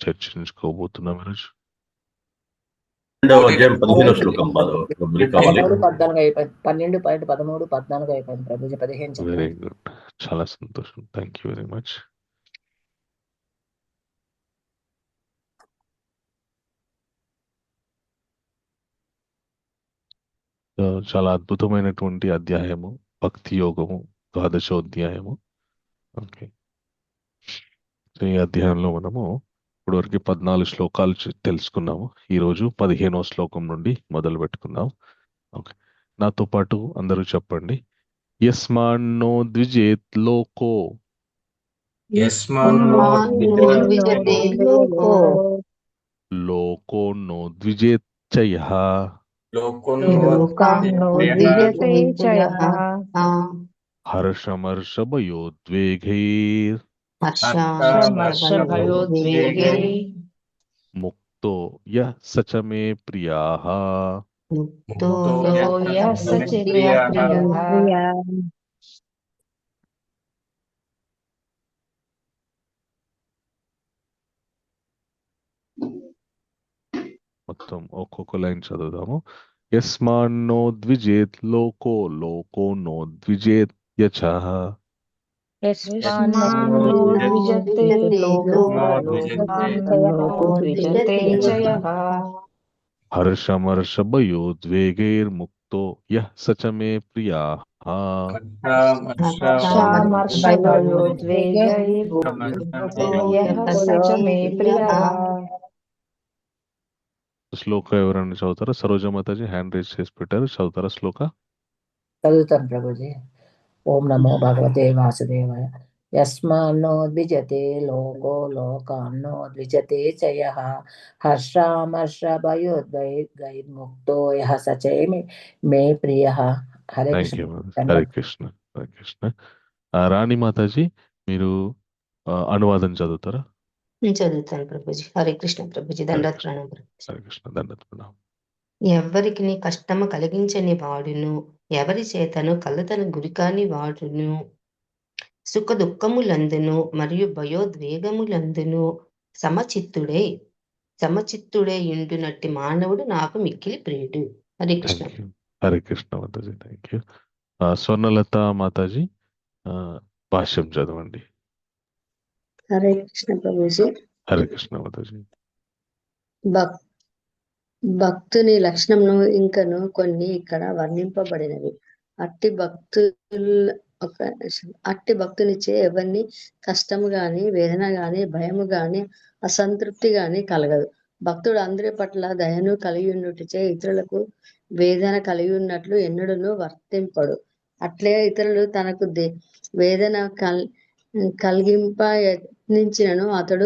చర్చించుకోబోతున్నాం ఈరోజు. 12వ అధ్యాయం 15వ శ్లోకం కావాలి. 13-14 అయిపోయింది. 12.13-14 అయిపోయింది ప్రభుజీ. 15 చెప్పండి. వెరీ గుడ్, చాలా సంతోషం, థ్యాంక్ యూ వెరీ మచ్. చాలా అద్భుతమైనటువంటి అధ్యాయము, భక్తి యోగము, ద్వాదశోధ్యాయము. ఓకే, సో ఈ అధ్యాయంలో మనము ఇప్పటివరకు 14 శ్లోకాలు తెలుసుకున్నాము. ఈరోజు 15వ శ్లోకం నుండి మొదలు పెట్టుకుందాం. ఓకే, నాతో పాటు అందరూ చెప్పండి. యస్మాన్నో ద్విజేత్ లోకో లోకో నో ద్విజేత్ చయః హర్షమర్షభయోద్వేగైర్ ముక్తో యః స చ మే ప్రియాః. మొత్తం ఒక్కొక్క లైన్ చదువుదాము. యస్మాన్నో ద్విజేత్ లోకో లోకో నో ద్విజేత్ యచః హర్షమర్షభయోద్వేగైర్ముక్తో యః స చ మే ప్రియాః. శ్లోక ఎవరైనా చదువుతారా? సరోజ మాతాజీ హ్యాండ్ రేజ్ చేసి పెట్టారు, చదువుతారా శ్లోక? చదువుతాను ప్రభుజీ. ఓం నమో భగవతే వాసుదేవాయ. యస్మాన్నో ద్విజతే లోకో లోకాన్నో ద్విజతే చయః హర్షామర్షభయోద్వేగైర్ముక్తో యః స చ మే ప్రియః. Hare thank you. కృష్ణ. హరే కృష్ణ, హరే కృష్ణ. రాణి మాతాజీ మీరు అనువాదం చదువుతారా? నేను చదువుతాను ప్రభుజీ. హరే కృష్ణ ప్రభుజీ. దండవత్ ప్రణామం ప్రభుజీ. హరే కృష్ణ, దండవత్ ప్రణామం. ఎవరికి కష్టము కలిగించని వాడును, ఎవరి చేతను కలతను గురికాని వాడును, సుఖ దుఃఖములందును మరియు భయోద్వేగములందును సమచిత్తుడే ఇండునట్టి మానవుడు నాకు మిక్కిలి ప్రియుడు. హరే కృష్ణ. హరే కృష్ణ మాతాజీ, థ్యాంక్ యూ. స్వర్ణలత మాతాజీ భాష్యం చదవండి. హరే కృష్ణ ప్రభుజీ. హరే కృష్ణ మాతాజీ. భక్తుని లక్షణమును ఇంకను కొన్ని ఇక్కడ వర్ణింపబడినవి. అట్టి భక్తునిచే ఎవరిని కష్టము గాని, వేదన గాని, భయము గాని, అసంతృప్తి గాని కలగదు. భక్తుడు అందరి పట్ల దయను కలిగి ఉన్నట్టుచే ఇతరులకు వేదన కలిగి ఉన్నట్లు ఎన్నడూను వర్తింపడు. అట్లే ఇతరులు తనకు వేదన కలిగింప యత్నించినను అతడు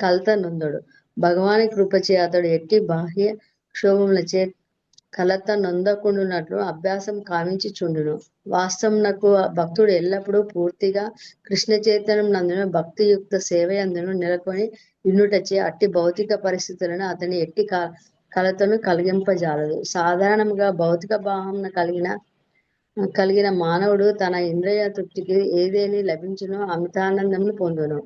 కలత నొందడు. భగవాని కృపచే అతడు ఎట్టి బాహ్య క్షోభములచే కలత నొందకుండునట్లు అభ్యాసం కావించుచుండును. వాస్తవమునకు భక్తుడు ఎల్లప్పుడూ పూర్తిగా కృష్ణ చైతన్యం నందున భక్తియుక్త సేవ యందును నెలకొని ఇన్నుటచే అట్టి భౌతిక పరిస్థితులను అతని ఎట్టి కలతను కలిగింపజాలదు. సాధారణంగా భౌతిక భావం కలిగిన మానవుడు తన ఇంద్రియ తృప్తికి ఏదేని లభించునో అమితానందమును పొందును.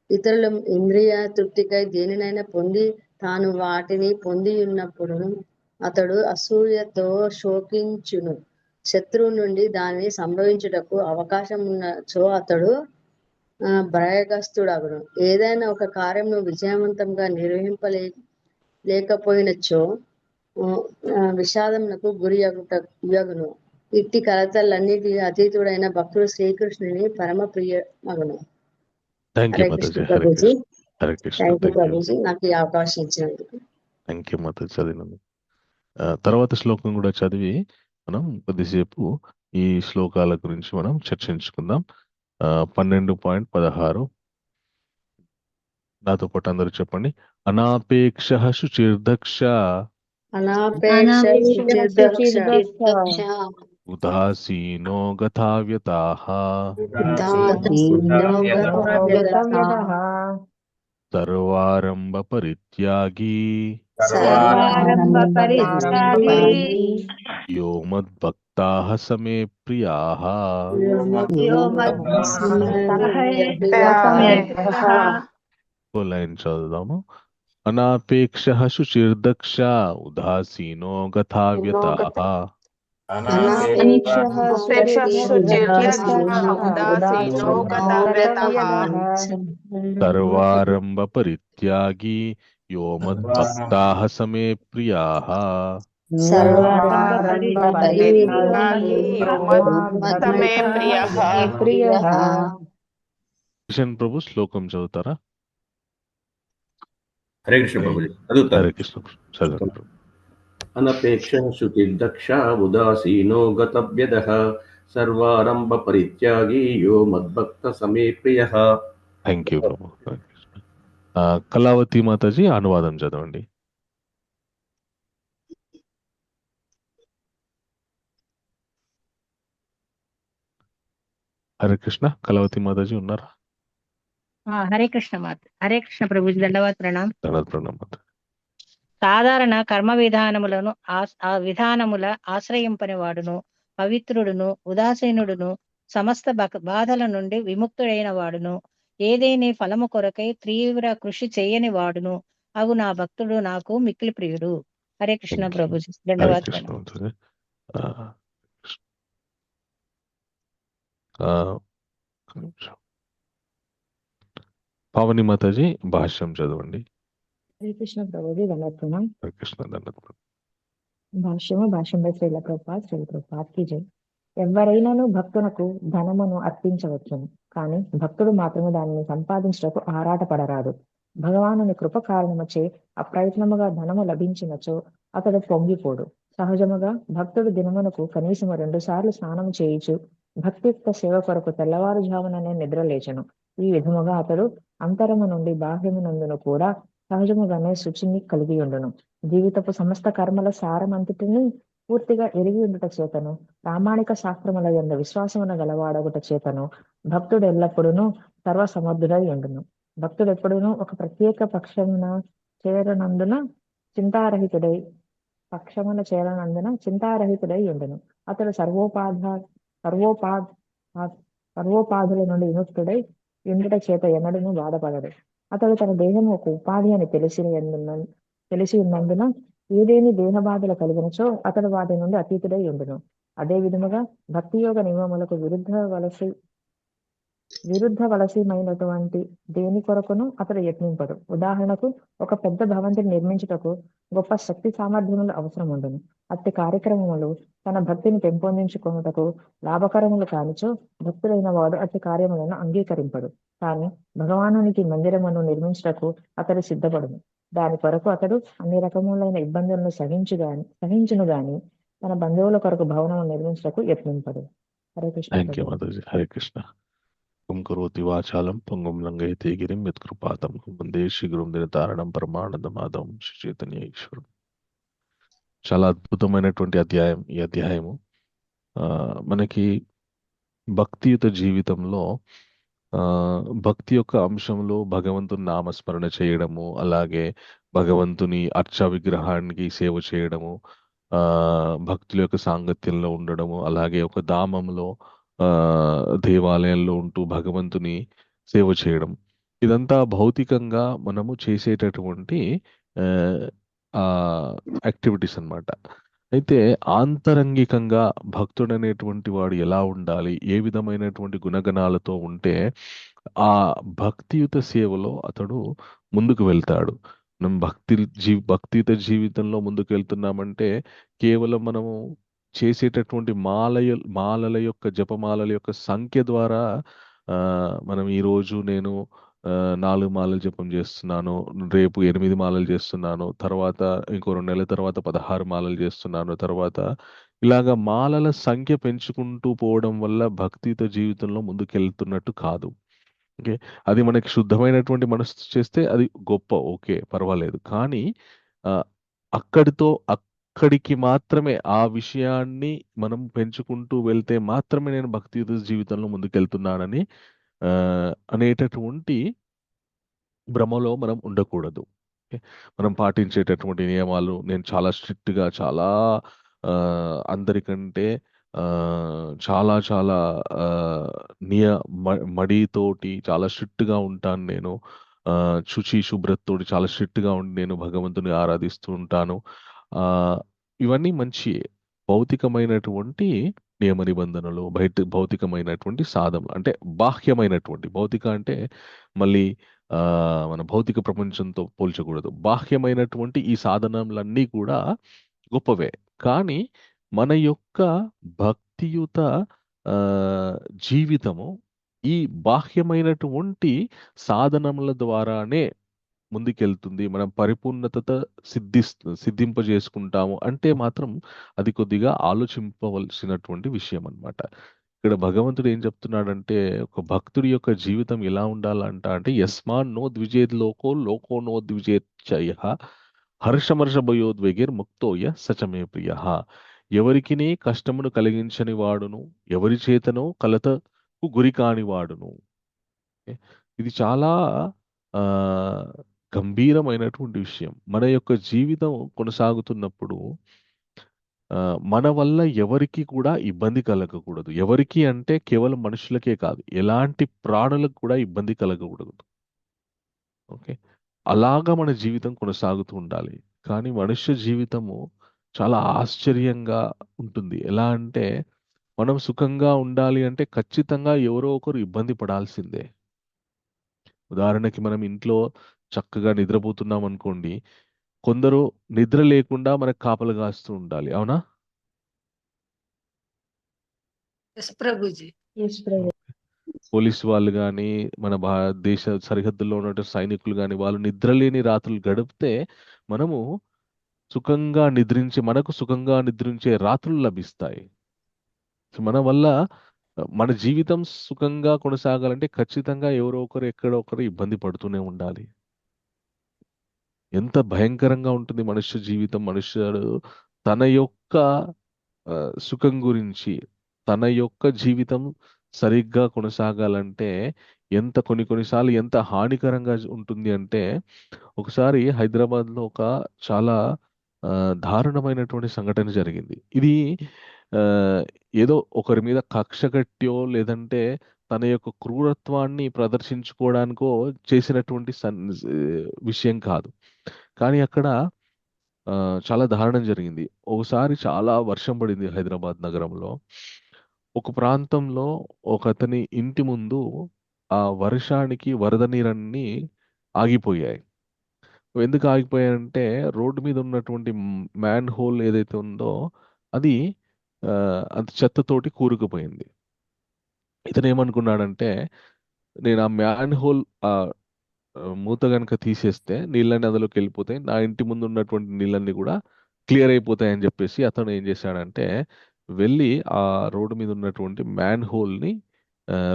ఇతరుల ఇంద్రియ తృప్తికై దేనినైనా పొంది తాను వాటిని పొంది ఉన్నప్పుడు అతడు అసూయతో శోకించును. శత్రువు నుండి దానిని సంభవించుటకు అవకాశం ఉన్నచో అతడు భయగ్రస్తుడగును. ఏదైనా ఒక కార్యమును విజయవంతంగా లేకపోయినచో విషాదమునకు గురి యగును. ఇట్టి కలతలన్నిటి అతీతుడైన భక్తుడు శ్రీకృష్ణుని పరమ ప్రియమగును. హరే కృష్ణ ప్రభుజీ. థ్యాంక్ యూ ప్రభుజీ, నాకు ఈ అవకాశం ఇచ్చినందుకు. థ్యాంక్ యూ మాతాజీ చదివినందుకు. తర్వాత శ్లోకం కూడా చదివి మనం కొద్దిసేపు ఈ శ్లోకాల గురించి మనం చర్చించుకుందాం. 12.16 నాతో పాటు అందరూ చెప్పండి. అనాపేక్ష శుచిర్దక్ష ఉదాసీనో గతావ్యతాః సర్వారంభ పరిత్యాగి యో మద్భక్తాః సమే ప్రియాః. లైన్ చదువుదాము. అనాపేక్ష శుచిర్దక్ష ఉదాసీనో గతావ్యతాః అనాపేక్షః శుచిర్దక్ష ఉదాసీనో గతవ్యతః సర్వారంభ పరిత్యాగి యో మద్భక్తాః సమే ప్రియాః. సర్వారంభ పరిత్యాగి యో మద్భక్తమే ప్రియః. ప్రియః. కిషన్ ప్రభు శ్లోకం చదువుతారా? హరే కృష్ణ ప్రభుజీ చదువుతాను. హరే కృష్ణ చదవండి ప్రభు. అనపేక్ష శుచిర్దక్ష ఉదాసీనో గతవ్యదః సర్వారంభ పరిత్యాగి యో మద్భక్త సమే ప్రియః. థ్యాంక్ యూ ప్రభు. కళావతి మాతాజీ అనువాదం చదవండి. హరే కృష్ణ. కళావతి మాతాజీ ఉన్నారా? హరే కృష్ణ మాత. హరే కృష్ణ ప్రభుజీ దండవత్ ప్రణామ్. ప్రణామ్ మాత. సాధారణ కర్మ విధానములను ఆ విధానముల ఆశ్రయింపని వాడును, పవిత్రుడును, ఉదాసీనుడును, సమస్త బాధల నుండి విముక్తుడైన వాడును, ఏదేని ఫలము కొరకై తీవ్ర కృషి చేయని వాడును అగు నా భక్తుడు నాకు మిక్కిలి ప్రియుడు. హరే కృష్ణ ప్రభుజీ హరే దండవత్ కృష్ణ ప్రణామ్. మాతాజీ. పావని మాతాజీ భాష్యం చదవండి. హరే కృష్ణ ప్రభుజీ దండవత్ ప్రణామ్. హరే కృష్ణ దండవత్. భాష్యంపై శ్రీల ప్రభుపాద్కి జై. ఎవరైనాను భక్తునకు ధనమును అర్పించవచ్చును, కానీ భక్తుడు మాత్రమే దానిని సంపాదించటకు ఆరాటపడరాదు. భగవానుని కృప కారణముచే అప్రయత్నముగా ధనము లభించినచో అతడు పొంగిపోడు. సహజముగా భక్తుడు దినమునకు కనీసము 2 సార్లు స్నానం చేయుచు భక్తియుక్త సేవ కొరకు తెల్లవారుజాముననే నిద్రలేచెను. ఈ విధముగా అతడు అంతరము నుండి బాహ్యమునందును కూడా సహజముగానే శుచిని కలిగి ఉండును. జీవితపు సమస్త కర్మల సారమంతటిని పూర్తిగా ఎరిగి ఉండుట చేతను, ప్రామాణిక శాస్త్రముల యందు విశ్వాసమున గలవాడగుట చేతను భక్తుడు ఎల్లప్పుడూ సర్వసమర్థుడై ఉండును. భక్తుడు ఎప్పుడునూ ఒక ప్రత్యేక పక్షమున చేరనందున చింతారహితుడై ఉండును. అతడు సర్వోపాధుల నుండి విముక్తుడై ఉండుట చేత ఎన్నడూ బాధపడడు. అతడు తన దేహము ఒక ఉపాధి అని తెలిసి ఉన్నందున ఏదేని దేహ బాధలు కలిగినచో అతడు వాటి నుండి అతీతుడై ఉండును. అదే విధముగా భక్తి యోగ నియమములకు విరుద్ధవలసిమైనటువంటి దేని కొరకును అతడు యత్నింపడు. ఉదాహరణకు, ఒక పెద్ద భవంతిని నిర్మించుటకు గొప్ప శక్తి సామర్థ్యములు అవసరం ఉండును. అట్టి కార్యక్రమములు తన భక్తిని పెంపొందించుకొనుటకు లాభకరములు కానిచో భక్తుడైన వాడు అట్టి కార్యములను అంగీకరింపడు. కానీ భగవానునికి మందిరమును నిర్మించుటకు అతడు సిద్ధపడును. దాని కొరకు అతడు అన్ని రకములైన ఇబ్బందులను సహించును గాని తన బంధువుల కొరకు భవనము నిర్మించుటకు యత్నింపడు. హరే కృష్ణ. థ్యాంక్ యూ మాతాజీ. హరే కృష్ణ. కరోతి వాచాలం పొంగం లంగైతే గిరిం యత్కృపాతం వందే శీఘ్రం దినతారణం పరమానందమాధవం శ్రీ చైతన్య ఈశ్వరం. చాలా అద్భుతమైనటువంటి అధ్యాయం ఈ అధ్యాయము. మనకి భక్తియుత జీవితంలో భక్తి యొక్క అంశంలో భగవంతుని నామస్మరణ చేయడము, అలాగే భగవంతుని అర్చ విగ్రహానికి సేవ చేయడము, భక్తుల యొక్క సాంగత్యంలో ఉండడము, అలాగే ఒక ధామంలో దేవాలయంలో ఉంటూ భగవంతుని సేవ చేయడం, ఇదంతా భౌతికంగా మనము చేసేటటువంటి యాక్టివిటీస్ అన్నమాట. అయితే ఆంతరంగికంగా భక్తుడు అనేటువంటి వాడు ఎలా ఉండాలి, ఏ విధమైనటువంటి గుణగణాలతో ఉంటే ఆ భక్తియుత సేవలో అతడు ముందుకు వెళ్తాడు. మనం భక్తియుత జీవితంలో ముందుకు వెళ్తున్నామంటే కేవలం మనము చేసేటటువంటి మాలల యొక్క జపమాలల యొక్క సంఖ్య ద్వారా మనం ఈరోజు నేను 4 మాలలు జపం చేస్తున్నాను, రేపు 8 మాలలు చేస్తున్నాను, తర్వాత ఇంకో 2 నెలల తర్వాత 16 మాలలు చేస్తున్నాను, తర్వాత ఇలాగా మాలల సంఖ్య పెంచుకుంటూ పోవడం వల్ల భక్తియుత జీవితంలో ముందుకెళ్తున్నట్టు కాదు. ఓకే, అది మనకి శుద్ధమైనటువంటి మనసు చేస్తే అది గొప్ప, ఓకే పర్వాలేదు. కానీ అక్కడికి మాత్రమే ఆ విషయాన్ని మనం పెంచుకుంటూ వెళ్తే మాత్రమే నేను భక్తియుత జీవితంలో ముందుకెళ్తున్నానని అనేటటువంటి భ్రమలో మనం ఉండకూడదు. మనం పాటించేటటువంటి నియమాలు నేను చాలా స్ట్రిక్ట్గా, చాలా అందరికంటే చాలా చాలా మడితోటి చాలా స్ట్రిక్ట్గా ఉంటాను నేను. శుచి శుభ్రతతోటి చాలా స్ట్రిక్ట్ గా ఉండి నేను భగవంతుని ఆరాధిస్తూ ఉంటాను. ఆ ఇవన్నీ మంచి భౌతికమైనటువంటి నియమ నిబంధనలు, బయట భౌతికమైనటువంటి సాధనలు, అంటే బాహ్యమైనటువంటి భౌతిక అంటే మళ్ళీ ఆ మన భౌతిక ప్రపంచంతో పోల్చకూడదు. బాహ్యమైనటువంటి ఈ సాధనలన్నీ కూడా గొప్పవే. కానీ మన యొక్క భక్తియుత ఆ, జీవితము ఈ బాహ్యమైనటువంటి సాధనముల ద్వారానే ముందుకెళ్తుంది. మనం పరిపూర్ణత సిద్ధింపజేసుకుంటాము అంటే మాత్రం అది కొద్దిగా ఆలోచింపవలసినటువంటి విషయం అన్నమాట. ఇక్కడ భగవంతుడు ఏం చెప్తున్నాడంటే, ఒక భక్తుడి యొక్క జీవితం ఎలా ఉండాలంట అంటే, యస్మాన్ నో ద్విజేత్ లోకో లోకో నో ద్విజేత్ చయ హర్షమర్ష భయోద్వేగేర్ ముక్తోయ సచమే ప్రియ. ఎవరికిని కష్టమును కలిగించని వాడును, ఎవరి చేతనో కలతకు గురి కాని వాడును. ఓకే? ఇది చాలా ఆ గంభీరమైనటువంటి విషయం. మన యొక్క జీవితం కొనసాగుతున్నప్పుడు మన వల్ల ఎవరికి కూడా ఇబ్బంది కలగకూడదు. ఎవరికి అంటే కేవలం మనుషులకే కాదు, ఎలాంటి ప్రాణులకు కూడా ఇబ్బంది కలగకూడదు. ఓకే, అలాగా మన జీవితం కొనసాగుతూ ఉండాలి. కానీ మనుష్య జీవితము చాలా ఆశ్చర్యంగా ఉంటుంది. ఎలా అంటే మనం సుఖంగా ఉండాలి అంటే ఖచ్చితంగా ఎవరో ఒకరు ఇబ్బంది పడాల్సిందే. ఉదాహరణకి మనం ఇంట్లో చక్కగా నిద్రపోతున్నాం అనుకోండి, కొందరు నిద్ర లేకుండా మనకు కాపలా కాస్తూ ఉండాలి. అవునా? ఎస్ ప్రభుజీ. పోలీసు వాళ్ళు కానీ, మన దేశ సరిహద్దుల్లో ఉన్నటువంటి సైనికులు కానీ, వాళ్ళు నిద్రలేని రాత్రులు గడిపితే మనము మనకు సుఖంగా నిద్రించే రాత్రులు లభిస్తాయి. సో మన వల్ల మన జీవితం సుఖంగా కొనసాగాలంటే ఖచ్చితంగా ఎవరో ఒకరు ఎక్కడో ఒకరు ఇబ్బంది పడుతూనే ఉండాలి. ఎంత భయంకరంగా ఉంటుంది మనుష్య జీవితం. మనుష్యుడు తన యొక్క సుఖం గురించి, తన యొక్క జీవితం సరిగ్గా కొనసాగాలంటే కొన్నిసార్లు ఎంత హానికరంగా ఉంటుంది అంటే, ఒకసారి హైదరాబాద్లో ఒక చాలా దారుణమైనటువంటి సంఘటన జరిగింది. ఇది ఆ, ఏదో ఒకరి మీద కక్ష కట్టో లేదంటే తన యొక్క క్రూరత్వాన్ని ప్రదర్శించుకోవడానికో చేసినటువంటి విషయం కాదు. కానీ అక్కడ చాలా దారుణం జరిగింది. ఒకసారి చాలా వర్షం పడింది హైదరాబాద్ నగరంలో. ఒక ప్రాంతంలో ఒకతని ఇంటి ముందు ఆ వర్షానికి వరద నీరన్నీ ఆగిపోయాయి. ఎందుకు ఆగిపోయాయంటే, రోడ్డు మీద ఉన్నటువంటి మ్యాన్ హోల్ ఏదైతే ఉందో అది అంత చెత్తతోటి కూరుకుపోయింది. ఇతను ఏమనుకున్నాడంటే, నేను ఆ మ్యాన్ హోల్ మూత కనుక తీసేస్తే నీళ్ళని అందులోకి వెళ్ళిపోతాయి, నా ఇంటి ముందు ఉన్నటువంటి నీళ్ళన్నీ కూడా క్లియర్ అయిపోతాయి అని చెప్పేసి అతను ఏం చేశాడంటే, వెళ్ళి ఆ రోడ్డు మీద ఉన్నటువంటి మ్యాన్ హోల్ని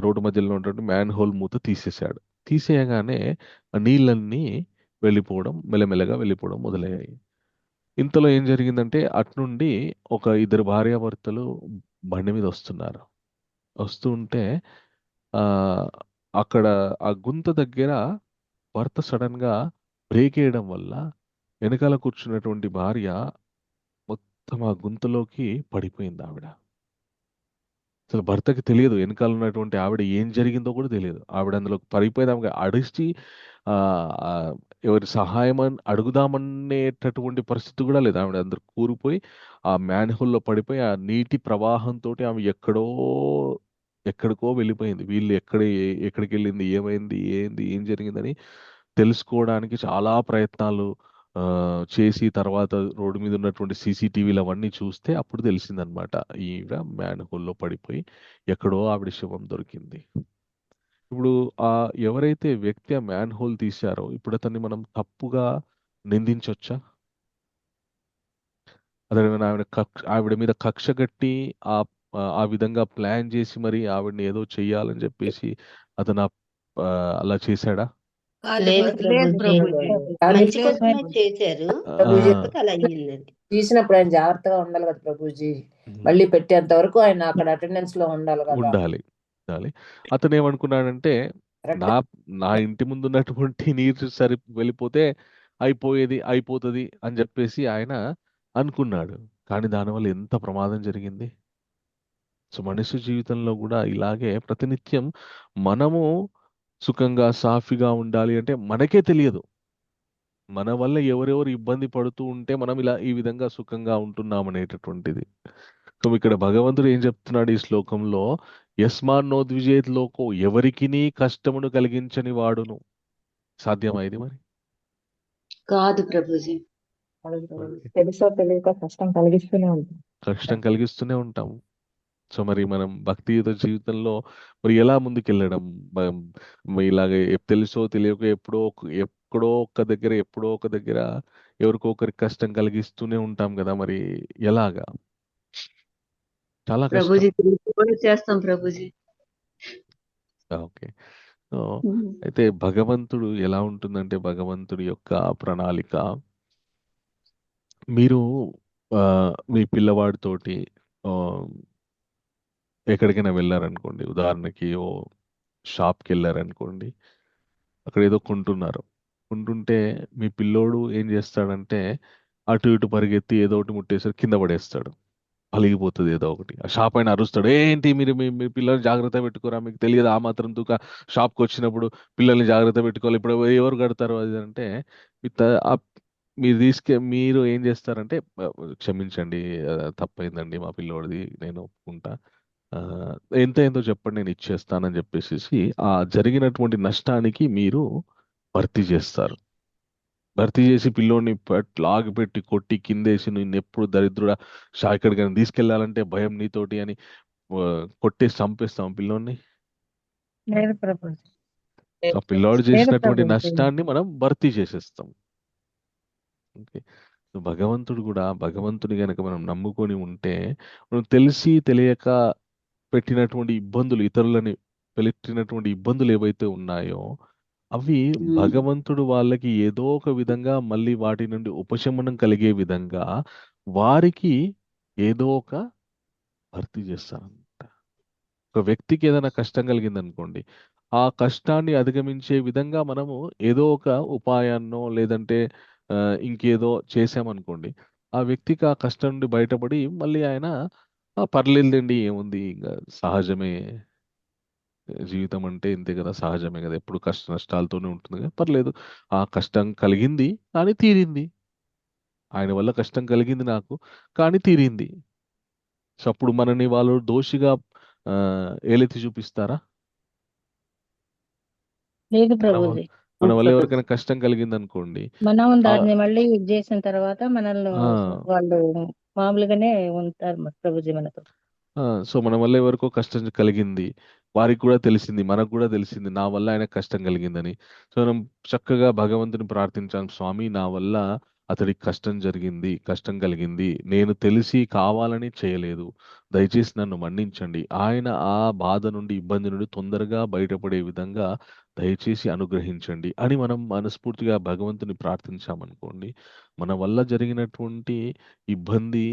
రోడ్డు మధ్యలో ఉన్నటువంటి మ్యాన్ హోల్ మూత తీసేశాడు. తీసేయగానే ఆ నీళ్ళన్నీ వెళ్ళిపోవడం, మెల్లమెల్లగా వెళ్ళిపోవడం మొదలయ్యాయి. ఇంతలో ఏం జరిగిందంటే, అట్నుండి ఒక ఇద్దరు భార్యాభర్తలు బండి మీద వస్తున్నారు. వస్తూ ఉంటే ఆ అక్కడ ఆ గుంత దగ్గర భర్త సడన్ గా బ్రేక్ వేయడం వల్ల వెనకాల కూర్చున్నటువంటి భార్య మొత్తం ఆ గుంతలోకి పడిపోయింది. ఆవిడ అసలు భర్తకి తెలియదు, వెనకాల ఉన్నటువంటి ఆవిడ ఏం జరిగిందో కూడా తెలియదు. ఆవిడ అందులో పడిపోయింది. ఆమె అడిచి ఆ ఆ, ఎవరి సహాయం అడుగుదామనేటటువంటి పరిస్థితి కూడా లేదు. ఆవిడ అందరు కూరిపోయి ఆ మ్యాన్ హోల్లో పడిపోయి ఆ నీటి ప్రవాహంతో ఆమె ఎక్కడికో వెళ్ళిపోయింది. వీళ్ళు ఎక్కడికి వెళ్ళింది, ఏమైంది, ఏం జరిగిందని తెలుసుకోవడానికి చాలా ప్రయత్నాలు చేసి తర్వాత రోడ్డు మీద ఉన్నటువంటి సీసీటీవీలు అవన్నీ చూస్తే అప్పుడు తెలిసిందనమాట, ఈవిడ మ్యాన్ హోల్లో పడిపోయి ఎక్కడో ఆవిడ శవం దొరికింది. ఇప్పుడు ఎవరైతే వ్యక్తి ఆ మ్యాన్ హోల్ తీశారో ఇప్పుడు అతన్ని మనం తప్పుగా నిందించవచ్చా? అతను ఆవిడ మీద కక్ష కట్టి ఆ ఆ విధంగా ప్లాన్ చేసి మరి ఆవిడని ఏదో చెయ్యాలని చెప్పేసి అతను అలా చేశాడా? లేదు లేదు ప్రభుజీ, ప్రభుజీ. మంచి కోసమే చేశారు, ప్రభుజీ కాకపోతే అలా అయ్యింది. తీసినప్పుడు ఆయన జాగ్రత్తగా ఉండాలి కదా ప్రభుజీ. మళ్ళీ పెట్టేంత వరకు ఆయన అక్కడ అటెండెన్స్ లో ఉండాలి కదా. ఉండాలి. అతను ఏమనుకున్నాడంటే, కరెక్ట్. నా ఇంటి ముందు ఉన్నటువంటి నీరు వెళ్ళిపోతే అయిపోతుంది అని చెప్పేసి ఆయన అనుకున్నాడు. కానీ దానివల్ల ఎంత ప్రమాదం జరిగింది. సో మనిషి జీవితంలో కూడా ఇలాగే ప్రతినిత్యం మనము సుఖంగా సాఫీగా ఉండాలి అంటే మనకే తెలియదు. మన వల్ల ఎవరెవరు ఇబ్బంది పడుతూ ఉంటే మనం ఇలా ఈ విధంగా సుఖంగా ఉంటున్నాం అనేటటువంటిది. సో ఇక్కడ భగవంతుడు ఏం చెప్తున్నాడు ఈ శ్లోకంలో? యస్మాన్నోద్విజేత్ లోకో, ఎవరికినీ కష్టమును కలిగించని వాడును. సాధ్యమైంది మరి? కాదు ప్రభుజీ. తెలుసో తెలియక కష్టం కలిగిస్తూనే ఉంటాం. కష్టం కలిగిస్తూనే ఉంటాము. సో మరి మనం భక్తియుత జీవితంలో మరి ఎలా ముందుకెళ్ళడం? ఇలాగే తెలుసో తెలియక ఎక్కడో ఒక దగ్గర ఎవరికో ఒకరికి కష్టం కలిగిస్తూనే ఉంటాం కదా, మరి ఎలాగా? చాలా కష్టం. ప్రభుజీ తెలిసి కూడా చేస్తాం ప్రభుజీ. ఓకే. సో అయితే భగవంతుడు ఎలా ఉంటుందంటే, భగవంతుడి యొక్క ప్రణాళిక, మీరు మీ పిల్లవాడితోటి ఆ, ఎక్కడికైనా వెళ్ళారనుకోండి, ఉదాహరణకి షాప్కి వెళ్ళారనుకోండి, అక్కడ ఏదో కొంటుంటే మీ పిల్లోడు ఏం చేస్తాడంటే అటు ఇటు పరిగెత్తి ఏదో ఒకటి ముట్టేసరి కింద పడేస్తాడు, అలిగిపోతుంది ఏదో ఒకటి. ఆ షాప్ అయినా అరుస్తాడు, ఏంటి మీరు మీ పిల్లల్ని జాగ్రత్త పెట్టుకోరా, మీకు తెలియదు ఆ మాత్రం షాప్కి వచ్చినప్పుడు పిల్లల్ని జాగ్రత్త పెట్టుకోవాలి, ఇప్పుడు ఎవరు కడతారు అది అంటే మీ త- ఆ మీరు ఏం చేస్తారంటే, క్షమించండి, తప్పైందండి మా పిల్లోడిది, నేను ఒప్పుకుంటా, ఆ, ఎంతో చెప్పండి నేను ఇచ్చేస్తానని చెప్పేసి ఆ జరిగినటువంటి నష్టానికి మీరు భర్తీ చేస్తారు. భర్తీ చేసి పిల్లోడిని లాగి పెట్టి కొట్టి కిందేసి, నిన్ను ఎప్పుడు దరిద్రుడా ఎక్కడికైనా తీసుకెళ్లాలంటే భయం నీతోటి అని ఆ, కొట్టేసి చంపేస్తాం పిల్లోడిని. లేదు ప్రభుజీ. ఆ పిల్లోడు లేదు చేసినటువంటి ప్రభుజీ. నష్టాన్ని మనం భర్తీ చేసేస్తాం. ఓకే. సో భగవంతుని గనక మనం నమ్ముకొని ఉంటే, మనం తెలిసి తెలియక పెట్టినటువంటి ఇబ్బందులు, ఇతరులని పెట్టినటువంటి ఇబ్బందులు ఏవైతే ఉన్నాయో అవి భగవంతుడు వాళ్ళకి ఏదో ఒక విధంగా మళ్ళీ వాటి నుండి ఉపశమనం కలిగే విధంగా వారికి ఏదో ఒక భర్తీ చేస్తారన్నమాట. ఒక వ్యక్తికి ఏదైనా కష్టం కలిగిందనుకోండి, ఆ కష్టాన్ని అధిగమించే విధంగా మనము ఏదో ఒక ఉపాయాన్నో లేదంటే ఆ, ఇంకేదో చేసామనుకోండి, ఆ వ్యక్తికి ఆ కష్టం నుండి బయటపడి మళ్ళీ ఆయన పర్లేదండి, ఏముంది ఇంకా సహజమే, జీవితం అంటే ఇంతే కదా, సహజమే కదా, ఎప్పుడు కష్ట నష్టాలతోనే ఉంటుంది కదా, పర్లేదు, ఆ కష్టం కలిగింది కానీ తీరింది, ఆయన వల్ల కష్టం కలిగింది నాకు కానీ తీరింది. సో అప్పుడు మనని వాళ్ళు దోషిగా ఆ, ఏలెత్తి చూపిస్తారా? లేదు మన ప్రభుజీ. మన వల్ల ఎవరికైనా కష్టం కలిగింది అనుకోండి, మనం ఆ దాన్ని మళ్ళీ ఇది చేసిన తర్వాత మనల్ని ఆ, వాళ్ళు మామూలుగానే ఉంటారు మరి ప్రభుజీ మనతో. సో మన వల్ల ఎవరికో కష్టం కలిగింది, వారికి కూడా తెలిసింది, మనకు కూడా తెలిసింది నా వల్ల ఆయన కష్టం కలిగిందని. సో మనం చక్కగా భగవంతుని ప్రార్థించాం, స్వామి నా వల్ల అతడికి కష్టం కలిగింది, నేను తెలిసి కావాలని చేయలేదు, దయచేసి నన్ను మన్నించండి, ఆయన ఆ బాధ నుండి ఇబ్బంది నుండి తొందరగా బయటపడే విధంగా దయచేసి అనుగ్రహించండి అని మనం మనస్ఫూర్తిగా భగవంతుని ప్రార్థించామనుకోండి, మన వల్ల జరిగినటువంటి ఇబ్బంది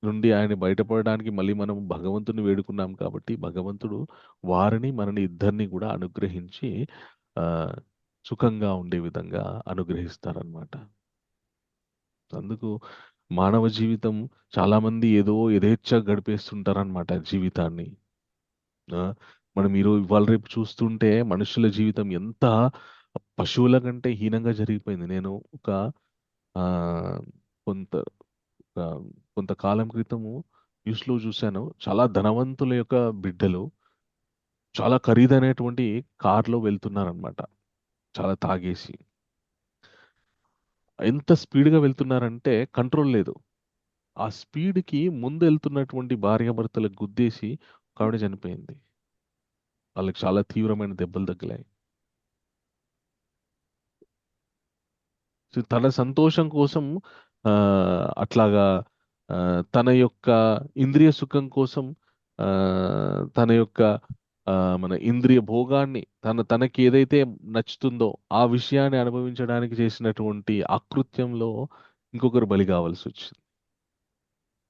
నుండి ఆయన బయటపడడానికి మళ్ళీ మనం భగవంతుని వేడుకున్నాం కాబట్టి భగవంతుడు వారిని మనని ఇద్దరిని కూడా అనుగ్రహించి ఆ, సుఖంగా ఉండే విధంగా అనుగ్రహిస్తారనమాట. అందుకు మానవ జీవితం, చాలా మంది ఏదో యథేచ్ఛగా గడిపేస్తుంటారనమాట జీవితాన్ని. ఆ, మనం ఇవాళ రేపు చూస్తుంటే మనుషుల జీవితం ఎంత పశువుల కంటే హీనంగా జరిగిపోయింది. నేను ఒక ఆ, కొంత ఆ, కొంతకాలం క్రితము న్యూస్లో చూశాను, చాలా ధనవంతుల యొక్క బిడ్డలు చాలా ఖరీదైనటువంటి కార్లో వెళ్తున్నారనమాట, చాలా తాగేసి. ఎంత స్పీడ్గా వెళ్తున్నారంటే కంట్రోల్ లేదు. ఆ స్పీడ్కి ముందు వెళ్తున్నటువంటి భార్యాభర్తలకు గుద్దేసి ఒక ఆవిడ చనిపోయింది. వాళ్ళకి చాలా తీవ్రమైన దెబ్బలు తగిలాయి. సో తన సంతోషం కోసం ఆ, అట్లాగా ఆ, తన యొక్క ఇంద్రియ సుఖం కోసం, ఆ, తన యొక్క ఆ, మన ఇంద్రియ భోగాన్ని తనకి ఏదైతే నచ్చుతుందో ఆ విషయాన్ని అనుభవించడానికి చేసినటువంటి అకృత్యంలో ఇంకొకరు బలి కావాల్సి వచ్చింది.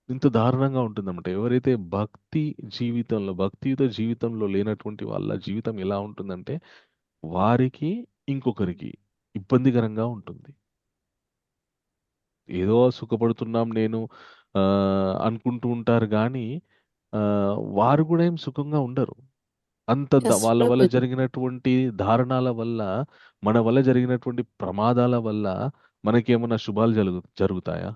ఇంత దారుణంగా ఉంటుందన్నమాట. ఎవరైతే భక్తియుత జీవితంలో లేనటువంటి వాళ్ళ జీవితం ఎలా ఉంటుందంటే, వారికి ఇంకొకరికి ఇబ్బందికరంగా ఉంటుంది. ఏదో సుఖపడుతున్నాం నేను ఆ, అనుకుంటూ ఉంటారు కానీ ఆ, వారు కూడా ఏం సుఖంగా ఉండరు. ఎస్ వాళ్ళ వల్ల ప్రభుజీ. జరిగినటువంటి దారుణాల వల్ల, మన వల్ల జరిగినటువంటి ప్రమాదాల వల్ల మనకేమన్నా శుభాలు జరుగుతాయా?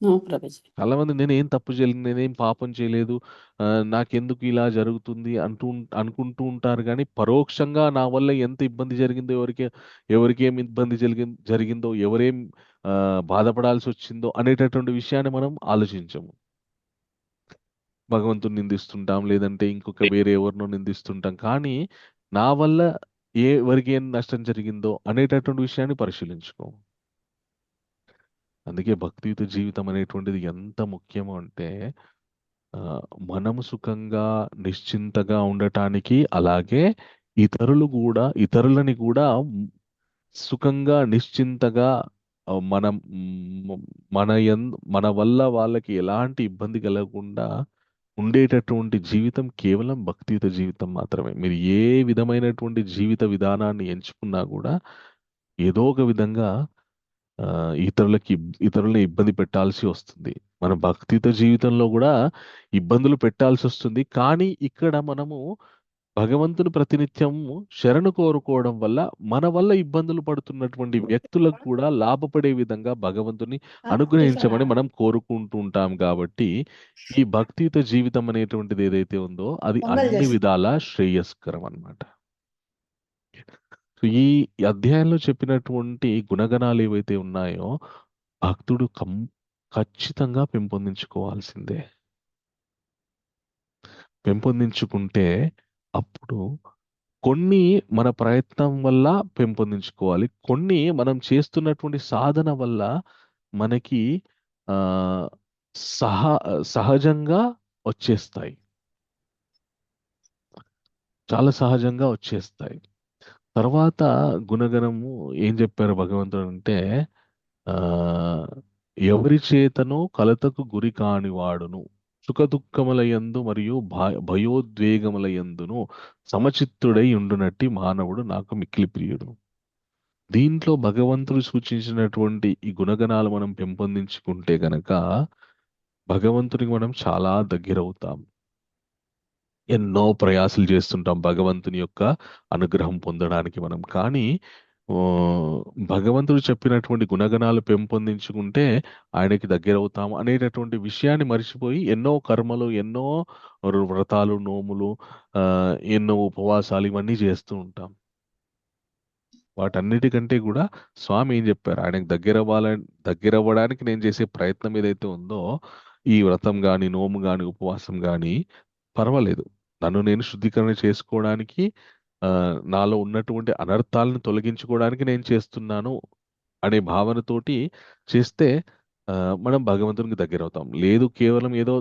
నో ప్రభుజీ. చాలా మంది నేనేం తప్పు చేయలేదు, నేనేం పాపం చేయలేదు, నాకెందుకు ఇలా జరుగుతుంది అనుకుంటూ ఉంటారు. కానీ పరోక్షంగా నా వల్ల ఎంత ఇబ్బంది జరిగిందో, ఎవరికి ఏం ఇబ్బంది జరిగిందో, ఎవరేం బాధపడాల్సి వచ్చిందో అనేటటువంటి విషయాన్ని మనం ఆలోచించము. భగవంతుని నిందిస్తుంటాం, లేదంటే ఇంకొక వేరే ఎవరినో నిందిస్తుంటాం. కానీ నా వల్ల ఎవరికి ఏం నష్టం జరిగిందో అనేటటువంటి విషయాన్ని పరిశీలించుకోము. అందుకే భక్తియుత జీవితం అనేటువంటిది ఎంత ముఖ్యమో అంటే, మనము సుఖంగా నిశ్చింతగా ఉండటానికి, అలాగే ఇతరులని కూడా సుఖంగా నిశ్చింతగా మనం మన వల్ల వాళ్ళకి ఎలాంటి ఇబ్బంది కలగకుండా ఉండేటటువంటి జీవితం కేవలం భక్తియుత జీవితం మాత్రమే. మీరు ఏ విధమైనటువంటి జీవిత విధానాన్ని ఎంచుకున్నా కూడా ఏదో ఒక విధంగా ఇతరులని ఇబ్బంది పెట్టాల్సి వస్తుంది. మన భక్తియుత జీవితంలో కూడా ఇబ్బందులు పెట్టాల్సి వస్తుంది. కానీ ఇక్కడ మనము భగవంతుని ప్రతినిత్యం శరణు కోరుకోవడం వల్ల మన వల్ల ఇబ్బందులు పడుతున్నటువంటి వ్యక్తులకు కూడా లాభపడే విధంగా భగవంతుని అనుగ్రహించమని మనం కోరుకుంటూ ఉంటాం. కాబట్టి ఈ భక్తియుత జీవితం అనేటువంటిది ఏదైతే ఉందో అది అన్ని విధాల శ్రేయస్కరం అన్నమాట. సో ఈ అధ్యాయంలో చెప్పినటువంటి గుణగణాలు ఏవైతే ఉన్నాయో భక్తుడు ఖచ్చితంగా పెంపొందించుకోవాల్సిందే. పెంపొందించుకుంటే అప్పుడు కొన్ని మన ప్రయత్నం వల్ల పెంపొందించుకోవాలి, కొన్ని మనం చేస్తున్నటువంటి సాధన వల్ల మనకి సహజంగా వచ్చేస్తాయి, చాలా సహజంగా వచ్చేస్తాయి. తర్వాత గుణగణము ఏం చెప్పారు భగవంతుడు అంటే, ఎవరి చేతను కలతకు గురి కానివాడును, సుఖదుఖములయందు మరియు భయోద్వేగములయందును సమచిత్తుడై ఉండునట్టి మానవుడు నాకు మిక్కిలి ప్రియుడు. దీంట్లో భగవంతుడు సూచించినటువంటి ఈ గుణగణాలు మనం పెంపొందించుకుంటే గనక భగవంతునికి మనం చాలా దగ్గరవుతాం. ఎన్నో ప్రయాసాలు చేస్తుంటాం భగవంతుని యొక్క అనుగ్రహం పొందడానికి మనం. కానీ భగవంతుడు చెప్పినటువంటి గుణగణాలు పెంపొందించుకుంటే ఆయనకి దగ్గరవుతాం అనేటటువంటి విషయాన్ని మర్చిపోయి ఎన్నో కర్మలు, ఎన్నో వ్రతాలు, నోములు, ఎన్నో ఉపవాసాలు ఇవన్నీ చేస్తూ ఉంటాం. వాటన్నిటికంటే కూడా స్వామి ఏం చెప్పారు, ఆయనకు దగ్గర అవ్వడానికి నేను చేసే ప్రయత్నం ఏదైతే ఉందో, ఈ వ్రతం కానీ, నోము కానీ, ఉపవాసం కానీ పర్వాలేదు, నన్ను నేను శుద్ధీకరణ చేసుకోవడానికి, నాలో ఉన్నటువంటి అనర్థాలను తొలగించుకోవడానికి నేను చేస్తున్నాను అనే భావనతోటి చేస్తే మనం భగవంతునికి దగ్గర అవుతాం. లేదు కేవలం ఏదో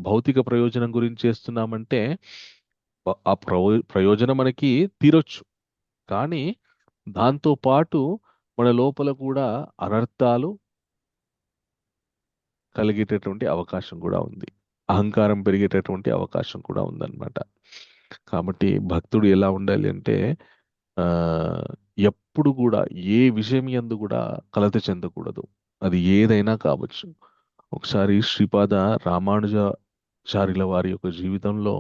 భౌతిక ప్రయోజనం గురించి చేస్తున్నామంటే ఆ ప్రయోజనం మనకి తీరొచ్చు, కానీ దాంతో పాటు మన లోపల కూడా అనర్థాలు కలిగేటటువంటి అవకాశం కూడా ఉంది, అహంకారం పెరిగేటటువంటి అవకాశం కూడా ఉందన్నమాట. కాబట్టి భక్తుడు ఎలా ఉండాలి అంటే, ఎప్పుడు కూడా ఏ విషయం యందు కూడా కలత చెందకూడదు, అది ఏదైనా కావచ్చు. ఒకసారి శ్రీపాద రామానుజాచార్యుల వారి యొక్క జీవితంలో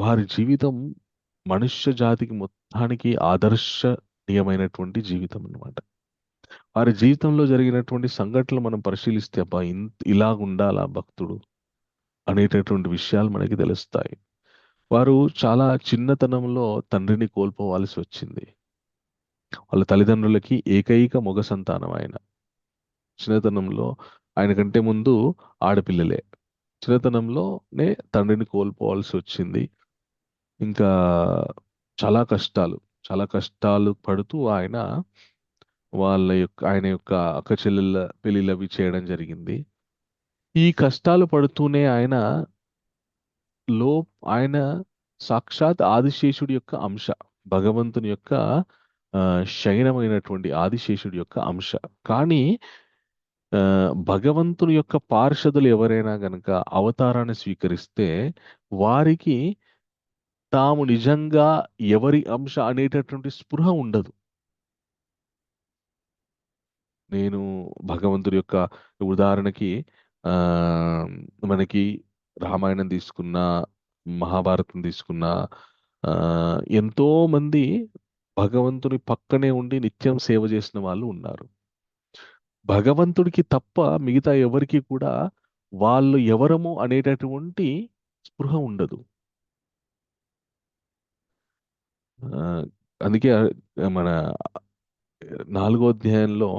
వారి జీవితం మనుష్య జాతికి మొత్తానికి ఆదర్శనీయమైనటువంటి జీవితం అన్నమాట. వారి జీవితంలో జరిగినటువంటి సంఘటనలు మనం పరిశీలిస్తే అబ్బా ఇలాగుండాలా భక్తుడు అనేటటువంటి విషయాలు మనకి తెలుస్తాయి. వారు చాలా చిన్నతనంలో తండ్రిని కోల్పోవాల్సి వచ్చింది. వాళ్ళ తల్లిదండ్రులకి ఏకైక మగ సంతానం ఆయన. చిన్నతనంలో, ఆయన కంటే ముందు ఆడపిల్లలే, చిన్నతనంలోనే తండ్రిని కోల్పోవాల్సి వచ్చింది. ఇంకా చాలా కష్టాలు పడుతూ ఆయన యొక్క అక్క చెల్లెళ్ళ పెళ్ళిళ్ళు అవి చేయడం జరిగింది. ఈ కష్టాలు పడుతూనే ఆయన సాక్షాత్ ఆదిశేషుడి యొక్క అంశ, భగవంతుని యొక్క శయనమైనటువంటి ఆదిశేషుడి యొక్క అంశ. కానీ భగవంతుని యొక్క పార్షదులు ఎవరైనా గనక అవతారాన్ని స్వీకరిస్తే వారికి తాము నిజంగా ఎవరి అంశ అనేటటువంటి స్పృహ ఉండదు. నేను భగవంతుడి యొక్క ఉదాహరణకి మనకి రామాయణం తీసుకున్నా, మహాభారతం తీసుకున్నా ఆ, ఎంతో మంది భగవంతుని పక్కనే ఉండి నిత్యం సేవ చేసిన వాళ్ళు ఉన్నారు. భగవంతుడికి తప్ప మిగతా ఎవరికి కూడా వాళ్ళు ఎవరము అనేటటువంటి స్పృహ ఉండదు. ఆ, అందుకే మన 4వ అధ్యాయంలో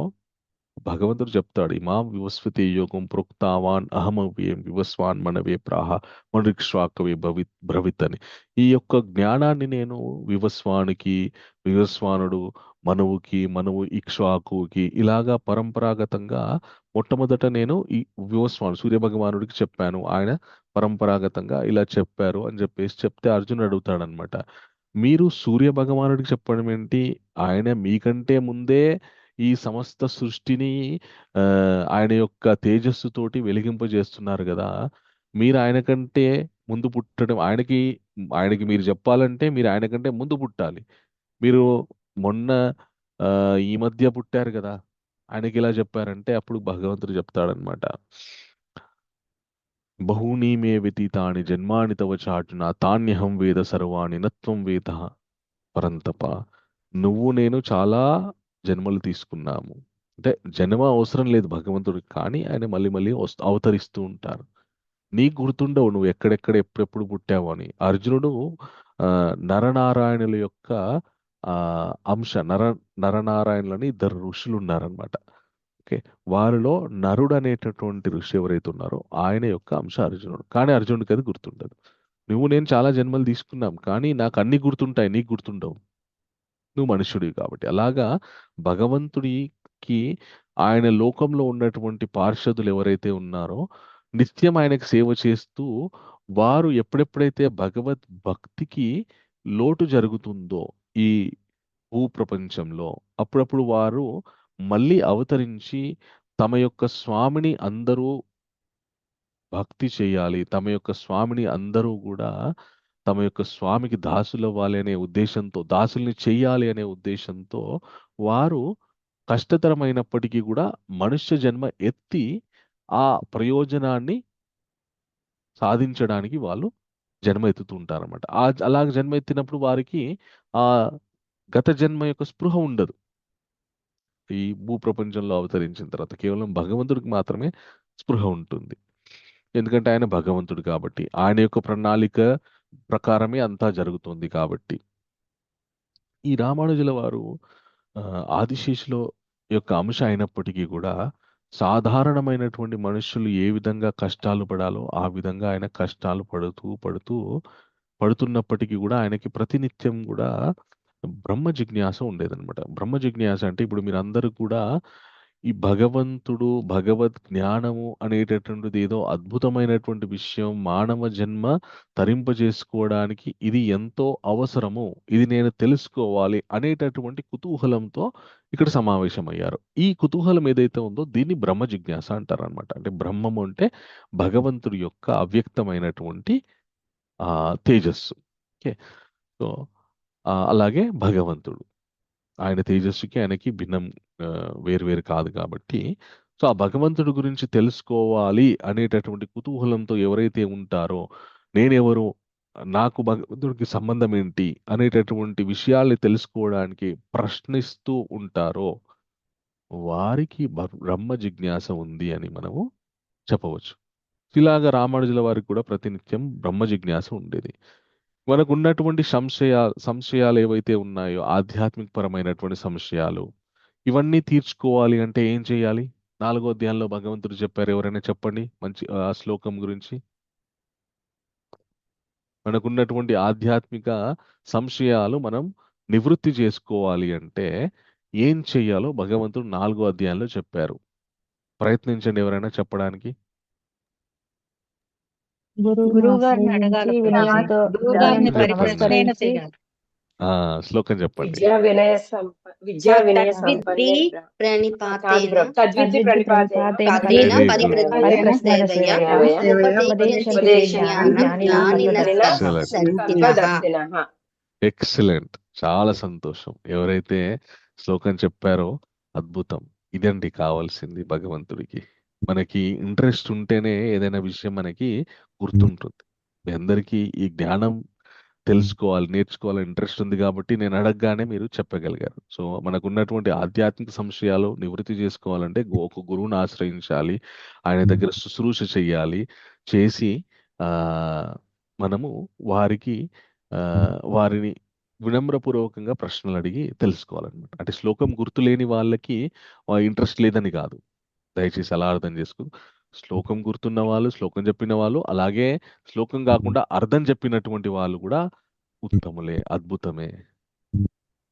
భగవంతుడు చెప్తాడు, ఇమాం వివస్వతి యోగం ప్రోక్తావాన్ అహమవ్యేం వివస్వాన్ మనవే ప్రాహ మృక్ష్వాకవే బ్రవిత్ అని. ఈ యొక్క జ్ఞానాన్ని నేను వివస్వానుడు మనువుకి, మనువు ఇక్ష్వాకుకి ఇలాగా పరంపరాగతంగా మొట్టమొదట నేను ఈ సూర్య భగవానుడికి చెప్పాను, ఆయన పరంపరాగతంగా ఇలా చెప్పారు అని చెప్పేసి చెప్తే అర్జునుడు అడుగుతాడనమాట, మీరు సూర్య భగవానుడికి చెప్పడం ఏంటి? ఆయన మీకంటే ముందే ఈ సమస్త సృష్టిని ఆ, ఆయన యొక్క తేజస్సుతోటి వెలిగింపజేస్తున్నారు కదా. మీరు ఆయన కంటే ముందు పుట్టడం, ఆయనకి మీరు చెప్పాలంటే మీరు ఆయన కంటే ముందు పుట్టాలి. మీరు మొన్న ఆ, ఈ మధ్య పుట్టారు కదా, ఆయనకి ఇలా చెప్పారంటే అప్పుడు భగవంతుడు చెప్తాడనమాట, బహూని మే వ్యతీతాని జన్మాని తవ చాటున తాన్యహం వేద సర్వాణి నత్వం వేద పరంతప. నువ్వు నేను చాలా జన్మలు తీసుకున్నాము. అంటే జన్మ అవసరం లేదు భగవంతుడికి, కానీ ఆయన మళ్ళీ మళ్ళీ అవతరిస్తూ ఉంటారు. నీకు గుర్తుండవు నువ్వు ఎక్కడెక్కడ ఎప్పుడెప్పుడు పుట్టావు అని. అర్జునుడు ఆ, నరనారాయణుల యొక్క ఆ, అంశ నరనారాయణులని ఇద్దరు ఋషులు ఉన్నారనమాట. ఓకే, వారిలో నరుడు అనేటటువంటి ఋషి ఎవరైతే ఉన్నారో ఆయన యొక్క అంశ అర్జునుడు. కానీ అర్జునుడికి అది గుర్తుండదు. నువ్వు నేను చాలా జన్మలు తీసుకున్నాం, కానీ నాకు అన్ని గుర్తుంటాయి, నీకు గుర్తుండవు, నువ్వు మనుష్యుడివి కాబట్టి. అలాగా భగవంతుడికి ఆయన లోకంలో ఉన్నటువంటి పార్షదులు ఎవరైతే ఉన్నారో నిత్యం ఆయనకు సేవ చేస్తూ, వారు ఎప్పుడెప్పుడైతే భగవద్ భక్తికి లోటు జరుగుతుందో ఈ భూప్రపంచంలో, అప్పుడప్పుడు వారు మళ్ళీ అవతరించి తమ యొక్క స్వామిని అందరూ భక్తి చేయాలి, తమ యొక్క స్వామిని అందరూ కూడా తమ యొక్క స్వామికి దాసులవ్వాలి అనే ఉద్దేశంతో, దాసుల్ని చెయ్యాలి అనే ఉద్దేశంతో వారు కష్టతరమైనప్పటికీ కూడా మనుష్య జన్మ ఎత్తి ఆ ప్రయోజనాన్ని సాధించడానికి వాళ్ళు జన్మ ఎత్తుతూ ఉంటారన్నమాట. అలాగ జన్మ ఎత్తినప్పుడు వారికి ఆ గత జన్మ యొక్క స్పృహ ఉండదు. ఈ భూప్రపంచంలో అవతరించిన తర్వాత కేవలం భగవంతుడికి మాత్రమే స్పృహ ఉంటుంది. ఎందుకంటే ఆయన భగవంతుడు కాబట్టి, ఆయన యొక్క ప్రణాళిక ప్రకారమే అంతా జరుగుతుంది కాబట్టి. ఈ రామానుజుల వారు ఆదిశేషుల యొక్క అంశ అయినప్పటికీ కూడా సాధారణమైనటువంటి మనుషులు ఏ విధంగా కష్టాలు పడాలో ఆ విధంగా ఆయన కష్టాలు పడుతున్నప్పటికీ కూడా ఆయనకి ప్రతినిత్యం కూడా బ్రహ్మ జిజ్ఞాస ఉండేదన్నమాట. బ్రహ్మ జిజ్ఞాస అంటే ఇప్పుడు మీరందరూ కూడా ఈ భగవంతుడు, భగవద్ జ్ఞానము అనేటటువంటిది ఏదో అద్భుతమైనటువంటి విషయం, మానవ జన్మ తరింపజేసుకోవడానికి ఇది ఎంతో అవసరము, ఇది నేను తెలుసుకోవాలి అనేటటువంటి కుతూహలంతో ఇక్కడ సమావేశమయ్యారు. ఈ కుతూహలం ఏదైతే ఉందో దీన్ని బ్రహ్మ జిజ్ఞాస అంటారనమాట. అంటే బ్రహ్మము అంటే భగవంతుడి యొక్క అవ్యక్తమైనటువంటి తేజస్సు. ఓకే, సో అలాగే భగవంతుడు, ఆయన తేజస్సుకి ఆయనకి భిన్నం, వేరు కాదు కాబట్టి. సో ఆ భగవంతుడి గురించి తెలుసుకోవాలి అనేటటువంటి కుతూహలంతో ఎవరైతే ఉంటారో, నేనెవరు, నాకు భగవంతుడికి సంబంధం ఏంటి అనేటటువంటి విషయాల్ని తెలుసుకోవడానికి ప్రశ్నిస్తూ ఉంటారో వారికి బ్రహ్మ జిజ్ఞాస ఉంది అని మనము చెప్పవచ్చు. ఇలాగా రామానుజుల వారికి కూడా ప్రతినిత్యం బ్రహ్మ జిజ్ఞాస ఉండేది. మనకు ఉన్నటువంటి సంశయాలు ఏవైతే ఉన్నాయో, ఆధ్యాత్మిక పరమైనటువంటి సంశయాలు, ఇవన్నీ తీర్చుకోవాలి అంటే ఏం చేయాలి? 4వ అధ్యాయంలో భగవంతుడు చెప్పారు. ఎవరైనా చెప్పండి మంచి ఆ శ్లోకం గురించి. మనకున్నటువంటి ఆధ్యాత్మిక సంశయాలు మనం నివృత్తి చేసుకోవాలి అంటే ఏం చెయ్యాలో భగవంతుడు 4వ అధ్యాయంలో చెప్పారు. ప్రయత్నించండి ఎవరైనా చెప్పడానికి. గురువుని గురువు గారిని ఆశ్రయించి అడగాలి వినయంతో గురువు గారిని వినయంతో చెప్పండి. పరిప్రశ్న నమస్కరించి చేయాలి. శ్లోకం చెప్పండి. విద్యా వినయ తద్విద్ది సంపన్నే ప్రణిపాతేన తద్విద్ది ప్రణిపాతేన పాత్రేణ Very good. పరిప్రశ్న సేవయా ఉపదేశం జ్ఞానిన Excellent. సంతినః. ఎక్సలెంట్, చాలా సంతోషం. ఎవరైతే శ్లోకం చెప్పారో అద్భుతం. ఇదండి కావాల్సింది భగవంతుడికి. మనకి ఇంట్రెస్ట్ ఉంటేనే ఏదైనా విషయం మనకి గుర్తుంటుంది. మీ అందరికీ ఈ జ్ఞానం తెలుసుకోవాలి, నేర్చుకోవాలి ఇంట్రెస్ట్ ఉంది కాబట్టి నేను అడగగానే మీరు చెప్పగలిగారు. సో మనకున్నటువంటి ఆధ్యాత్మిక సంశయాలు నివృత్తి చేసుకోవాలంటే ఒక గురువుని ఆశ్రయించాలి, ఆయన దగ్గర శుశ్రూష చెయ్యాలి, చేసి ఆ మనము వారికి వారిని వినమ్రపూర్వకంగా ప్రశ్నలు అడిగి తెలుసుకోవాలన్నమాట. అంటే శ్లోకం గుర్తులేని వాళ్ళకి ఇంట్రెస్ట్ లేదని కాదు, దయచేసి అలా అర్థం చేసుకో. శ్లోకం గుర్తున్న వాళ్ళు, శ్లోకం చెప్పిన వాళ్ళు, అలాగే శ్లోకం కాకుండా అర్థం చెప్పినటువంటి వాళ్ళు కూడా ఉత్తములే, అద్భుతమే.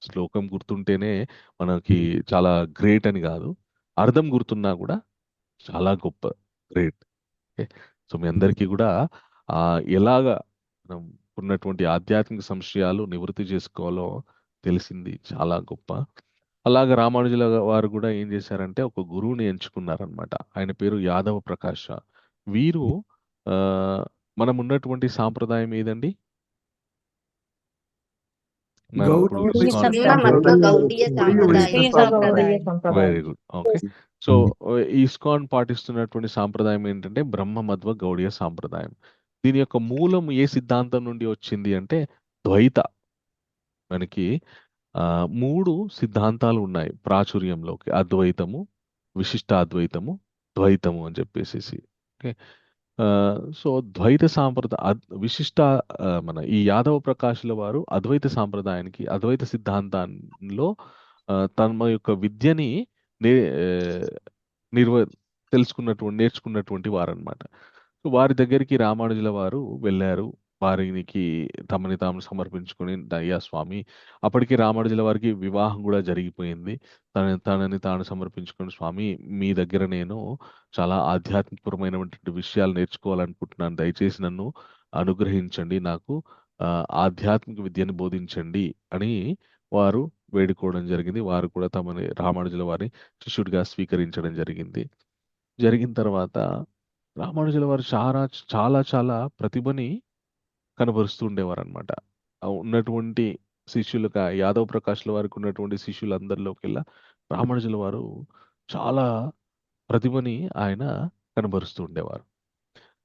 శ్లోకం గుర్తుంటేనే మనకి చాలా గ్రేట్ అని కాదు, అర్థం గుర్తున్నా కూడా చాలా గొప్ప, గ్రేట్. ఓకే. సో మీ అందరికీ కూడా ఎలాగా మనం ఉన్నటువంటి ఆధ్యాత్మిక సంశయాలు నివృత్తి చేసుకోవాలో తెలిసింది, చాలా గొప్ప. అలాగే రామానుజుల వారు కూడా ఏం చేశారంటే ఒక గురువుని ఎంచుకున్నారనమాట. ఆయన పేరు యాదవ ప్రకాశ. వీరు ఆ మనం ఉన్నటువంటి సాంప్రదాయం ఏదండి? మనం ఇప్పుడు గౌడీయ ఇస్కాన్ మధ్వ గౌడీయ సంప్రదాయం. సాంప్రదాయం. Very good. ఓకే. సో ఈ ఇస్కాన్ పాటిస్తున్నటువంటి సాంప్రదాయం ఏంటంటే బ్రహ్మ మధ్వ గౌడీయ సాంప్రదాయం. దీని యొక్క మూలం ఏ సిద్ధాంతం నుండి వచ్చింది అంటే ద్వైత. మనకి 3 సిద్ధాంతాలు ఉన్నాయి ప్రాచుర్యంలోకి: అద్వైతము, విశిష్టాద్వైతము, ద్వైతము అని చెప్పేసేసి. ఓకే. సో ద్వైత సాంప్రదాయ విశిష్ట మన ఈ యాదవ ప్రకాశుల వారు అద్వైత సాంప్రదాయానికి, అద్వైత సిద్ధాంతంలో తమ యొక్క విద్యని నే నిర్వ నేర్చుకున్నటువంటి వారన్నమాట. సో వారి దగ్గరికి రామానుజుల వారు వెళ్ళారు. వారికి తమని తాము సమర్పించుకొని, అయ్యా స్వామి, అప్పటికి రామానుజుల వారికి వివాహం కూడా జరిగిపోయింది. తనని తాను సమర్పించుకొని, స్వామి మీ దగ్గర నేను చాలా ఆధ్యాత్మికపరమైనటువంటి విషయాలు నేర్చుకోవాలనుకుంటున్నాను, దయచేసి నన్ను అనుగ్రహించండి, నాకు ఆధ్యాత్మిక విద్యను బోధించండి అని వారు వేడుకోవడం జరిగింది. వారు కూడా తమని రామానుజుల వారిని శిష్యుడిగా స్వీకరించడం జరిగింది. జరిగిన తర్వాత రామానుజుల వారు చాలా చాలా చాలా ప్రతిభని కనబరుస్తూ ఉండేవారు అనమాట. ఉన్నటువంటి శిష్యులుగా యాదవ్ ప్రకాష్ల వారికి ఉన్నటువంటి శిష్యులందరిలోకెల్లా రామానుజుల వారు చాలా ప్రతిభని ఆయన కనబరుస్తూ ఉండేవారు.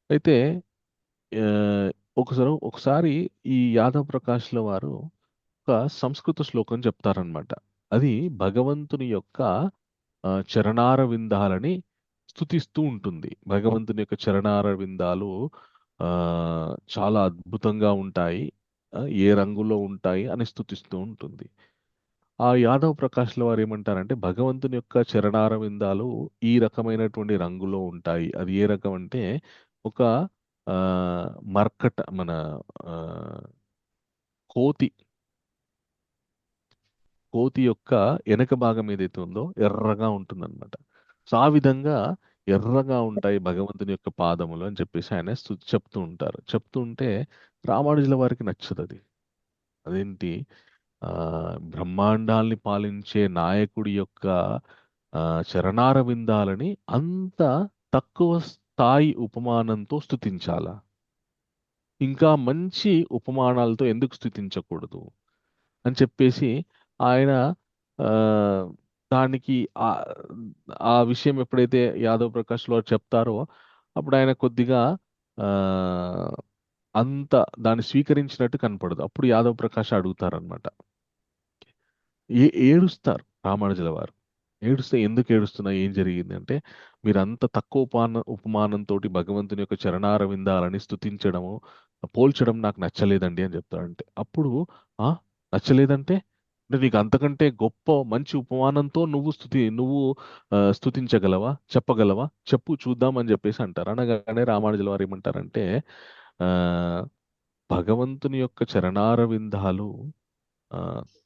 అయితే ఒకసారి ఈ యాదవ్ ప్రకాష్ల వారు ఒక సంస్కృత శ్లోకం చెప్తారనమాట. అది భగవంతుని యొక్క చరణార విందాలని స్తుతిస్తూ ఉంటుంది. భగవంతుని యొక్క చరణార విందాలు చాలా అద్భుతంగా ఉంటాయి, ఏ రంగులో ఉంటాయి అని స్తుతిస్తూ ఉంటుంది. ఆ యాదవ్ ప్రకాష్ల వారు ఏమంటారంటే భగవంతుని యొక్క చరణార విందాలు ఈ రకమైనటువంటి రంగులో ఉంటాయి. అది ఏ రకం అంటే ఒక మర్కట మన కోతి యొక్క వెనక భాగం ఏదైతే ఉందో ఎర్రగా ఉంటుందన్నమాట. సో ఆ విధంగా ఎర్రగా ఉంటాయి భగవంతుని యొక్క పాదములు అని చెప్పేసి ఆయన చెప్తూ ఉంటారు. చెప్తూ ఉంటే రామానుజుల వారికి నచ్చదు అది. అదేంటి, బ్రహ్మాండాల్ని పాలించే నాయకుడి యొక్క చరణార విందాలని అంత తక్కువ స్థాయి ఉపమానంతో స్తుతించాలా? ఇంకా మంచి ఉపమానాలతో ఎందుకు స్తుతించకూడదు అని చెప్పేసి ఆయన దానికి ఆ విషయం ఎప్పుడైతే యాదవ్ ప్రకాష్ వారు చెప్తారో అప్పుడు ఆయన కొద్దిగా అంత దాన్ని స్వీకరించినట్టు కనపడదు. అప్పుడు యాదవ్ ప్రకాష్ అడుగుతారనమాట, ఏడుస్తారు రామానుజుల వారు. ఏడుస్తే ఎందుకు ఏడుస్తున్నా, ఏం జరిగింది అంటే, మీరు అంత తక్కువ ఉపమానంతో భగవంతుని యొక్క చరణార విందాలని స్తుతించడము, పోల్చడం నాకు నచ్చలేదండి అని చెప్తాడంటే, అప్పుడు నచ్చలేదంటే అంటే నీకు అంతకంటే గొప్ప మంచి ఉపమానంతో నువ్వు స్తుతించగలవా, చెప్పగలవా, చెప్పు చూద్దాం అని చెప్పేసి అంటారు. అనగానే రామానుజుల వారు ఏమంటారంటే భగవంతుని యొక్క చరణార విందాలు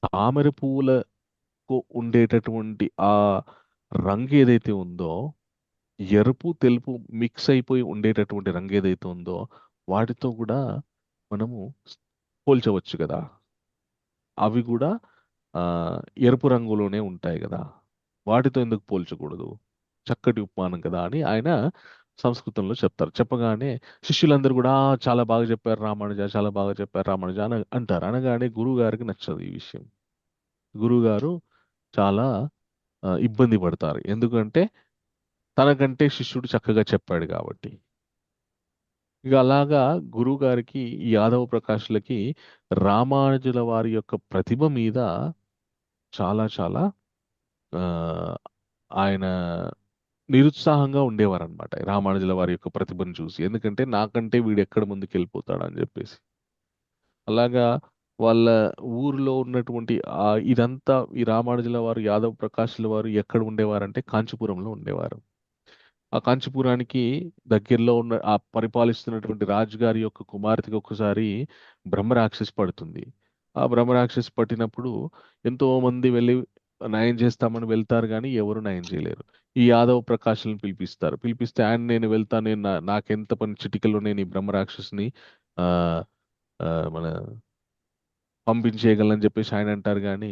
తామర పువ్వులకు ఉండేటటువంటి ఆ రంగు ఏదైతే ఉందో, ఎరుపు తెలుపు మిక్స్ అయిపోయి ఉండేటటువంటి రంగు ఏదైతే ఉందో వాటితో కూడా మనము పోల్చవచ్చు కదా. అవి కూడా ఎరుపు రంగులోనే ఉంటాయి కదా, వాటితో ఎందుకు పోల్చకూడదు, చక్కటి ఉపమానం కదా అని ఆయన సంస్కృతంలో చెప్తారు. చెప్పగానే శిష్యులందరూ కూడా చాలా బాగా చెప్పారు రామానుజ, చాలా బాగా చెప్పారు రామానుజ అని అంటారు. అనగానే గురువు గారికి నచ్చదు ఈ విషయం. గురువు గారు చాలా ఇబ్బంది పడతారు. ఎందుకంటే తనకంటే శిష్యుడు చక్కగా చెప్పాడు కాబట్టి. ఇక అలాగా గురువు గారికి ఈ యాదవ ప్రకాష్లకి రామానుజుల వారి యొక్క ప్రతిభ మీద చాలా చాలా ఆ, ఆయన నిరుత్సాహంగా ఉండేవారనమాట రామానుజుల వారి యొక్క ప్రతిభను చూసి. ఎందుకంటే నాకంటే వీడు ఎక్కడ ముందుకు వెళ్ళిపోతాడు అని చెప్పేసి. అలాగా వాళ్ళ ఊరిలో ఉన్నటువంటి ఇదంతా ఈ రామానుజుల వారు యాదవ్ ప్రకాష్ల వారు ఎక్కడ ఉండేవారంటే కాంచీపురంలో ఉండేవారు. ఆ కాంచీపురానికి దగ్గరలో ఉన్న ఆ పరిపాలిస్తున్నటువంటి రాజుగారి యొక్క కుమార్తెకి ఒకసారి బ్రహ్మరాక్షసి పడుతుంది. ఆ బ్రహ్మరాక్షసి పట్టినప్పుడు ఎంతో మంది వెళ్ళి నయం చేస్తామని వెళ్తారు, కానీ ఎవరు నయం చేయలేరు. ఈ యాదవ్ ప్రకాష్లను పిలిపిస్తారు. పిలిపిస్తే ఆయన నేను వెళ్తాను, నాకెంత పని చిటికలో నేను ఈ బ్రహ్మరాక్షసిని ఆ ఆ, మన పంపించేయగలనని చెప్పేసి ఆయన అంటారు. కానీ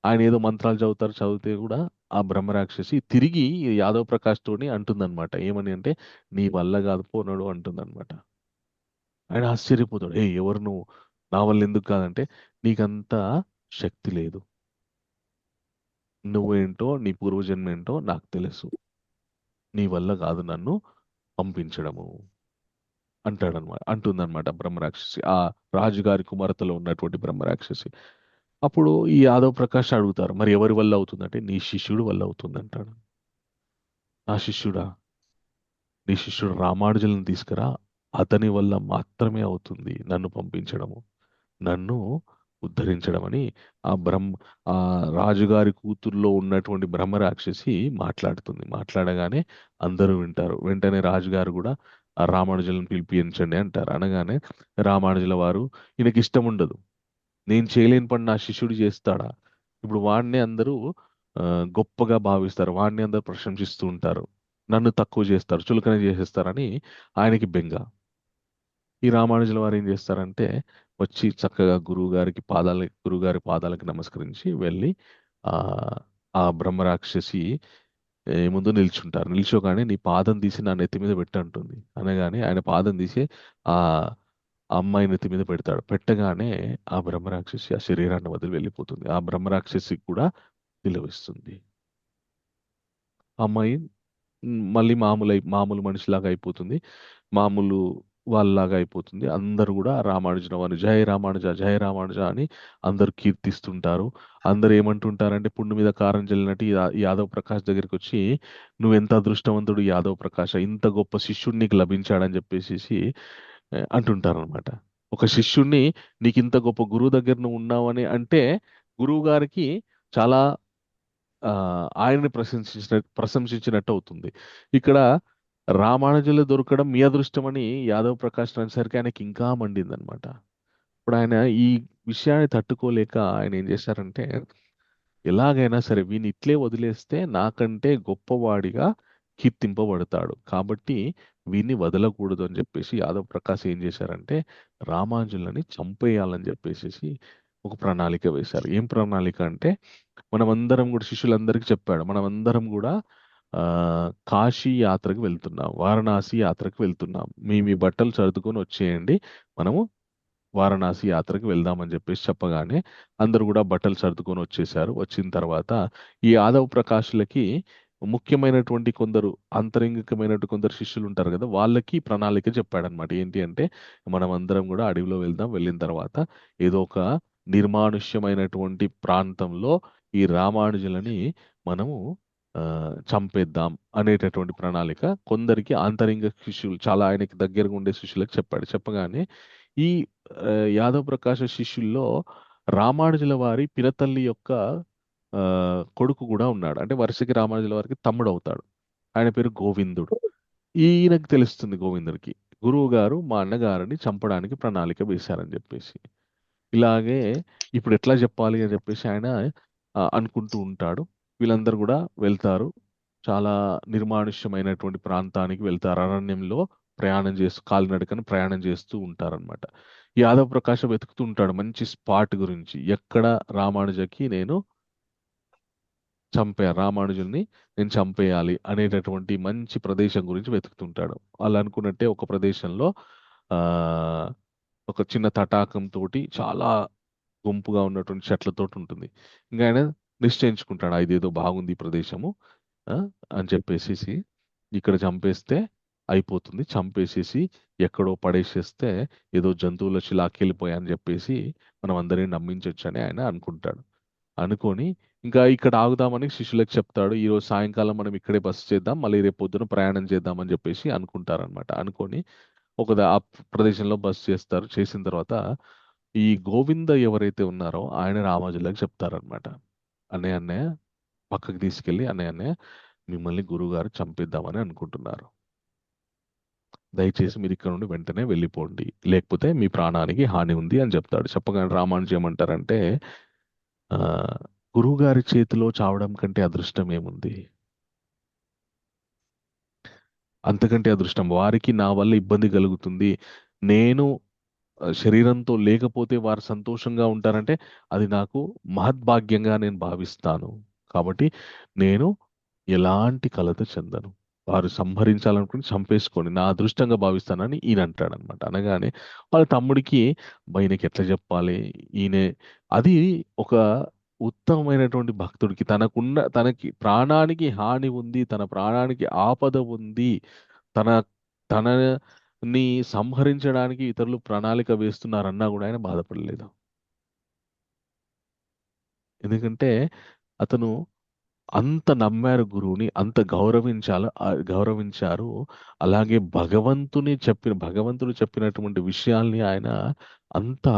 ఆయన ఏదో మంత్రాలు చదువుతారు, చదివితే కూడా ఆ బ్రహ్మరాక్షసి తిరిగి ఈ యాదవ్ ప్రకాష్ తోని అంటుందన్నమాట. ఏమని అంటే, నీ వల్ల కాదు పోనాడు అంటుందన్నమాట. ఆయన ఆశ్చర్యపోతాడు. ఏ ఎవరు నువ్వు, నా వల్ల ఎందుకు కాదంటే, నీకంత శక్తి లేదు, నువ్వేంటో నీ పూర్వజన్మ ఏంటో నాకు తెలుసు, నీ వల్ల కాదు నన్ను పంపించడము అంటుందన్నమాట బ్రహ్మరాక్షసి, ఆ రాజుగారి కుమార్తెలో ఉన్నటువంటి బ్రహ్మరాక్షసి. అప్పుడు ఈ యాదవ్ ప్రకాష్ అడుగుతారు, మరి ఎవరి వల్ల అవుతుందంటే, నీ శిష్యుడు వల్ల అవుతుంది అంటాడు. నా శిష్యుడా? నీ శిష్యుడు రామానుజులను తీసుకురా, అతని వల్ల మాత్రమే అవుతుంది నన్ను పంపించడము, నన్ను ఉద్ధరించడం అని ఆ రాజుగారి కూతుర్లో ఉన్నటువంటి బ్రహ్మరాక్షసి మాట్లాడుతుంది. మాట్లాడగానే అందరూ వింటారు. వెంటనే రాజుగారు కూడా ఆ రామానుజులను పిలిపించండి అంటారు. అనగానే రామానుజుల వారు, ఈయనకి ఇష్టం ఉండదు, నేను చేయలేని పని నా శిష్యుడు చేస్తాడా, ఇప్పుడు వాడిని అందరూ ఆ, గొప్పగా భావిస్తారు, వాడిని అందరూ ప్రశంసిస్తూ ఉంటారు, నన్ను తక్కువ చేస్తారు, చులకన చేసేస్తారని ఆయనకి బెంగ. ఈ రామానుజుల వారు ఏం చేస్తారంటే, వచ్చి చక్కగా గురువుగారి పాదాలకి నమస్కరించి వెళ్ళి ఆ ఆ బ్రహ్మరాక్షసి ముందు నిల్చుంటారు. నిల్చోగానే నీ పాదం తీసి నా నెత్తి మీద పెట్టు అంటుంది. అనగానే ఆయన పాదం తీసి ఆ ఆ అమ్మాయి నెత్తి మీద పెడతాడు. పెట్టగానే ఆ బ్రహ్మరాక్షసి ఆ శరీరాన్ని వదిలి వెళ్ళిపోతుంది. ఆ బ్రహ్మరాక్షసి కూడా విలపిస్తుంది. ఆ అమ్మాయి మళ్ళీ మామూలు మనిషిలాగా అయిపోతుంది. మామూలు వాళ్ళలాగా అయిపోతుంది. అందరూ కూడా రామానుజుల వారిని జయ రామానుజ జయ రామానుజ అని అందరూ కీర్తిస్తుంటారు. అందరూ ఏమంటుంటారంటే, పుండు మీద కారం జల్లినట్టు ఈ యాదవ్ ప్రకాష్ దగ్గరికి వచ్చి, నువ్వెంత అదృష్టవంతుడు యాదవ్ ప్రకాష్, ఇంత గొప్ప శిష్యుడు నీకు లభించాడని చెప్పేసి అంటుంటారనమాట. ఒక శిష్యుణ్ణి, నీకు ఇంత గొప్ప గురువు దగ్గర నువ్వు ఉన్నావని అంటే, గురువు గారికి చాలా ఆయన్ని ప్రశంసించినట్టు అవుతుంది. ఇక్కడ రామానుజులు దొరకడం మీ అదృష్టం అని యాదవ్ ప్రకాష్ అనేసరికి ఆయనకి ఇంకా మండింది అనమాట. ఇప్పుడు ఆయన ఈ విషయాన్ని తట్టుకోలేక ఆయన ఏం చేశారంటే, ఎలాగైనా సరే వీని ఇట్లే వదిలేస్తే నాకంటే గొప్పవాడిగా కీర్తింపబడతాడు, కాబట్టి వీన్ని వదలకూడదు అని చెప్పేసి యాదవ్ ప్రకాష్ ఏం చేశారంటే, రామానుజులని చంపేయాలని చెప్పేసి ఒక ప్రణాళిక వేశారు. ఏం ప్రణాళిక అంటే, మనమందరం కూడా శిష్యులందరికీ చెప్పాడు, మనమందరం కూడా ఆ కాశీ యాత్రకు వెళ్తున్నాం, వారణాసి యాత్రకు వెళ్తున్నాం, మీ బట్టలు సర్దుకొని వచ్చేయండి, మనము వారణాసి యాత్రకు వెళ్దామని చెప్పేసి చెప్పగానే అందరూ కూడా బట్టలు సర్దుకొని వచ్చేసారు. వచ్చిన తర్వాత ఈ యాదవ్ ప్రకాష్లకి ముఖ్యమైనటువంటి కొందరు కొందరు శిష్యులు ఉంటారు కదా, వాళ్ళకి ప్రణాళిక చెప్పాడనమాట. ఏంటి అంటే, మనం అందరం కూడా అడవిలో వెళ్దాం, వెళ్ళిన తర్వాత ఏదో ఒక నిర్మానుష్యమైనటువంటి ప్రాంతంలో ఈ రామానుజులని మనము ఆ, చంపేద్దాం అనేటటువంటి ప్రణాళిక కొందరికి ఆంతరింగ శిష్యులు, చాలా ఆయనకి దగ్గరగా ఉండే శిష్యులకు చెప్పాడు. చెప్పగానే ఈ యాదవ్ ప్రకాశ శిష్యుల్లో రామానుజుల వారి పినతల్లి యొక్క ఆ, కొడుకు కూడా ఉన్నాడు. అంటే వరుసకి రామానుజుల వారికి తమ్ముడు అవుతాడు. ఆయన పేరు గోవిందుడు. ఈయనకు తెలుస్తుంది గోవిందుడికి, గురువు గారు మా అన్నగారిని చంపడానికి ప్రణాళిక వేశారని చెప్పేసి. ఇలాగే ఇప్పుడు ఎట్లా చెప్పాలి అని చెప్పేసి ఆయన అనుకుంటూ ఉంటాడు. వీళ్ళందరూ కూడా వెళ్తారు. చాలా నిర్మానుష్యమైనటువంటి ప్రాంతానికి వెళ్తారు. అరణ్యంలో కాలినడకన ప్రయాణం చేస్తూ ఉంటారనమాట. యాదవ్ ప్రకాశ్ వెతుకుతూ ఉంటాడు మంచి స్పాట్ గురించి, ఎక్కడ రామానుజుల్ని నేను చంపేయాలి అనేటటువంటి మంచి ప్రదేశం గురించి వెతుకుతుంటాడు. వాళ్ళు అనుకున్నట్టే ఒక ప్రదేశంలో ఆ ఒక చిన్న తటాకం తోటి చాలా గుంపుగా ఉన్నటువంటి చెట్లతోటి ఉంటుంది. ఇంకా ఆయన నిశ్చయించుకుంటాడు, ఇదేదో బాగుంది ఈ ప్రదేశము ఆ, అని చెప్పేసి ఇక్కడ చంపేస్తే అయిపోతుంది. చంపేసేసి ఎక్కడో పడేసేస్తే ఏదో జంతువులొచ్చి లాక్కెళ్ళిపోయాయని చెప్పేసి మనం అందరిని నమ్మించొచ్చని ఆయన అనుకుంటాడు. అనుకోని ఇంకా ఇక్కడ ఆగుదామని శిష్యులకు చెప్తాడు. ఈరోజు సాయంకాలం మనం ఇక్కడే బస చేద్దాం. మళ్ళీ రేపు పొద్దున ప్రయాణం చేద్దామని చెప్పేసి అనుకుంటారనమాట. అనుకోని ఆ ప్రదేశంలో బస చేస్తారు. చేసిన తర్వాత ఈ గోవింద ఎవరైతే ఉన్నారో ఆయన రామానుజులకు చెప్తారనమాట. అన్నయ్య అన్నయ్య పక్కకి తీసుకెళ్ళి అన్నయ్య అన్నయ్య మిమ్మల్ని గురువుగారు చంపేద్దామని అనుకుంటున్నారు. దయచేసి మీరు ఇక్కడ నుండి వెంటనే వెళ్ళిపోండి. లేకపోతే మీ ప్రాణానికి హాని ఉంది అని చెప్తాడు. చెప్పగానే రామానుజు ఏమంటారంటే గురువుగారి చేతిలో చావడం కంటే అదృష్టం ఏముంది? అంతకంటే అదృష్టం. వారికి నా వల్ల ఇబ్బంది కలుగుతుంది. నేను శరీరంతో లేకపోతే వారు సంతోషంగా ఉంటారంటే అది నాకు మహద్భాగ్యంగా నేను భావిస్తాను. కాబట్టి నేను ఎలాంటి కలత చెందను. వారు సంహరించాలనుకుని చంపేసుకొని నా అదృష్టంగా భావిస్తానని ఈయన అంటాడనమాట. అనగానే వాళ్ళ తమ్ముడికి ఈయనకి ఎట్లా చెప్పాలి? అది ఒక ఉత్తమమైనటువంటి భక్తుడికి తనకి ప్రాణానికి హాని ఉంది, తన ప్రాణానికి ఆపద ఉంది, తన తనని సంహరించడానికి ఇతరులు ప్రణాళిక వేస్తున్నారన్నా కూడా ఆయన బాధపడలేదు. ఎందుకంటే అతను అంత నమ్మారు గురువుని, అంత గౌరవించారు. అలాగే భగవంతుడు చెప్పినటువంటి విషయాల్ని ఆయన అంతా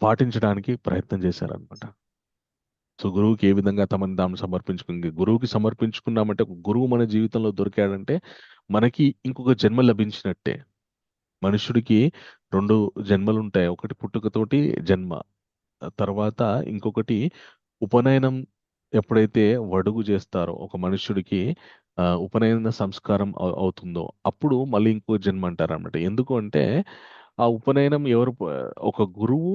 పాటించడానికి ప్రయత్నం చేశారనమాట. సో గురువుకి ఏ విధంగా తమని తాము గురువుకి సమర్పించుకున్నామంటే, ఒక గురువు మన జీవితంలో దొరికాడంటే మనకి ఇంకొక జన్మ లభించినట్టే. మనుషుడికి 2 జన్మలుంటాయి. ఒకటి పుట్టుకతోటి జన్మ, తర్వాత ఇంకొకటి ఉపనయనం. ఎప్పుడైతే వడుగు చేస్తారో ఒక మనుష్యుడికి ఉపనయన సంస్కారం అవుతుందో అప్పుడు మళ్ళీ ఇంకో జన్మ అంటారనమాట. ఎందుకు అంటే ఆ ఉపనయనం ఒక గురువు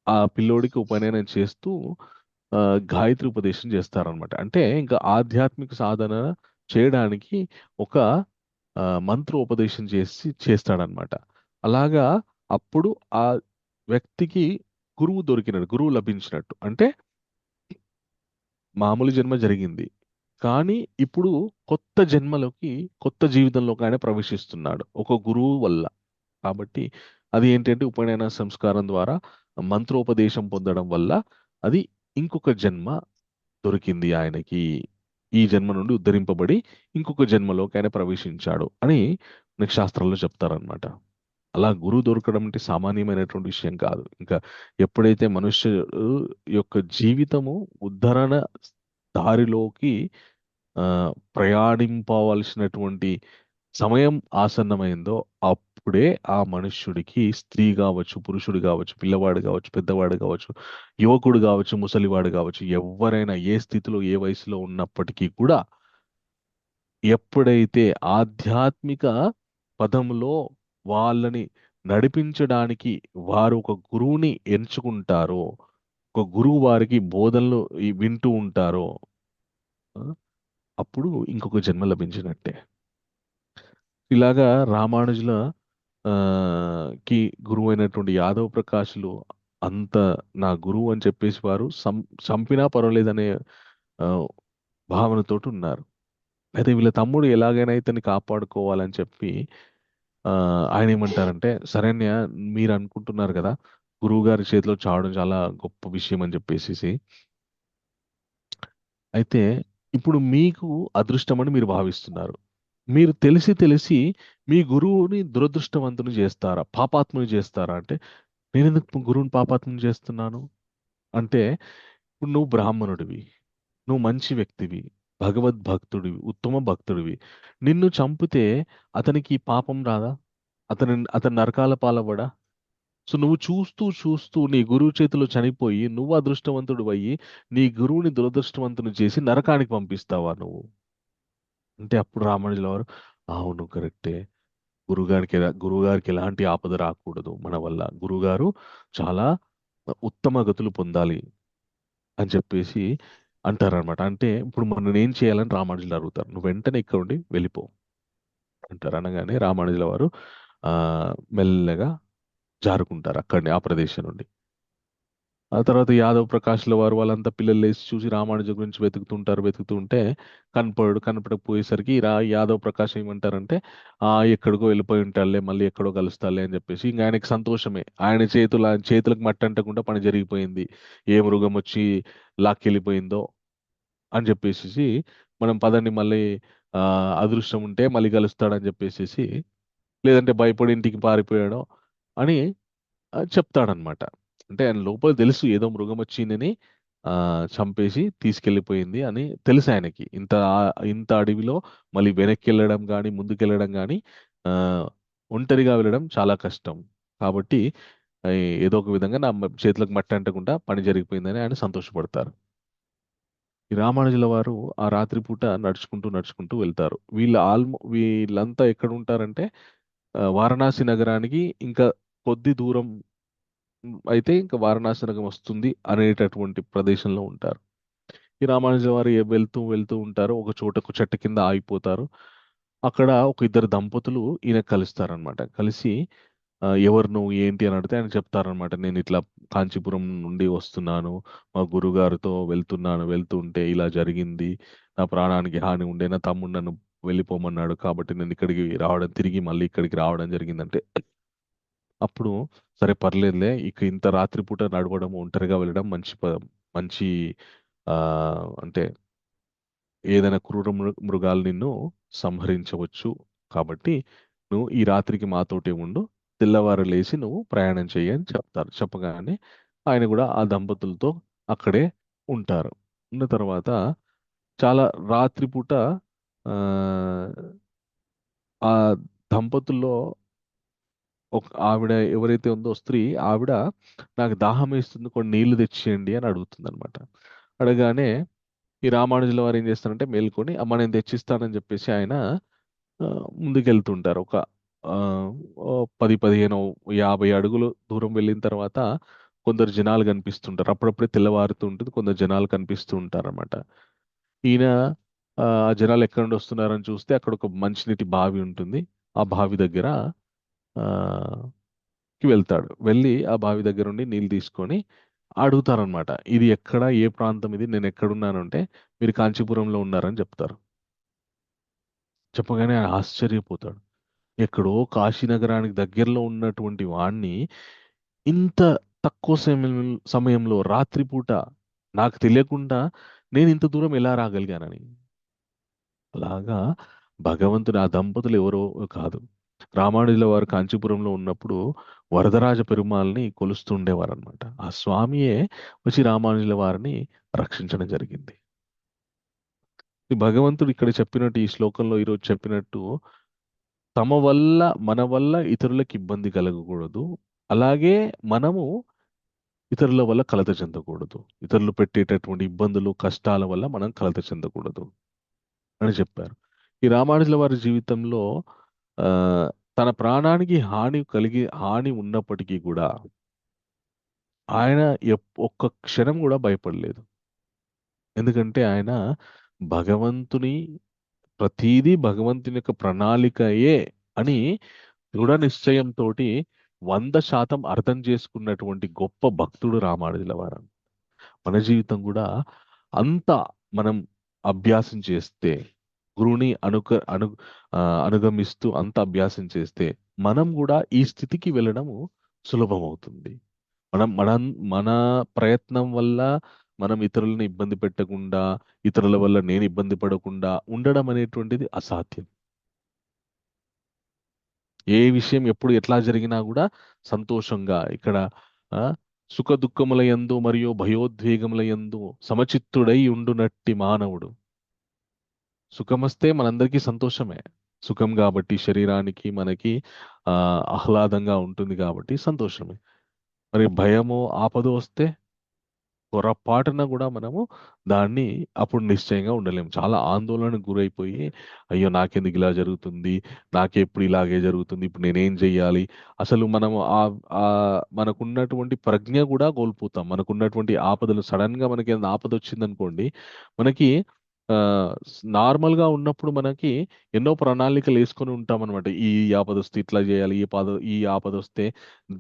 ఆ పిల్లోడికి ఉపనయనం చేస్తూ గాయత్రి ఉపదేశం చేస్తారనమాట. అంటే ఇంకా ఆధ్యాత్మిక సాధన చేయడానికి ఒక మంత్రోపదేశం చేస్తాడనమాట. అలాగా అప్పుడు ఆ వ్యక్తికి గురువు లభించినట్టు. అంటే మామూలు జన్మ జరిగింది, కానీ ఇప్పుడు కొత్త జీవితంలోకి ఆయన ప్రవేశిస్తున్నాడు ఒక గురువు వల్ల. కాబట్టి అది ఏంటంటే ఉపనయన సంస్కారం ద్వారా మంత్రోపదేశం పొందడం వల్ల అది ఇంకొక జన్మ దొరికింది ఆయనకి. ఈ జన్మ నుండి ఉద్ధరింపబడి ఇంకొక జన్మలోకి ఆయన ప్రవేశించాడు అని మనకి శాస్త్రాల్లో చెప్తారనమాట. అలా గురువు దొరకడం అంటే సామాన్యమైనటువంటి విషయం కాదు. ఇంకా ఎప్పుడైతే మనుష్యుడు యొక్క జీవితము ఉద్ధరణ దారిలోకి ప్రయాణింపవలసినటువంటి సమయం ఆసన్నమైందో అప్పుడే ఆ మనుష్యుడికి స్త్రీ కావచ్చు, పురుషుడు కావచ్చు, పిల్లవాడు కావచ్చు, పెద్దవాడు కావచ్చు, యువకుడు కావచ్చు, ముసలివాడు కావచ్చు, ఎవరైనా ఏ స్థితిలో ఏ వయసులో ఉన్నప్పటికీ కూడా ఎప్పుడైతే ఆధ్యాత్మిక పదంలో వాళ్ళని నడిపించడానికి వారు ఒక గురువుని ఎంచుకుంటారో, ఒక గురువు వారికి బోధనలు వింటూ ఉంటారో అప్పుడు ఇంకొక జన్మ లభించినట్టే. ఇలాగా రామానుజుల కి గురువు అయినటువంటి యాదవ ప్రకాశులు అంత నా గురువు అని చెప్పేసి వారు చంపినా పర్వాలేదనే భావనతోటి ఉన్నారు. అయితే వీళ్ళ తమ్ముడు ఎలాగైనా ఇతన్ని కాపాడుకోవాలని చెప్పి ఆయన ఏమంటారంటే, సరేన్య మీరు అనుకుంటున్నారు కదా గురువు గారి చేతిలో చావడం చాలా గొప్ప విషయం అని చెప్పేసి, అయితే ఇప్పుడు మీకు అదృష్టం అని మీరు భావిస్తున్నారు. మీరు తెలిసి మీ గురువుని దురదృష్టవంతుని చేస్తారా, పాపాత్ముని చేస్తారా అంటే, నేను ఎందుకు గురువుని పాపాత్ముని చేస్తున్నాను అంటే, ఇప్పుడు నువ్వు బ్రాహ్మణుడివి, నువ్వు మంచి వ్యక్తివి, భగవద్భక్తుడివి, ఉత్తమ భక్తుడివి. నిన్ను చంపితే అతనికి పాపం రాదా? అతని నరకాల పాలవ్వడా? సో నువ్వు చూస్తూ నీ గురువు చేతిలో చనిపోయి నువ్వు అదృష్టవంతుడు అయ్యి నీ గురువుని దురదృష్టవంతుని చేసి నరకానికి పంపిస్తావా నువ్వు అంటే? అప్పుడు రామానుజుల వారు అవును కరెక్టే, గురువుగారికి ఎలాంటి ఆపద రాకూడదు మన వల్ల, గురువుగారు చాలా ఉత్తమ గతులు పొందాలి అని చెప్పేసి అంటారనమాట. అంటే ఇప్పుడు మనం ఏం చేయాలని రామానుజులు అడుగుతారు. నువ్వు వెంటనే ఇక్కడ ఉండి వెళ్ళిపో అంటారు. అనగానే రామానుజుల వారు మెల్లగా జారుకుంటారు అక్కడిని, ఆ ప్రదేశం నుండి. ఆ తర్వాత యాదవ్ ప్రకాష్ల వారు వాళ్ళంతా పిల్లలు లేచి చూసి రామానుజం గురించి వెతుకుతూ ఉంటే కనపడకపోయేసరికి యాదవ్ ప్రకాష్ ఏమంటారంటే ఎక్కడికో వెళ్ళిపోయి ఉంటాడులే, మళ్ళీ ఎక్కడో కలుస్తాలే అని చెప్పేసి ఇంకా ఆయనకి సంతోషమే. ఆయన చేతులకు మట్టి అంటకుండా పని జరిగిపోయింది, ఏ మృగం వచ్చి లాక్కెళ్ళిపోయిందో అని చెప్పేసి మనం పదండి మళ్ళీ ఆ అదృష్టం ఉంటే మళ్ళీ కలుస్తాడని చెప్పేసి, లేదంటే భయపడి ఇంటికి పారిపోయాడో అని చెప్తాడనమాట. అంటే ఆయన లోపల తెలుసు ఏదో మృగం వచ్చిందని చంపేసి తీసుకెళ్ళిపోయింది అని తెలుసు ఆయనకి. ఇంత అడవిలో మళ్ళీ వెనక్కి వెళ్ళడం కానీ ముందుకెళ్ళడం కానీ ఒంటరిగా వెళ్ళడం చాలా కష్టం. కాబట్టి ఆ, ఏదో ఒక విధంగా నా చేతులకు మట్టి అంటకుండా పని జరిగిపోయిందని ఆయన సంతోషపడతారు. ఈ రామానుజుల వారు ఆ రాత్రిపూట నడుచుకుంటూ వెళ్తారు. వీళ్ళంతా ఎక్కడ ఉంటారంటే వారణాసి నగరానికి ఇంకా కొద్ది దూరం అయితే ఇంకా వారణాసి నగరం వస్తుంది అనేటటువంటి ప్రదేశంలో ఉంటారు. ఈ రామానుజుల వారు వెళ్తూ ఉంటారు. ఒక చోట ఒక చెట్టు కింద ఆగిపోతారు. అక్కడ ఒక ఇద్దరు దంపతులు ఈయన కలుస్తారనమాట. కలిసి ఎవరు నువ్వు ఏంటి అని అడిగితే ఆయన చెప్తారనమాట. నేను ఇట్లా కాంచీపురం నుండి వస్తున్నాను, మా గురుగారితో వెళ్తుంటే ఇలా జరిగింది, నా ప్రాణానికి హాని ఉండే, నా తమ్ముడు నన్ను వెళ్ళిపోమన్నాడు కాబట్టి నేను తిరిగి మళ్ళీ ఇక్కడికి రావడం జరిగిందంటే అప్పుడు సరే పర్లేదులే, ఇక ఇంత రాత్రిపూట నడవడం ఒంటరిగా వెళ్ళడం మంచి ఆ అంటే ఏదైనా క్రూర మృగాలు నిన్ను సంహరించవచ్చు, కాబట్టి నువ్వు ఈ రాత్రికి మాతోటే ఉండు, తెల్లవారు లేచి నువ్వు ప్రయాణం చెయ్యి అని చెప్తారు. చెప్పగానే ఆయన కూడా ఆ దంపతులతో అక్కడే ఉంటారు. ఉన్న తర్వాత చాలా రాత్రిపూట ఆ ఆ దంపతుల్లో ఒక ఆవిడ ఎవరైతే ఉందో స్త్రీ, ఆవిడ నాకు దాహం వేస్తుంది, కొన్ని నీళ్లు తెచ్చేయండి అని అడుగుతుంది అనమాట. అడగానే ఈ రామానుజుల వారు ఏం చేస్తారంటే మేల్కొని అమ్మ నేను తెచ్చిస్తానని చెప్పేసి ఆయన ఆ, ముందుకెళ్తుంటారు. ఒక ఆ, ఓ 10, 15, 50 అడుగులు దూరం వెళ్ళిన తర్వాత కొందరు జనాలు కనిపిస్తుంటారు. అప్పుడప్పుడే తెల్లవారుతూ ఉంటుంది, కొందరు జనాలు కనిపిస్తూ ఉంటారు అనమాట. ఈయన ఆ జనాలు ఎక్కడి నుండి వస్తున్నారని చూస్తే అక్కడ ఒక మంచినీటి బావి ఉంటుంది. ఆ బావి దగ్గర ఆ కి వెళ్తాడు. వెళ్ళి ఆ బావి దగ్గర నుండి నీళ్ళు తీసుకొని అడుగుతారనమాట. ఇది ఎక్కడ, ఏ ప్రాంతం ఇది, నేను ఎక్కడున్నానంటే మీరు కాంచీపురంలో ఉన్నారని చెప్తారు. చెప్పగానే ఆయన ఆశ్చర్యపోతాడు. ఎక్కడో కాశీనగరానికి దగ్గరలో ఉన్నటువంటి వాణ్ణి ఇంత తక్కువ సమయంలో రాత్రిపూట నాకు తెలియకుండా నేను ఇంత దూరం ఎలా రాగలిగానని. అలాగా భగవంతుడు ఆ దంపతులు ఎవరో కాదు, రామానుజుల వారు కాంచీపురంలో ఉన్నప్పుడు వరదరాజ పెరుమాల్ని కొలుస్తూ ఉండేవారనమాట. ఆ స్వామియే వచ్చి రామానుజుల వారిని రక్షించడం జరిగింది. ఈ భగవంతుడు ఇక్కడ చెప్పినట్టు, ఈ శ్లోకంలో ఈరోజు చెప్పినట్టు, మన వల్ల ఇతరులకు ఇబ్బంది కలగకూడదు, అలాగే మనము ఇతరుల వల్ల కలత చెందకూడదు, ఇతరులు పెట్టేటటువంటి ఇబ్బందులు కష్టాల వల్ల మనం కలత చెందకూడదు అని చెప్పారు. ఈ రామానుజుల వారి జీవితంలో ఆ తన ప్రాణానికి హాని ఉన్నప్పటికీ కూడా ఆయన ఒక్క క్షణం కూడా భయపడలేదు. ఎందుకంటే ఆయన ప్రతీదీ భగవంతుని యొక్క ప్రణాళికయే అని దృఢ నిశ్చయంతో 100% అర్థం చేసుకున్నటువంటి గొప్ప భక్తుడు రామానుజుల వారు. మన జీవితం కూడా అంత మనం అభ్యాసం చేస్తే, గురువుని అనుగమిస్తూ అంత అభ్యాసం చేస్తే మనం కూడా ఈ స్థితికి వెళ్ళడము సులభమవుతుంది. మన ప్రయత్నం వల్ల మనం ఇతరులను ఇబ్బంది పెట్టకుండా, ఇతరుల వల్ల నేను ఇబ్బంది పడకుండా ఉండడం అనేటువంటిది అసాధ్యం. ఏ విషయం ఎప్పుడు ఎట్లా జరిగినా కూడా సంతోషంగా ఇక్కడ ఆ సుఖ దుఃఖముల యందు మరియు భయోద్వేగముల యందు సమచిత్తుడై ఉండునట్టి మానవుడు. సుఖమస్తే మనందరికీ సంతోషమే. సుఖం కాబట్టి శరీరానికి మనకి ఆహ్లాదంగా ఉంటుంది కాబట్టి సంతోషమే. మరి భయము ఆపద వస్తే పొరపాటున కూడా మనము దాన్ని అప్పుడు నిశ్చయంగా ఉండలేము. చాలా ఆందోళనకు గురైపోయి అయ్యో నాకెందుకు ఇలా జరుగుతుంది, నాకెప్పుడు ఇలాగే జరుగుతుంది, ఇప్పుడు నేనేం చెయ్యాలి, అసలు మనము మనకున్నటువంటి ప్రజ్ఞ కూడా కోల్పోతాం. మనకున్నటువంటి ఆపదలు, సడన్ గా మనకి ఏదైనా ఆపద వచ్చిందనుకోండి, మనకి నార్మల్గా ఉన్నప్పుడు మనకి ఎన్నో ప్రణాళికలు వేసుకొని ఉంటాం అనమాట. ఈ ఆపద వస్తే ఇట్లా చేయాలి, ఈ ఆపద వస్తే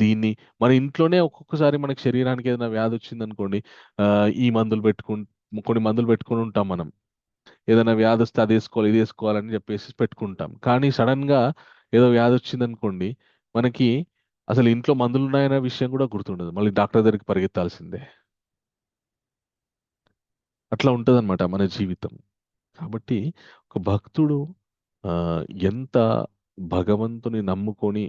దీన్ని మన ఇంట్లోనే ఒక్కొక్కసారి మనకి శరీరానికి ఏదైనా వ్యాధి వచ్చింది అనుకోండి, ఈ మందులు కొన్ని మందులు పెట్టుకొని ఉంటాం మనం. ఏదైనా వ్యాధి వస్తే అది వేసుకోవాలి ఇది వేసుకోవాలని చెప్పేసి పెట్టుకుంటాం. కానీ సడన్ గా ఏదో వ్యాధి వచ్చింది అనుకోండి, మనకి అసలు ఇంట్లో మందులు ఉన్నాయనే విషయం కూడా గుర్తుండదు, మళ్ళీ డాక్టర్ దగ్గరికి పరిగెత్తాల్సిందే. అట్లా ఉంటదన్నమాట మన జీవితం. కాబట్టి ఒక భక్తుడు ఆ, ఎంత భగవంతుని నమ్ముకొని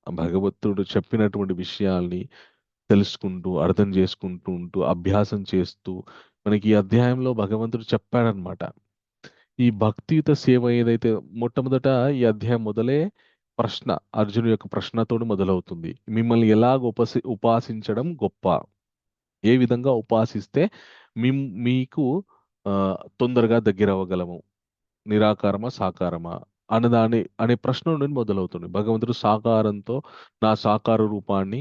భగవంతుడు చెప్పినటువంటి విషయాల్ని తెలుసుకుంటూ అర్థం చేసుకుంటూ ఉంటూ అభ్యాసం చేస్తూ, మనకి ఈ అధ్యాయంలో భగవంతుడు చెప్పాడనమాట. ఈ భక్తియుత సేవ ఏదైతే మొట్టమొదట ఈ అధ్యాయం మొదలే ప్రశ్న, అర్జును యొక్క ప్రశ్నతోటి మొదలవుతుంది. మిమ్మల్ని ఎలాగ ఉపాసించడం గొప్ప, ఏ విధంగా ఉపాసిస్తే మీకు ఆ, తొందరగా దగ్గర అవ్వగలము, నిరాకారమా సాకారమా అనే ప్రశ్న నుండి మొదలవుతుంది. భగవంతుడు సాకారంతో నా సాకార రూపాన్ని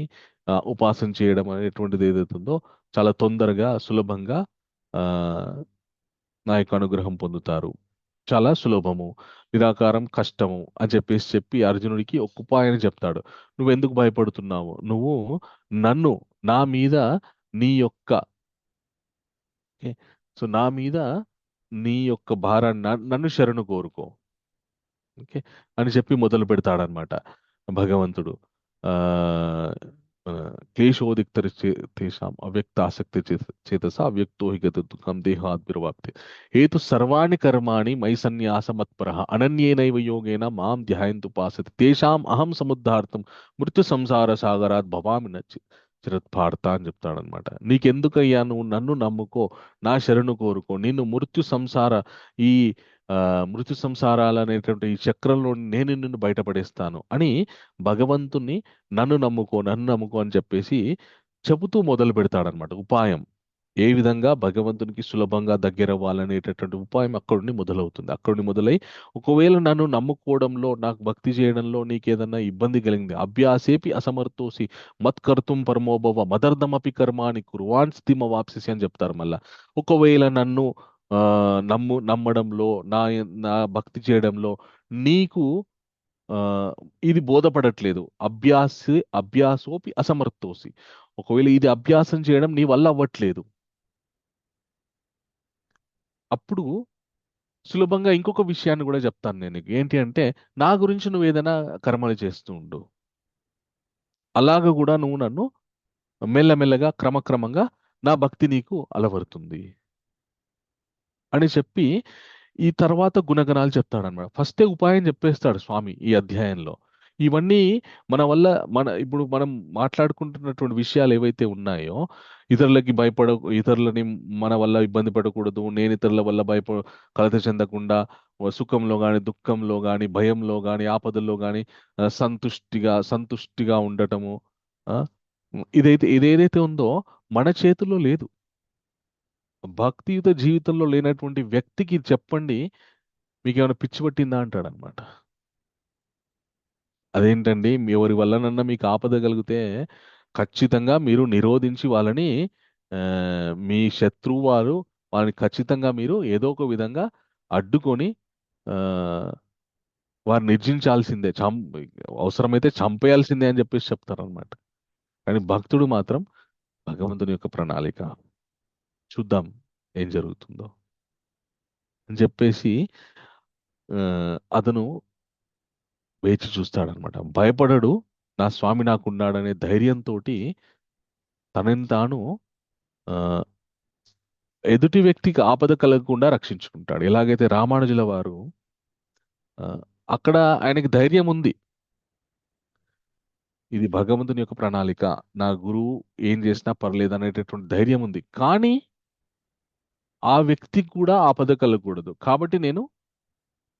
ఉపాసన చేయడం అనేటువంటిది ఏదైతే ఉందో చాలా తొందరగా సులభంగా ఆ, నా యొక్క అనుగ్రహం పొందుతారు, చాలా సులభము, నిరాకారం కష్టము అని చెప్పి అర్జునుడికి ఒక ఉపాయాన్ని చెప్తాడు. నువ్వు ఎందుకు భయపడుతున్నావు, నువ్వు నన్ను నా మీద నీ యొక్క ఓకే, సో నా మీద నీ యొక్క భారాన్ని నన్ను శరణు కోరుకో, ఓకే అని చెప్పి మొదలు పెడతాడనమాట భగవంతుడు. ఆ ఆ, క్లేశోదిక్తరి తేషాం అవ్యక్త ఆసక్తి చేతస అవ్యక్తో హి గత దుఃఖం దేహాద్భిర్వాప్తి హేతు సర్వాణి కర్మాణి మై సన్యాస మత్పరః అనన్యేనైవ యోగేన మాం ధ్యాయంతుపాసతే తేషాం అహం సముద్ధార్థం మృత్యు సంసార సాగరాత్ భవామి నచ్చి చిరత్పార్త అని చెప్తాడనమాట. నీకెందుకయ్యా, నువ్వు నన్ను నమ్ముకో, నా శరణు కోరుకో, నిన్ను ఈ మృత్యు సంసారాలు అనేటువంటి ఈ చక్రంలో నేను నిన్ను బయటపడేస్తాను అని భగవంతుని నన్ను నమ్ముకో అని చెప్పేసి చెబుతూ మొదలు పెడతాడనమాట ఉపాయం. ఏ విధంగా భగవంతునికి సులభంగా దగ్గరవ్వాలనేటటువంటి ఉపాయం అక్కడి మొదలవుతుంది. అక్కడి మొదలై ఒకవేళ నన్ను నమ్ముకోవడంలో, నాకు భక్తి చేయడంలో నీకేదన్నా ఇబ్బంది కలిగింది, అభ్యాసేపి అసమర్థోసి మత్కర్తుం పరమోభవ మదర్థమపి కర్మాని కుర్వాన్ స్థిమ వాప్సిసి అని చెప్తారు. మళ్ళా ఒకవేళ నన్ను నమ్మడంలో, నా భక్తి చేయడంలో నీకు ఇది బోధపడట్లేదు, అభ్యాసోపి అసమర్థోసి, ఒకవేళ ఇది అభ్యాసం చేయడం నీ వల్ల అవ్వట్లేదు, అప్పుడు సులభంగా ఇంకొక విషయాన్ని కూడా చెప్తాను నేను. ఏంటి అంటే, నా గురించి నువ్వు ఏదైనా కర్మలు చేస్తూ ఉండు, అలాగ కూడా నువ్వు నన్ను మెల్లమెల్లగా క్రమక్రమంగా నా భక్తి నీకు అలవడుతుంది అని చెప్పి ఈ తర్వాత గుణగణాలు చెప్తాడనమాట. ఫస్టే ఉపాయం చెప్పేస్తాడు స్వామి ఈ అధ్యాయంలో. ఇవన్నీ ఇప్పుడు మనం మాట్లాడుకుంటున్నటువంటి విషయాలు ఏవైతే ఉన్నాయో, ఇతరులని మన వల్ల ఇబ్బంది పడకూడదు, నేను ఇతరుల వల్ల కలత చెందకుండా, సుఖంలో కానీ దుఃఖంలో కానీ భయంలో కానీ ఆపదల్లో కానీ సంతుష్టిగా ఉండటము, ఆ, ఇదేదైతే ఉందో మన చేతుల్లో లేదు. భక్తియుత జీవితంలో లేనటువంటి వ్యక్తికి చెప్పండి, మీకు ఏమైనా పిచ్చి పట్టిందా అంటాడు అనమాట. అదేంటండి, ఎవరి వల్లనన్నా మీకు ఆపద కలిగితే ఖచ్చితంగా మీరు నిరోధించి వాళ్ళని, మీ శత్రువు వాళ్ళని ఖచ్చితంగా మీరు ఏదో ఒక విధంగా అడ్డుకొని వారిని నిర్జించాల్సిందే, అవసరమైతే చంపేయాల్సిందే అని చెప్పేసి చెప్తారనమాట. కానీ భక్తుడు మాత్రం భగవంతుని యొక్క ప్రణాళిక, చూద్దాం ఏం జరుగుతుందో అని చెప్పేసి అతను వేచి చూస్తాడనమాట. భయపడడు, నా స్వామి నాకున్నాడనే ధైర్యంతో తనని తాను ఎదుటి వ్యక్తికి ఆపద కలగకుండా రక్షించుకుంటాడు. ఎలాగైతే రామానుజుల వారు అక్కడ ఆయనకి ధైర్యం ఉంది, ఇది భగవంతుని యొక్క ప్రణాళిక, నా గురువు ఏం చేసినా పర్లేదు అనేటటువంటి ధైర్యం ఉంది. కానీ ఆ వ్యక్తికి కూడా ఆపద కలగకూడదు, కాబట్టి నేను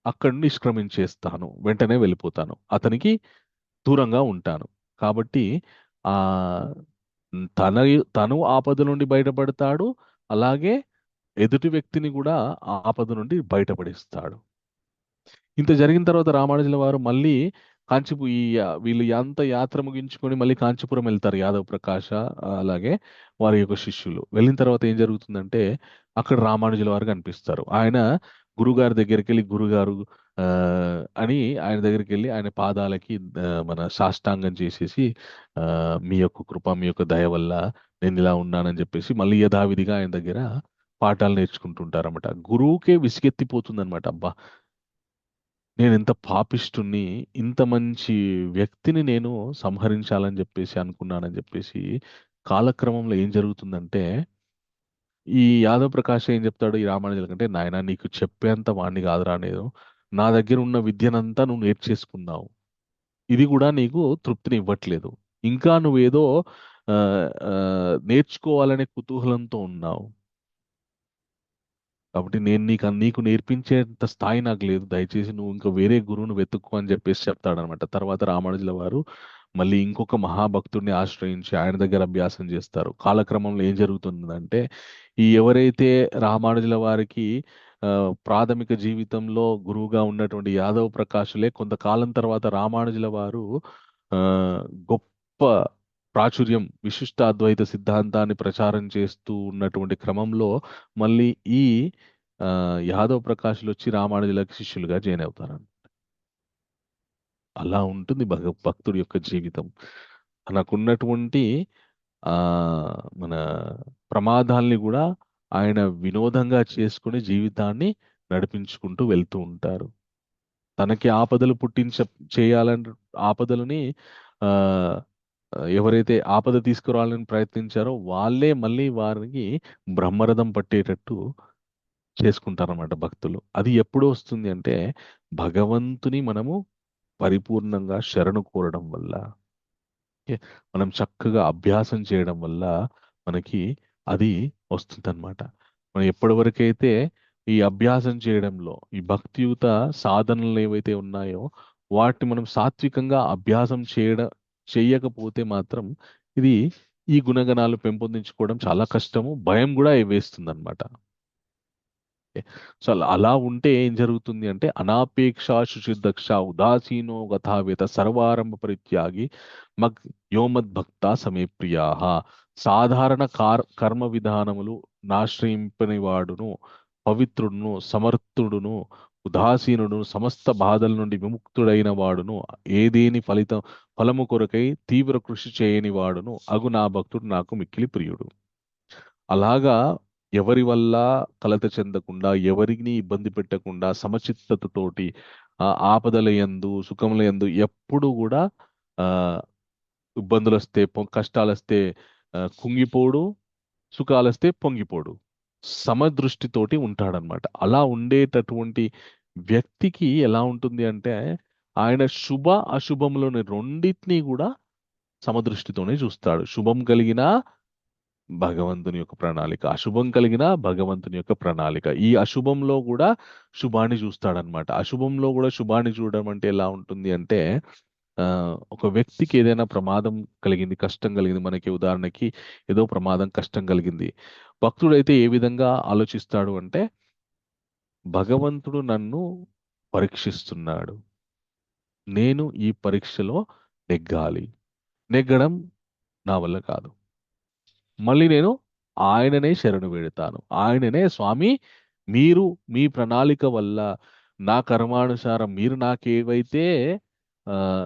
అక్కడి నిష్క్రమించేస్తాను, వెంటనే వెళ్ళిపోతాను, అతనికి దూరంగా ఉంటాను. కాబట్టి ఆ తను ఆపద నుండి బయటపడతాడు, అలాగే ఎదుటి వ్యక్తిని కూడా ఆపద నుండి బయటపడిస్తాడు. ఇంత జరిగిన తర్వాత రామానుజుల వారు మళ్ళీ వీళ్ళు అంత యాత్ర ముగించుకొని మళ్ళీ కాంచీపురం వెళ్తారు యాదవ్ ప్రకాశ, అలాగే వారి యొక్క శిష్యులు. వెళ్ళిన తర్వాత ఏం జరుగుతుందంటే అక్కడ రామానుజుల వారు కనిపిస్తారు. ఆయన గురుగారి దగ్గరికి వెళ్ళి, గురుగారు ఆ, అని ఆయన దగ్గరికి వెళ్ళి ఆయన పాదాలకి మన సాష్టాంగం చేసేసి, ఆ, మీ యొక్క కృప, మీ యొక్క దయ వల్ల నేను ఇలా ఉన్నానని చెప్పేసి మళ్ళీ యథావిధిగా ఆయన దగ్గర పాఠాలు నేర్చుకుంటుంటారన్నమాట. గురువుకే విసిగెత్తిపోతుందన్నమాట. అబ్బా, నేను ఇంత పాపిష్టుని, ఇంత మంచి వ్యక్తిని నేను సంహరించాలని చెప్పేసి అనుకున్నానని చెప్పేసి కాలక్రమంలో ఏం జరుగుతుందంటే ఈ యాదవ్ ప్రకాష్ ఏం చెప్తాడు ఈ రామానుజుల కంటే, నాయనా నీకు చెప్పేంత వాడిని కాదురా నేను, నా దగ్గర ఉన్న విద్యనంతా నువ్వు నేర్చేసుకున్నావు, ఇది కూడా నీకు తృప్తిని ఇవ్వట్లేదు, ఇంకా నువ్వేదో ఆ, ఆ, నేర్చుకోవాలనే కుతూహలంతో ఉన్నావు, కాబట్టి నేను నీకు నేర్పించేంత స్థాయి నాకు లేదు, దయచేసి నువ్వు ఇంకా వేరే గురువును వెతుక్కో అని చెప్పేసి చెప్తాడనమాట. తర్వాత రామానుజుల వారు మళ్ళీ ఇంకొక మహాభక్తుడిని ఆశ్రయించి ఆయన దగ్గర అభ్యాసం చేస్తారు. కాలక్రమంలో ఏం జరుగుతుందంటే ఈ ఎవరైతే రామానుజుల వారికి ప్రాథమిక జీవితంలో గురువుగా ఉన్నటువంటి యాదవ్ ప్రకాశులే కొంతకాలం తర్వాత రామానుజుల వారు ఆ, గొప్ప ప్రాచుర్యం, విశిష్ట అద్వైత సిద్ధాంతాన్ని ప్రచారం చేస్తూ ఉన్నటువంటి క్రమంలో మళ్ళీ ఈ ఆ, యాదవ్ ప్రకాష్లు వచ్చి రామానుజులకి శిష్యులుగా జాయిన్ అవుతారు. అలా ఉంటుంది భక్తుడి యొక్క జీవితం. తనకున్నటువంటి ఆ మన ప్రమాదాల్ని కూడా ఆయన వినోదంగా చేసుకుని జీవితాన్ని నడిపించుకుంటూ వెళ్తూ ఉంటారు. తనకి ఆపదలు చేయాలని ఆపదలని ఆ ఎవరైతే ఆపద తీసుకురావాలని ప్రయత్నించారో వాళ్ళే మళ్ళీ వారికి బ్రహ్మరథం పట్టేటట్టు చేసుకుంటారన్నమాట భక్తులు. అది ఎప్పుడు వస్తుంది అంటే భగవంతుని మనము పరిపూర్ణంగా శరణు కోరడం వల్ల, ఓకే, మనం చక్కగా అభ్యాసం చేయడం వల్ల మనకి అది వస్తుందన్నమాట. మనం ఎప్పటి వరకైతే ఈ అభ్యాసం చేయడంలో ఈ భక్తియుత సాధనలు ఏవైతే ఉన్నాయో వాటిని మనం సాత్వికంగా అభ్యాసం చేయకపోతే మాత్రం ఇది ఈ గుణగణాలు పెంపొందించుకోవడం చాలా కష్టము, భయం కూడా వేస్తుంది అనమాట. సో అలా ఉంటే ఏం జరుగుతుంది అంటే అనాపేక్ష శుచిర్దక్ష ఉదాసీనో గతావేత సర్వారంభ పరిత్యాగి మగ్ యోమద్భక్త సమే ప్రియా. సాధారణ కర్మ విధానములు నాశ్రయింపని వాడును, పవిత్రుడును, సమర్థుడును, ఉదాసీనుడు, సమస్త బాధల నుండి విముక్తుడైన వాడును, ఏదేని ఫలము కొరకై తీవ్ర కృషి చేయని వాడును అగు నా భక్తుడు నాకు మిక్కిలి ప్రియుడు. అలాగా ఎవరి వల్ల కలత చెందకుండా, ఎవరిని ఇబ్బంది పెట్టకుండా, సమచిత్తతతోటి ఆపదల యందు సుఖముల యందు ఎప్పుడు కూడా ఆ ఇబ్బందులు వస్తే కష్టాలు వస్తే కుంగిపోడు, సుఖాలు వస్తే పొంగిపోడు, సమదృష్టితోటి ఉంటాడనమాట. అలా ఉండేటటువంటి వ్యక్తికి ఎలా ఉంటుంది అంటే ఆయన శుభ అశుభములోని రెండింటినీ కూడా సమదృష్టితోనే చూస్తాడు. శుభం కలిగిన భగవంతుని యొక్క ప్రణాళిక, అశుభం కలిగిన భగవంతుని యొక్క ప్రణాళిక. ఈ అశుభంలో కూడా శుభాన్ని చూస్తాడనమాట. అశుభంలో కూడా శుభాన్ని చూడడం అంటే ఎలా ఉంటుంది అంటే ఒక వ్యక్తికి ఏదైనా ప్రమాదం కలిగింది, కష్టం కలిగింది, మనకి ఉదాహరణకి ఏదో ప్రమాదం కష్టం కలిగింది, భక్తుడైతే ఏ విధంగా ఆలోచిస్తాడు అంటే భగవంతుడు నన్ను పరీక్షిస్తున్నాడు, నేను ఈ పరీక్షలో నెగ్గాలి, నెగ్గడం నా వల్ల కాదు, మళ్ళీ నేను ఆయననే శరణు వేడతాను, ఆయననే స్వామి మీరు మీ ప్రణాళిక వల్ల నా కర్మానుసారం మీరు నాకేవైతే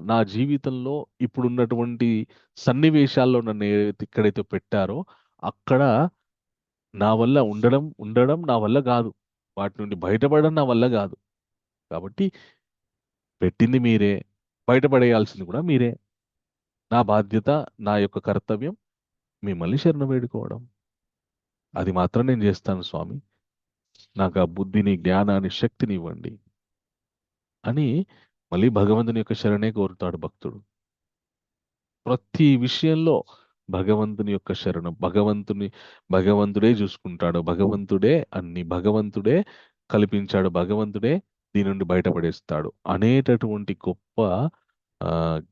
నా జీవితంలో ఇప్పుడున్నటువంటి సన్నివేశాల్లో నన్ను ఎక్కడైతే పెట్టారో అక్కడ నా వల్ల ఉండడం నా వల్ల కాదు, వాటి నుండి బయటపడడం నా వల్ల కాదు, కాబట్టి పెట్టింది మీరే, బయటపడేయాల్సింది కూడా మీరే, నా బాధ్యత, నా యొక్క కర్తవ్యం మిమ్మల్ని శరణ వేడుకోవడం, అది మాత్రం నేను చేస్తాను స్వామి, నాకు ఆ బుద్ధిని, జ్ఞానాన్ని, శక్తిని ఇవ్వండి అని మళ్ళీ భగవంతుని యొక్క శరణే కోరుతాడు భక్తుడు. ప్రతి విషయంలో భగవంతుని యొక్క శరణం, భగవంతుడే చూసుకుంటాడు, భగవంతుడే భగవంతుడే కల్పించాడు, భగవంతుడే దీని నుండి బయటపడేస్తాడు అనేటటువంటి గొప్ప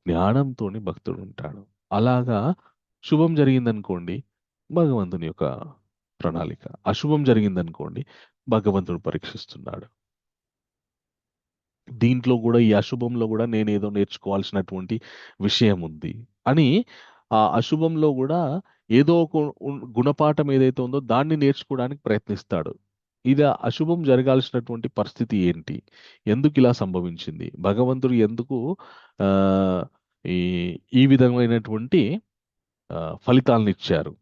జ్ఞానంతోని భక్తుడు ఉంటాడు. అలాగా శుభం జరిగిందనుకోండి భగవంతుని యొక్క ప్రణాళిక, అశుభం జరిగిందనుకోండి భగవంతుడు పరీక్షిస్తున్నాడు. దీంట్లో కూడా ఈ అశుభంలో కూడా నేనేదో నేర్చుకోవాల్సినటువంటి విషయం ఉంది అని ఆ అశుభంలో కూడా ఏదో ఒక గుణపాఠం ఏదైతే ఉందో దాన్ని నేర్చుకోవడానికి ప్రయత్నిస్తాడు. ఇది అశుభం జరగాల్సినటువంటి పరిస్థితి ఏంటి? ఎందుకు ఇలా సంభవించింది? భగవంతుడు ఎందుకు ఆ, ఈ ఈ విధమైనటువంటి ఫలితాలను ఇచ్చారు?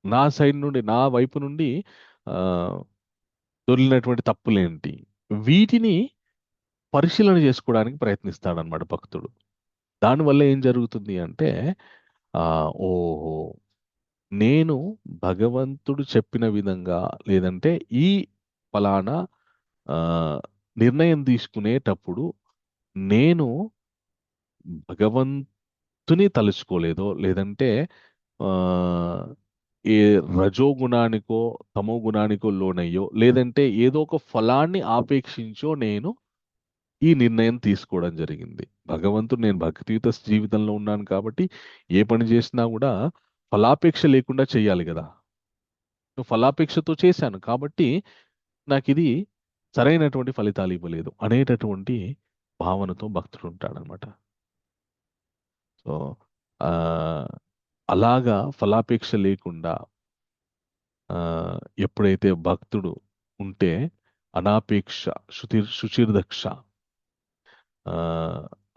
నా సైడ్ నుండి, నా వైపు నుండి ఆ, దొర్లినటువంటి తప్పులేంటి? వీటిని పరిశీలన చేసుకోవడానికి ప్రయత్నిస్తాడనమాట భక్తుడు. దానివల్ల ఏం జరుగుతుంది అంటే ఓహో, నేను భగవంతుడు చెప్పిన విధంగా, లేదంటే ఈ ఫలానా ఆ, నిర్ణయం తీసుకునేటప్పుడు నేను భగవంతుని తలుచుకోలేదో, లేదంటే ఆ, ఏ రజోగుణానికో తమో గుణానికో లోనయ్యో, లేదంటే ఏదో ఒక ఫలాన్ని ఆపేక్షించో నేను ఈ నిర్ణయం తీసుకోవడం జరిగింది. భగవంతుడు, నేను భక్తియుత జీవితంలో ఉన్నాను కాబట్టి ఏ పని చేసినా కూడా ఫలాపేక్ష లేకుండా చేయాలి కదా. ఫలాపేక్షతో చేశాను కాబట్టి నాకు ఇది సరైనటువంటి ఫలితాలు ఇవ్వలేదు అనేటటువంటి భావనతో భక్తుడు ఉంటాడనమాట. సో ఆ, అలాగా ఫలాపేక్ష లేకుండా ఎప్పుడైతే భక్తుడు ఉంటే అనాపేక్ష శుచిర్దక్ష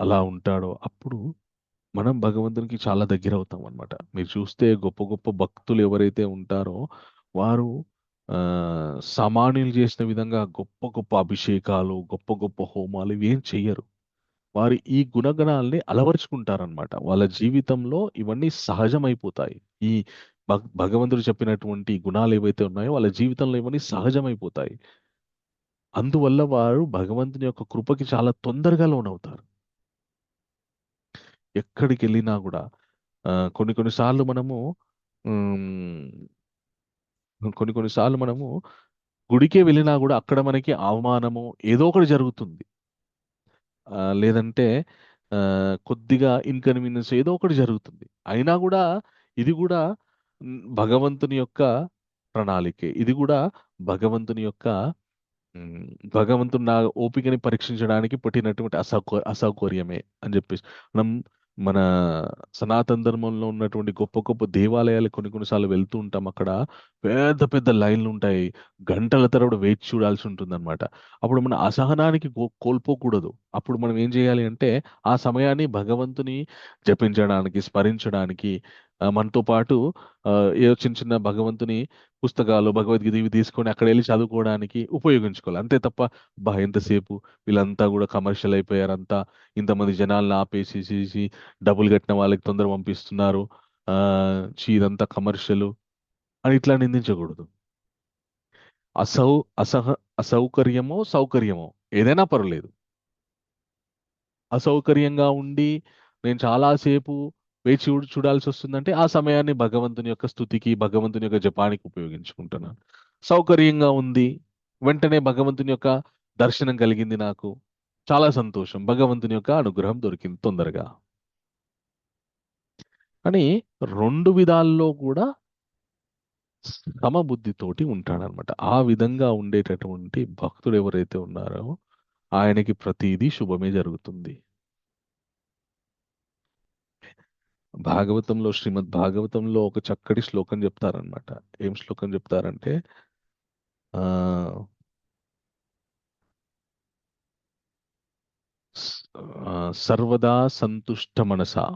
అలా ఉంటాడో అప్పుడు మనం భగవంతునికి చాలా దగ్గర అవుతాం అనమాట. మీరు చూస్తే గొప్ప గొప్ప భక్తులు ఎవరైతే ఉంటారో వారు సామాన్యులు చేసిన విధంగా గొప్ప గొప్ప అభిషేకాలు, గొప్ప గొప్ప హోమాలు ఇవేం చెయ్యరు. వారు ఈ గుణగణాల్ని అలవరుచుకుంటారనమాట. వాళ్ళ జీవితంలో ఇవన్నీ సహజమైపోతాయి. ఈ భగవంతుడు చెప్పినటువంటి గుణాలు ఏవైతే ఉన్నాయో వాళ్ళ జీవితంలో ఇవన్నీ సహజమైపోతాయి. అందువల్ల వారు భగవంతుని యొక్క కృపకి చాలా తొందరగా లోనవుతారు. ఎక్కడికి వెళ్ళినా కూడా కొన్నిసార్లు మనము గుడికే వెళ్ళినా కూడా అక్కడ మనకి అవమానము ఏదో ఒకటి జరుగుతుంది. లేదంటే కొద్దిగా ఇన్కన్వీనియన్స్ ఏదో ఒకటి జరుగుతుంది. అయినా కూడా ఇది కూడా భగవంతుని యొక్క ప్రణాళికే. ఇది కూడా భగవంతుని యొక్క భగవంతుడు నా ఓపికని పరీక్షించడానికి పుట్టినటువంటి అసౌకర్యమే అని చెప్పేసి మన సనాతన ధర్మంలో ఉన్నటువంటి గొప్ప గొప్ప దేవాలయాలు కొన్నిసార్లు వెళ్తూ ఉంటాం. అక్కడ పెద్ద పెద్ద లైన్లు ఉంటాయి. గంటల తరబడి వేచి చూడాల్సి ఉంటుంది అనమాట. అప్పుడు మన అసహనానికి కోల్పోకూడదు. అప్పుడు మనం ఏం చేయాలి అంటే ఆ సమయాన్ని భగవంతుని జపించడానికి, స్మరించడానికి, మనతో పాటు ఏదో చిన్న చిన్న భగవంతుని పుస్తకాలు, భగవద్గీత ఇవి తీసుకొని అక్కడ వెళ్ళి చదువుకోవడానికి ఉపయోగించుకోవాలి. అంతే తప్ప ఎంతసేపు వీళ్ళంతా కూడా కమర్షియల్ అయిపోయారంతా, ఇంతమంది జనాలను ఆపేసేసి డబ్బులు కట్టిన వాళ్ళకి తొందర పంపిస్తున్నారు, ఇదంతా కమర్షియల్ అని ఇట్లా నిందించకూడదు. అసౌకర్యమో సౌకర్యమో ఏదైనా పర్వాలేదు. అసౌకర్యంగా ఉండి నేను చాలాసేపు వేచి చూడాల్సి వస్తుందంటే ఆ సమయాన్ని భగవంతుని యొక్క స్తుతికి, భగవంతుని యొక్క జపానికి ఉపయోగించుకుంటున్నాను. సౌకర్యంగా ఉంది, వెంటనే భగవంతుని యొక్క దర్శనం కలిగింది, నాకు చాలా సంతోషం, భగవంతుని యొక్క అనుగ్రహం దొరికింది తొందరగా అని రెండు విధాల్లో కూడా సమబుద్ధితోటి ఉంటాడనమాట. ఆ విధంగా ఉండేటటువంటి భక్తుడు ఎవరైతే ఉన్నారో ఆయనకి ప్రతిదీ శుభమే జరుగుతుంది. భాగవతంలో, శ్రీమద్ భాగవతంలో ఒక చక్కటి శ్లోకం చెప్తారనమాట. ఏం శ్లోకం చెప్తారంటే సర్వదా సంతుష్ట మనసా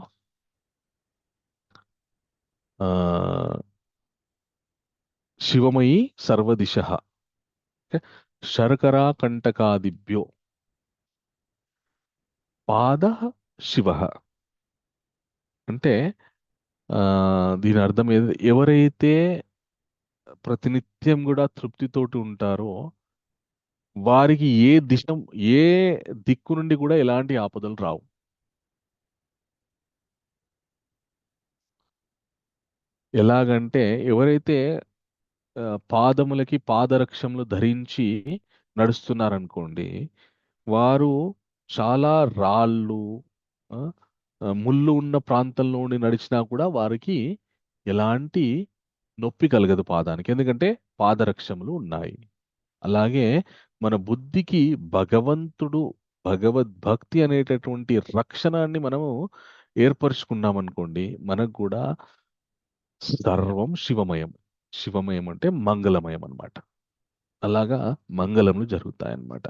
శివమయి సర్వదిశ శర్కరా కంటకాదిభ్యో పాద శివ. అంటే దీని అర్థం ఎవరైతే ప్రతినిత్యం కూడా తృప్తితోటి ఉంటారో వారికి ఏ దిక్కు నుండి కూడా ఎలాంటి ఆపదలు రావు. ఎలాగంటే ఎవరైతే పాదములకి పాదరక్షములు ధరించి నడుస్తున్నారనుకోండి, వారు చాలా రాళ్ళు, ముళ్ళు ఉన్న ప్రాంతంలో ఉండి నడిచినా కూడా వారికి ఎలాంటి నొప్పి కలగదు పాదానికి, ఎందుకంటే పాదరక్షములు ఉన్నాయి. అలాగే మన బుద్ధికి భగవంతుడు భగవద్భక్తి అనేటటువంటి రక్షణాన్ని మనము ఏర్పరచుకున్నాం అనుకోండి, మనకు కూడా సర్వం శివమయం. శివమయం అంటే మంగళమయం అన్నమాట. అలాగా మంగళములు జరుగుతాయన్నమాట.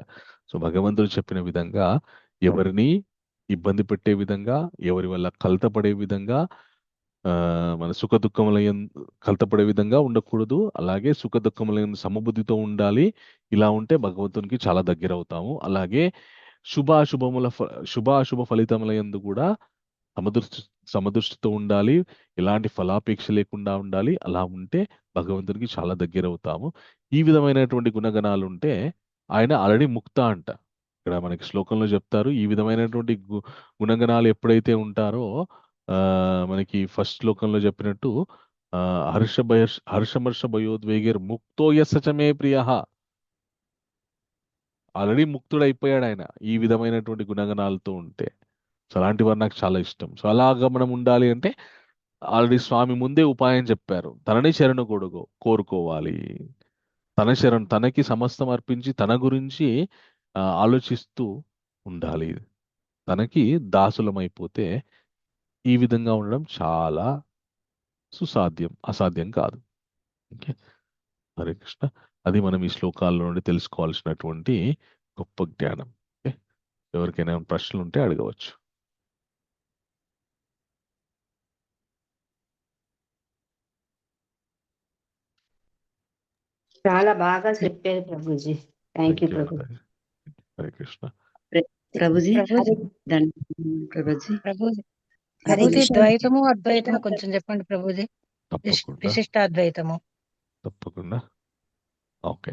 సో భగవంతుడు చెప్పిన విధంగా ఎవరిని ఇబ్బంది పెట్టే విధంగా, ఎవరి వల్ల కలతపడే విధంగా, మన సుఖ దుఃఖములందు కలతపడే విధంగా ఉండకూడదు. అలాగే సుఖ దుఃఖములందు సమబుద్ధితో ఉండాలి. ఇలా ఉంటే భగవంతునికి చాలా దగ్గర అవుతాము. అలాగే శుభాశుభ ఫలితముల యందు కూడా సమదృష్టి సమదృష్టితో ఉండాలి. ఎలాంటి ఫలాపేక్ష లేకుండా ఉండాలి. అలా ఉంటే భగవంతునికి చాలా దగ్గర అవుతాము. ఈ విధమైనటువంటి గుణగణాలు ఉంటే ఆయన ఆల్రెడీ ముక్త అంట. ఇక్కడ మనకి శ్లోకంలో చెప్తారు, ఈ విధమైనటువంటి గుణగణాలు ఎప్పుడైతే ఉంటారో మనకి ఫస్ట్ శ్లోకంలో చెప్పినట్టు హర్షమర్ష భయోద్వేగర్ ముక్తో యస్సచమే ప్రియ. ఆల్రెడీ ముక్తుడైపోయాడు ఆయన ఈ విధమైనటువంటి గుణగణాలతో ఉంటే. సో అలాంటి వారు నాకు చాలా ఇష్టం. సో అలాగా మనం ఉండాలి అంటే ఆల్రెడీ స్వామి ముందే ఉపాయం చెప్పారు. తనని శరణు కోరుకోవాలి. తనకి సమస్తం అర్పించి తన గురించి ఆలోచిస్తూ ఉండాలి. తనకి దాసులమైపోతే ఈ విధంగా ఉండడం చాలా సుసాధ్యం, అసాధ్యం కాదు. ఓకే, హరే కృష్ణ. అది మనం ఈ శ్లోకాల్లో నుండి తెలుసుకోవాల్సినటువంటి గొప్ప జ్ఞానం. ఓకే, ఎవరికైనా ప్రశ్నలు ఉంటే అడగవచ్చు. చాలా బాగా చెప్పారు Prabhuji. Thank you thank you ప్రభు. మాతాజీ. హరే కృష్ణ. ప్రభుజీ ప్రభుజీ ప్రభుజీ ప్రభుజీ హరే ప్రభుజీ కృష్ణ. ద్వైతము అద్వైతము కొంచెం చెప్పండి ప్రభుజీ. తప్పకుండా విశిష్టాద్వైతము. తప్పకుండా. ఓకే,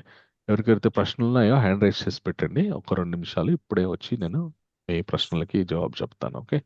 ఎవరికైతే ప్రశ్నలు ఉన్నాయో హ్యాండ్ రైజ్ చేసి పెట్టండి. ఒక 2 నిమిషాలు ఇప్పుడే వచ్చి నేను మీ ప్రశ్నలకి జవాబు చెప్తాను. Okay,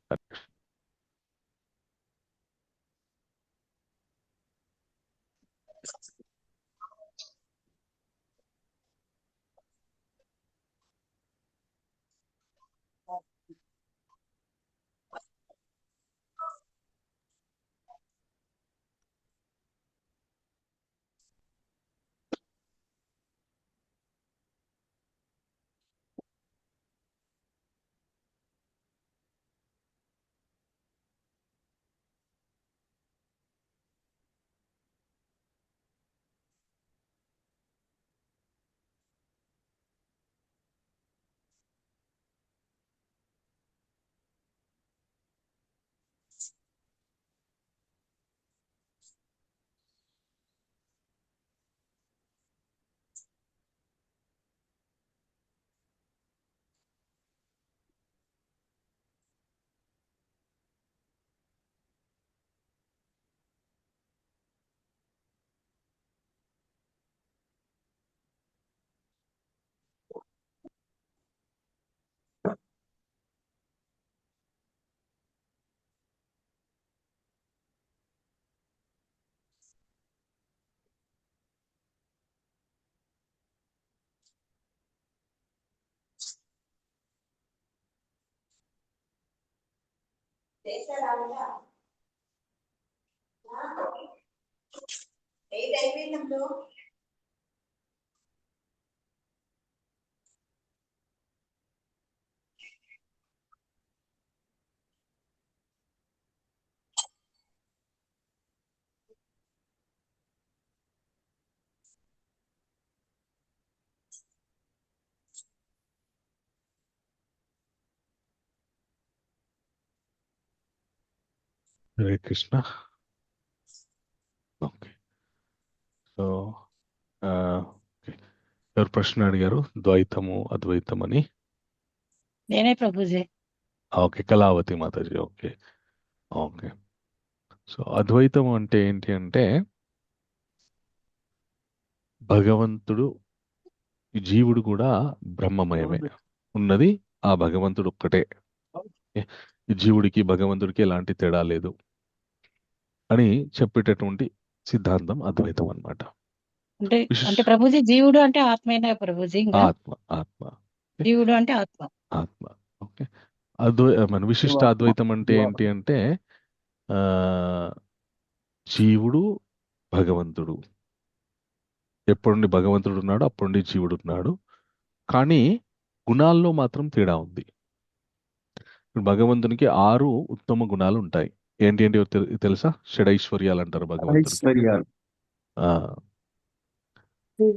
Hare Krishna. Okay, so okay, ఎవరు ప్రశ్న అడిగారు? ద్వైతము అద్వైతం అని. నేనే ప్రభుజీ. ఓకే, కళావతి మాతాజీ. ఓకే ఓకే, సో అద్వైతం అంటే ఏంటి అంటే భగవంతుడు, ఈ జీవుడు కూడా బ్రహ్మమయమే. ఉన్నది ఆ భగవంతుడు ఒక్కటే. ఓకే, ఈ జీవుడికి భగవంతుడికి ఎలాంటి తేడా లేదు అని చెప్పేటటువంటి సిద్ధాంతం అద్వైతం అన్నమాట. అంటే అంటే ప్రభుజీ జీవుడు అంటే ఆత్మేనా ప్రభుజీ? ఇంకా ఆత్మ ఆత్మ జీవుడు అంటే ఆత్మ. ఆత్మ. ఓకే, మన విశిష్ట అద్వైతం అంటే ఏంటి అంటే జీవుడు భగవంతుడు, ఎప్పటి నుండి భగవంతుడు ఉన్నాడు అప్పటి నుండి జీవుడు ఉన్నాడు. కానీ గుణాల్లో మాత్రం తేడా ఉంది. ఇప్పుడు భగవంతునికి 6 ఉత్తమ గుణాలు ఉంటాయి. ఏంటి ఏంటి తెలుసా? షడైశ్వర్యాలు అంటారు భగవంతునికి. ఐశ్వర్యాలు. ఆ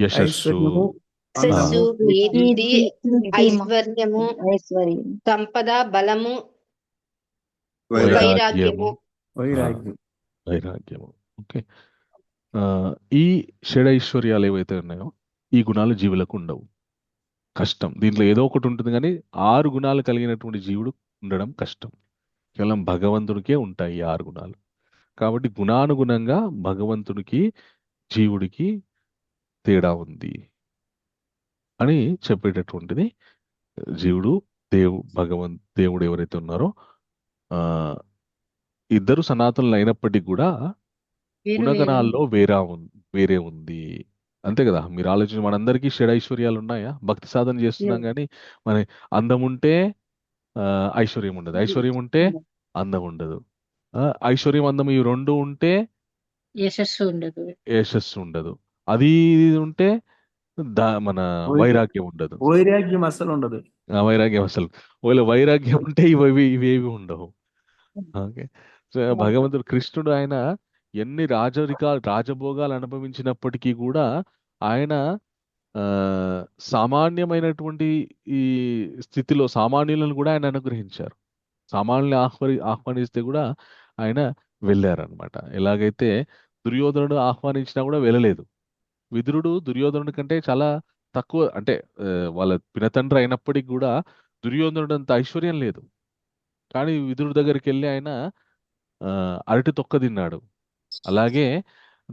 యశస్సు, ఐశ్వర్యము, యశస్సు, కీర్తి, ఐశ్వర్యము, ఐశ్వర్యం, సంపద, బలము, వైరాగ్యము, వైరాగ్యము. వైరాగ్యము. ఓకే. ఈ షడైశ్వర్యాలు ఏవైతే ఉన్నాయో ఈ గుణాలు జీవులకు ఉండవు. కష్టం. దీంట్లో ఏదో ఒకటి ఉంటుంది, కానీ 6 గుణాలు కలిగినటువంటి జీవుడు ఉండడం కష్టం. కేవలం భగవంతుడికే ఉంటాయి ఈ 6 గుణాలు. కాబట్టి గుణానుగుణంగా భగవంతుడికి జీవుడికి తేడా ఉంది అని చెప్పేటటువంటిది. జీవుడు దేవుడు ఎవరైతే ఉన్నారో ఆ ఇద్దరు సనాతనులు అయినప్పటికీ కూడా గుణగణాల్లో వేరే ఉంది. అంతే కదా. మీరు ఆలోచించి మనందరికీ షడైశ్వర్యాలు ఉన్నాయా? భక్తి సాధన చేస్తున్నాం కానీ మన అందం ఉంటే ఐశ్వర్యం ఉండదు, ఐశ్వర్యం ఉంటే అందం ఉండదు, ఐశ్వర్యం అందం ఈ రెండు ఉంటే యశస్సు ఉండదు, అది ఉంటే మన వైరాగ్యం ఉండదు. వైరాగ్యం అసలు ఉండదు. వైరాగ్యం అసలు, ఒకవేళ వైరాగ్యం ఉంటే ఇవేవి ఉండవు. ఓకే. సో భగవంతుడు కృష్ణుడు ఆయన ఎన్ని రాజభోగాలు అనుభవించినప్పటికీ కూడా ఆయన సామాన్యమైనటువంటి ఈ స్థితిలో సామాన్యులను కూడా ఆయన అనుగ్రహించారు. సామాన్యులు ఆహ్వానిస్తే కూడా ఆయన వెళ్ళారనమాట. ఎలాగైతే దుర్యోధనుడు ఆహ్వానించినా కూడా వెళ్ళలేదు. విదురుడు దుర్యోధనుడి కంటే చాలా తక్కువ, అంటే వాళ్ళ పినతండ్రి అయినప్పటికీ కూడా దుర్యోధనుడు అంత ఐశ్వర్యం లేదు. కానీ విదురుడి దగ్గరికి వెళ్ళి ఆయన అరటి తొక్క తిన్నాడు. అలాగే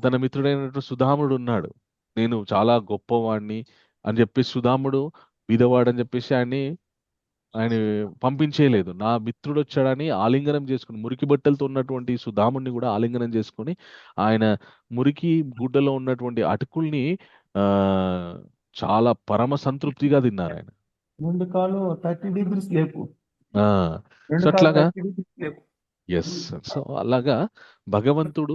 తన మిత్రుడైనటువంటి సుధాముడు ఉన్నాడు. నేను చాలా గొప్పవాడిని అని చెప్పేసి సుధాముడు బీదవాడని చెప్పేసి ఆయన పంపించేయలేదు. నా మిత్రుడు వచ్చాడని ఆలింగనం చేసుకుని, మురికి బట్టలతో ఉన్నటువంటి సుధాముడిని కూడా ఆలింగనం చేసుకుని ఆయన మురికి గుడ్డలో ఉన్నటువంటి అటుకుల్ని చాలా పరమ సంతృప్తిగా తిన్నారు ఆయన. 2 కాళ్ళు 30 degrees లేపు. అట్లాగా ఎస్. సో అలాగా భగవంతుడు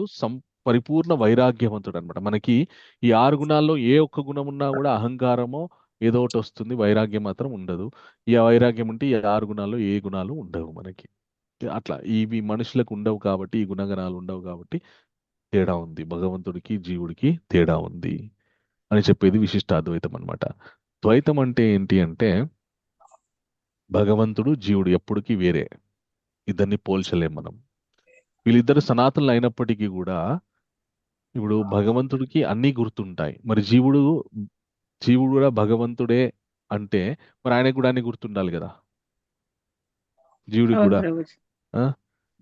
పరిపూర్ణ వైరాగ్యవంతుడు అనమాట. మనకి ఈ 6 గుణాల్లో ఏ ఒక్క గుణం ఉన్నా కూడా అహంకారమో ఏదో ఒకటి వస్తుంది, వైరాగ్యం మాత్రం ఉండదు. ఈ వైరాగ్యం ఉంటే ఈ 6 గుణాల్లో ఏ గుణాలు ఉండవు మనకి. అట్లా ఇవి మనుషులకు ఉండవు కాబట్టి, ఈ గుణగణాలు ఉండవు కాబట్టి తేడా ఉంది. భగవంతుడికి జీవుడికి తేడా ఉంది అని చెప్పేది విశిష్టాద్వైతం అనమాట. ద్వైతం అంటే ఏంటి అంటే భగవంతుడు జీవుడు ఎప్పటికీ వేరే, ఇద్దరిని పోల్చలేం మనం. వీళ్ళిద్దరు సనాతనులు అయినప్పటికీ కూడా ఇప్పుడు భగవంతుడికి అన్నీ గుర్తుంటాయి. మరి జీవుడు కూడా భగవంతుడే అంటే మరి ఆయనకు కూడా అన్ని గుర్తుండాలి కదా. జీవుడికి కూడా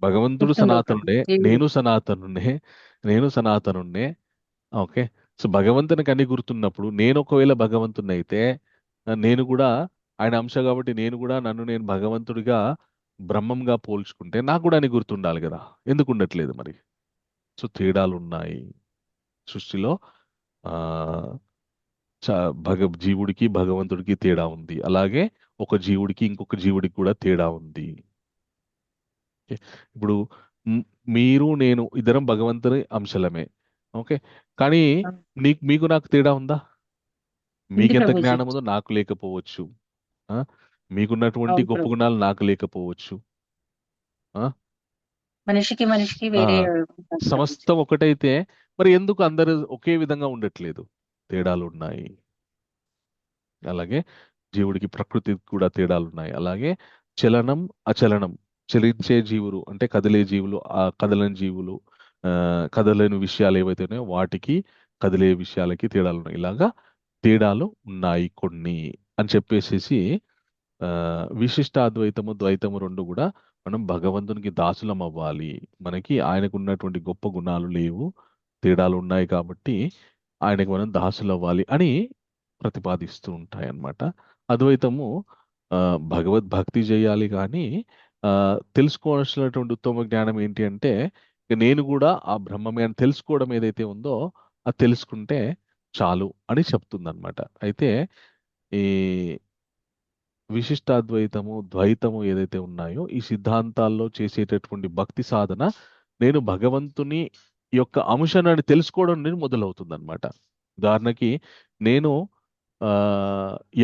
భగవంతుడు సనాతనుడే, నేను సనాతనుడే. ఓకే. సో భగవంతునికి అన్ని గుర్తున్నప్పుడు నేను ఒకవేళ భగవంతుని అయితే నేను కూడా ఆయన అంశ కాబట్టి నేను భగవంతుడిగా బ్రహ్మంగా పోల్చుకుంటే నాకు కూడా అని గుర్తుండాలి కదా. ఎందుకు ఉండట్లేదు మరి? సో తేడాలు ఉన్నాయి సృష్టిలో. జీవుడికి భగవంతుడికి తేడా ఉంది. అలాగే ఒక జీవుడికి ఇంకొక జీవుడికి కూడా తేడా ఉంది. ఇప్పుడు మీరు నేను ఇద్దరం భగవంతుని అంశలమే. ఓకే. కానీ మీకు నాకు తేడా ఉందా? మీకెంత జ్ఞానం ఉందో నాకు లేకపోవచ్చు. మీకున్నటువంటి గొప్ప గుణాలు నాకు లేకపోవచ్చు. మనిషికి వేరే సమస్తం ఒకటైతే మరి ఎందుకు అందరూ ఒకే విధంగా ఉండట్లేదు? తేడాలు ఉన్నాయి. అలాగే జీవుడికి ప్రకృతికి కూడా తేడాలు ఉన్నాయి. అలాగే చలనం అచలనం, చలించే జీవులు అంటే కదిలే జీవులు, కదలని జీవులు, కదలేని విషయాలు ఏవైతే ఉన్నాయో వాటికి కదిలే విషయాలకి తేడాలు ఉన్నాయి. ఇలాగా తేడాలు ఉన్నాయి కొన్ని అని చెప్పేసి విశిష్టాద్వైతము ద్వైతము రెండు కూడా మనం భగవంతునికి దాసులం అవ్వాలి. మనకి ఆయనకు ఉన్నటువంటి గొప్ప గుణాలు లేవు, తేడాలు ఉన్నాయి కాబట్టి ఆయనకు మనం దాసులు అవ్వాలి అని ప్రతిపాదిస్తూ ఉంటాయి అన్నమాట. అద్వైతము భగవద్భక్తి చేయాలి, కానీ తెలుసుకోవాల్సినటువంటి ఉత్తమ జ్ఞానం ఏంటి అంటే నేను కూడా ఆ బ్రహ్మమే అని తెలుసుకోవడం ఏదైతే ఉందో అది తెలుసుకుంటే చాలు అని చెప్తుంది అనమాట. అయితే ఈ విశిష్టాద్వైతము ద్వైతము ఏదైతే ఉన్నాయో ఈ సిద్ధాంతాల్లో చేసేటటువంటి భక్తి సాధన నేను భగవంతుని యొక్క అంశాన్ని తెలుసుకోవడం నేను మొదలవుతుంది అనమాట. ఉదాహరణకి నేను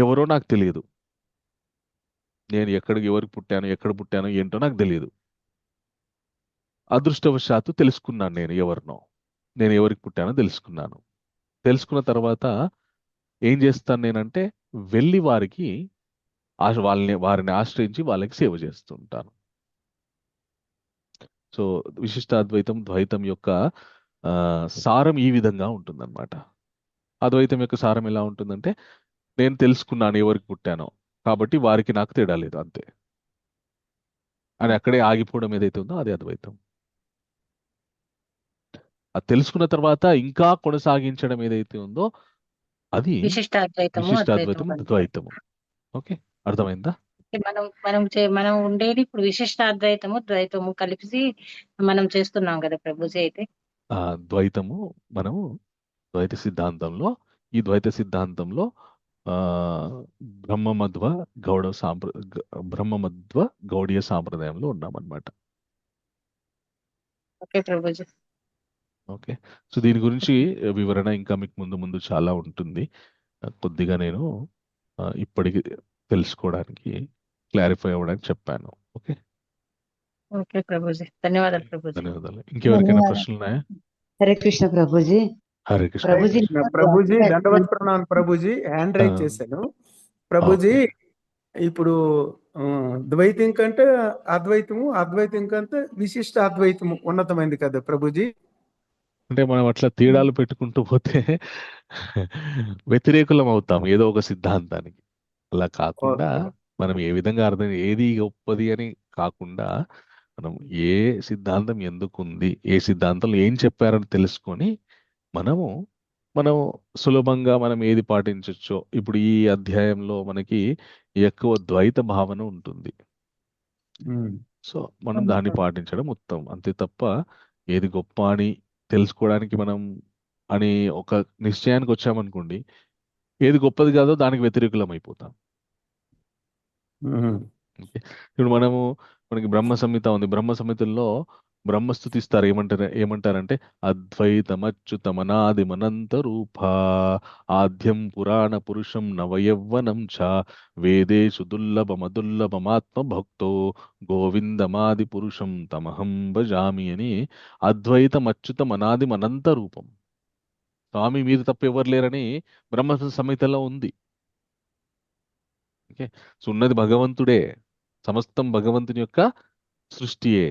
ఎవరో నాకు తెలియదు, నేను ఎవరికి పుట్టాను, ఎక్కడ పుట్టాను ఏంటో నాకు తెలియదు. అదృష్టవశాత్తు తెలుసుకున్నాను నేను ఎవరికి పుట్టానో తెలుసుకున్నాను. తెలుసుకున్న తర్వాత ఏం చేస్తాను నేనంటే వెళ్ళి వారిని ఆశ్రయించి వాళ్ళకి సేవ చేస్తుంటాను. సో విశిష్టాద్వైతం ద్వైతం యొక్క సారం ఈ విధంగా ఉంటుందన్నమాట. అద్వైతం యొక్క సారం ఎలా ఉంటుందంటే నేను తెలుసుకున్నాను ఎవరికి పుట్టానో, కాబట్టి వారికి నాకు తేడా లేదు అంతే అని అక్కడే ఆగిపోవడం ఏదైతే ఉందో అది అద్వైతం. అది తెలుసుకున్న తర్వాత ఇంకా కొనసాగించడం ఏదైతే ఉందో అది విశిష్టాద్వైతము విశిష్టాద్వైతం అద్వైతము. ద్వైతము. ఓకే, అర్థమైందా? మనం ఉండేది ఇప్పుడు విశిష్టాద్వైతము ద్వైతము కలిపి మనం చేస్తున్నాం కదా ప్రభుజీ. అయితే ద్వైతము మనము ద్వైత సిద్ధాంతంలో ఈ ద్వైత సిద్ధాంతంలో ఆ బ్రహ్మమధ్వ బ్రహ్మమధ్వ గౌడీయ సాంప్రదాయంలో ఉన్నామన్నమాట. ఓకే ప్రభుజీ. ఓకే, సో దీని గురించి వివరణ ఇంకా మీకు ముందు చాలా ఉంటుంది. కొద్దిగా నేను ఇప్పటికి తెలుసుకోవడానికి క్లారిఫై అవ్వడానికి చెప్పాను. ఓకే ఓకే ప్రభుజీ, ధన్యవాదాలు ప్రభుజీ. ధన్యవాదాలు. ఇంకెవరికైనా ప్రశ్నలు ఉన్నాయా? హరే కృష్ణ ప్రభుజీ. హరే కృష్ణ. ప్రభుజీ ప్రభుజీ దండవత్ ప్రణామం ప్రభుజీ. హ్యాండ్ రైజ్ చేశాను ప్రభుజీ. ఇప్పుడు ద్వైతం కంటే అద్వైతము, అద్వైతం కంటే విశిష్ట అద్వైతము ఉన్నతమైంది కదా ప్రభుజీ. అంటే మనం అట్లా తేడాలు పెట్టుకుంటూ పోతే వ్యతిరేకులం అవుతాం ఏదో ఒక సిద్ధాంతానికి. అలా కాకుండా మనం ఏ విధంగా ఏది గొప్పది అని కాకుండా మనం ఏ సిద్ధాంతం ఎందుకుంది, ఏ సిద్ధాంతంలో ఏం చెప్పారని తెలుసుకొని మనం సులభంగా మనం ఏది పాటించవచ్చో. ఇప్పుడు ఈ అధ్యాయంలో మనకి ఎక్కువ ద్వైత భావన ఉంటుంది. సో మనం దాన్ని పాటించడం ఉత్తమం. అంతే తప్ప ఏది గొప్ప అని తెలుసుకోవడానికి అని ఒక నిశ్చయానికి వచ్చామనుకోండి, ఏది గొప్పది కాదో దానికి వ్యతిరేకులం అయిపోతాం. ఇప్పుడు మనకి బ్రహ్మ సంహిత ఉంది. బ్రహ్మ సంహితల్లో బ్రహ్మస్తుతిస్తారు. ఏమంటారంటే అద్వైతమచ్యుతమనాదిమనంత రూప ఆద్యం పురాణ పురుషం నవయవ్వనం చ వేదేషు దుర్లభమదుర్లభమాత్మ భక్తో గోవిందమాది పురుషం తమహం భజామి అని అద్వైతమచ్యుతమనాదిమనంత రూపం. స్వామి మీరు తప్ప ఎవరు లేరని బ్రహ్మ సంహితలో ఉంది. ఓకే, సో ఉన్నది భగవంతుడే, సమస్తం భగవంతుని యొక్క సృష్టియే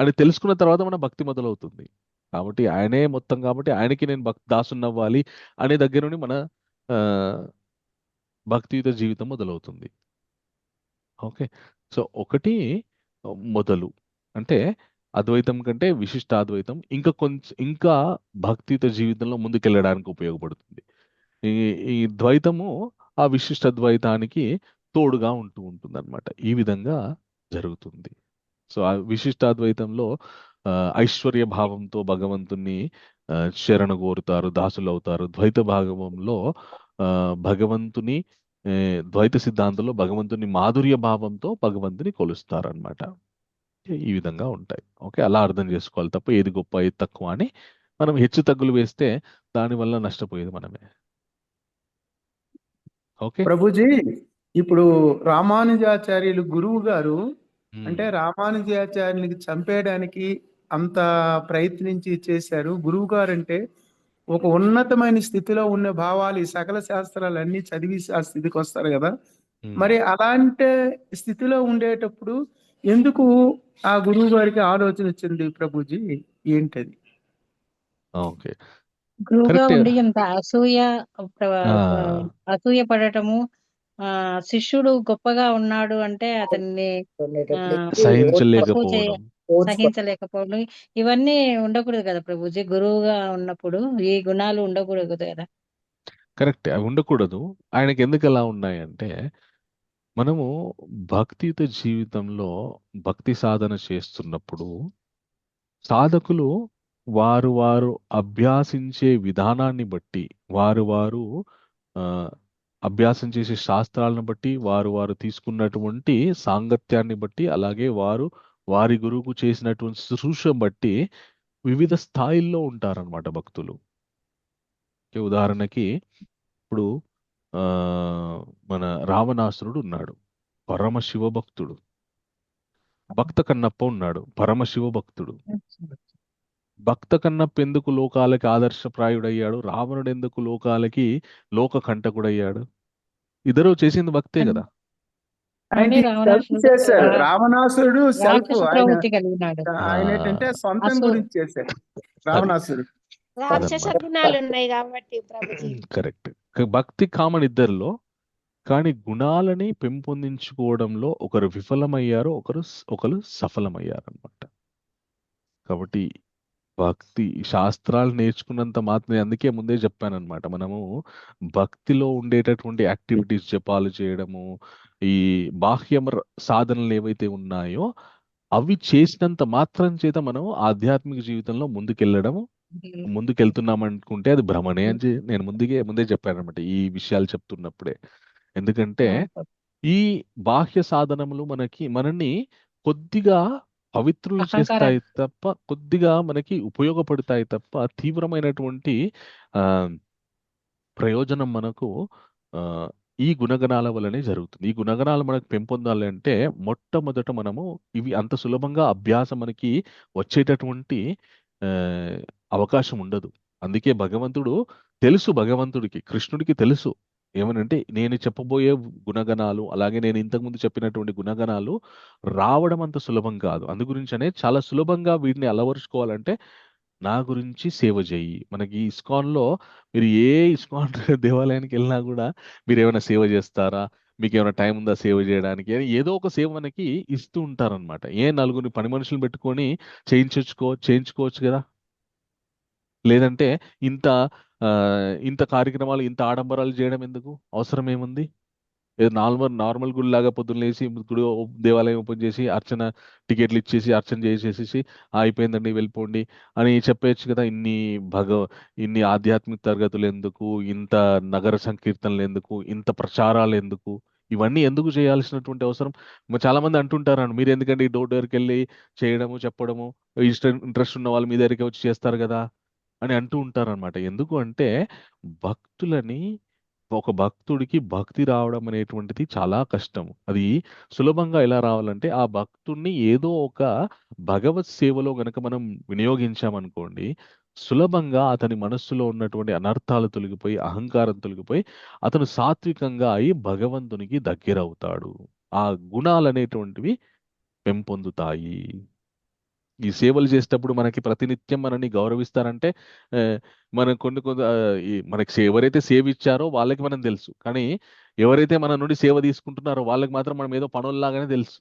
అని తెలుసుకున్న తర్వాత మన భక్తి మొదలవుతుంది. కాబట్టి ఆయనే మొత్తం, కాబట్టి ఆయనకి నేను దాసున్నవ్వాలి అనే దగ్గర నుండి మన భక్తియుత జీవితం మొదలవుతుంది. ఓకే, సో ఒకటి మొదలు అంటే అద్వైతం కంటే విశిష్టాద్వైతం ఇంకా భక్తియుత జీవితంలో ముందుకెళ్ళడానికి ఉపయోగపడుతుంది. ఈ ద్వైతము ఆ విశిష్ట ద్వైతానికి తోడుగా ఉంటుంది అనమాట. ఈ విధంగా జరుగుతుంది. సో ఆ విశిష్టాద్వైతంలో ఐశ్వర్య భావంతో భగవంతుని శరణ కోరుతారు, దాసులు అవుతారు. ద్వైత భాగంలో భగవంతుని ద్వైత సిద్ధాంతంలో భగవంతుని మాధుర్య భావంతో భగవంతుని కొలుస్తారు అనమాట. ఈ విధంగా ఉంటాయి. ఓకే, అలా అర్థం చేసుకోవాలి తప్ప ఏది గొప్ప ఏది తక్కువ అని మనం హెచ్చు తగ్గులు వేస్తే దానివల్ల నష్టపోయేది మనమే. ఓకే ప్రభుజీ, ఇప్పుడు రామానుజాచార్యులు గురువు గారు అంటే రామానుజాచార్యునికి చంపేయడానికి అంత ప్రయత్నించి చేశారు. గురువు గారు అంటే ఒక ఉన్నతమైన స్థితిలో ఉన్న భావాలు, ఈ సకల శాస్త్రాలు అన్ని చదివి ఆ స్థితికి వస్తారు కదా. మరి అలాంటి స్థితిలో ఉండేటప్పుడు ఎందుకు ఆ గురువు గారికి ఆలోచన వచ్చింది ప్రభుజీ? ఏంటది? ఓకే, గురువుగా ఉండి ఎంత అసూయ పడటము, శిష్యుడు గొప్పగా ఉన్నాడు అంటే అతన్ని సహించలేకపోవడం, ఇవన్నీ ఉండకూడదు కదా ప్రభుజీ. గురువుగా ఉన్నప్పుడు ఈ గుణాలు ఉండకూడదు కదా. కరెక్ట్, అవి ఉండకూడదు. ఆయనకి ఎందుకు ఎలా ఉన్నాయంటే మనము భక్తియుత జీవితంలో భక్తి సాధన చేస్తున్నప్పుడు సాధకులు వారు అభ్యాసించే విధానాన్ని బట్టి, వారు అభ్యాసం చేసే శాస్త్రాలను బట్టి, వారు తీసుకున్నటువంటి సాంగత్యాన్ని బట్టి, అలాగే వారి గురువుకు చేసినటువంటి శుశ్రూష బట్టి వివిధ స్థాయిల్లో ఉంటారనమాట భక్తులు. ఉదాహరణకి ఇప్పుడు మన రావణాసురుడు ఉన్నాడు, పరమశివ భక్తుడు. భక్త కన్నప్ప ఉన్నాడు, పరమశివ భక్తుడు. భక్త కన్నప్ప ఎందుకు లోకాలకి ఆదర్శప్రాయుడయ్యాడు? రావణుడు ఎందుకు లోకాలకి లోక కంటకుడయ్యాడు? ఇద్దరు చేసింది భక్తే కదా. కానీ ఆయన సెల్ఫ్ రావణాసురుడు చేశారు. రావణాసురుడు సెల్ఫ్ రాక్షస ఆయన ప్రవృత్తి కలిగినాడు. ఆయన ఏంటంటే సొంతం గురించి చేశారు రావణాసురుడు. రాక్షస అదనమాట. గుణాలు ఉన్నాయి కాబట్టి ప్రభుజీ. కరెక్ట్. భక్తి కామన్ ఇద్దరిలో, కానీ గుణాలని పెంపొందించుకోవడంలో ఒకరు విఫలమయ్యారు, ఒకరు సఫలమయ్యారు అనమాట. కాబట్టి భక్తి శాస్త్రాలు నేర్చుకున్నంత మాత్రమే, అందుకే ముందే చెప్పానన్నమాట, మనము భక్తిలో ఉండేటటువంటి యాక్టివిటీస్, జపాలు చేయడము, ఈ సాధనలు ఏవైతే ఉన్నాయో అవి చేసినంత మాత్రం చేత మనం ఆధ్యాత్మిక జీవితంలో ముందుకెళ్తున్నాం అనుకుంటే అది భ్రమనే అని నేను ముందే చెప్పాను అనమాట ఈ విషయాలు చెప్తున్నప్పుడే. ఎందుకంటే ఈ బాహ్య సాధనములు మనల్ని కొద్దిగా పవిత్రులు చేస్తాయి తప్ప, కొద్దిగా మనకి ఉపయోగపడతాయి తప్ప తీవ్రమైనటువంటి ఆ ప్రయోజనం మనకు ఈ గుణగణాల వల్లనే జరుగుతుంది. ఈ గుణగణాలు మనకు పెంపొందాలి అంటే మొట్టమొదట మనము ఇవి అంత సులభంగా అభ్యాసం మనకి వచ్చేటటువంటి అవకాశం ఉండదు. అందుకే భగవంతుడికి కృష్ణుడికి తెలుసు ఏమనంటే, నేను చెప్పబోయే గుణగణాలు, అలాగే నేను ఇంతకుముందు చెప్పినటువంటి గుణగణాలు రావడం అంత సులభం కాదు. అందు గురించనే చాలా సులభంగా వీటిని అలవరుచుకోవాలంటే నా గురించి సేవ చేయి. మనకి ఇస్కాన్లో మీరు ఏ ఇస్కాన్ దేవాలయానికి వెళ్ళినా కూడా మీరు ఏమైనా సేవ చేస్తారా, మీకు ఏమైనా టైం ఉందా సేవ చేయడానికి అని ఏదో ఒక సేవ మనకి ఇస్తూ ఉంటారనమాట. నలుగురిని పని మనుషులు పెట్టుకొని చేయించుకోవచ్చు కదా. లేదంటే ఇంత కార్యక్రమాలు, ఇంత ఆడంబరాలు చేయడం ఎందుకు? అవసరం ఏముంది? ఏదో నార్మల్ గుడిలాగా పొద్దున్న లేచి గుడి దేవాలయం ఓపెన్ చేసి టికెట్లు ఇచ్చేసి అర్చన చేసేసి అయిపోయిందండి వెళ్ళిపోండి అని చెప్పేయచ్చు కదా. ఇన్ని ఆధ్యాత్మిక తరగతులు ఎందుకు, ఇంత నగర సంకీర్తనలు ఎందుకు, ఇంత ప్రచారాలు ఎందుకు, ఇవన్నీ ఎందుకు చేయాల్సినటువంటి అవసరం? చాలా మంది అంటుంటారు, మీరు ఎందుకంటే ఈ డోర్కి వెళ్ళి చేయడము చెప్పడము, ఇంట్రెస్ట్ ఉన్న వాళ్ళు మీ దగ్గరికి వచ్చి చేస్తారు కదా అని అంటూ ఉంటారనమాట. ఎందుకు అంటే ఒక భక్తుడికి భక్తి రావడం అనేటువంటిది చాలా కష్టం. అది సులభంగా ఎలా రావాలంటే ఆ భక్తుడిని ఏదో ఒక భగవత్ సేవలో గనక మనం వినియోగించామనుకోండి, సులభంగా అతని మనస్సులో ఉన్నటువంటి అనర్థాలు తొలగిపోయి, అహంకారం తొలగిపోయి అతను సాత్వికంగా అయి భగవంతునికి దగ్గరవుతాడు. ఆ గుణాలు అనేటువంటివి పెంపొందుతాయి. ఈ సేవలు చేసేటప్పుడు మనకి ప్రతినిత్యం మనల్ని గౌరవిస్తారంటే మనం మనకి ఎవరైతే సేవ ఇచ్చారో వాళ్ళకి మనం తెలుసు, కానీ ఎవరైతే మన నుండి సేవ తీసుకుంటున్నారో వాళ్ళకి మాత్రం మనం ఏదో పనుల్లాగానే తెలుసు.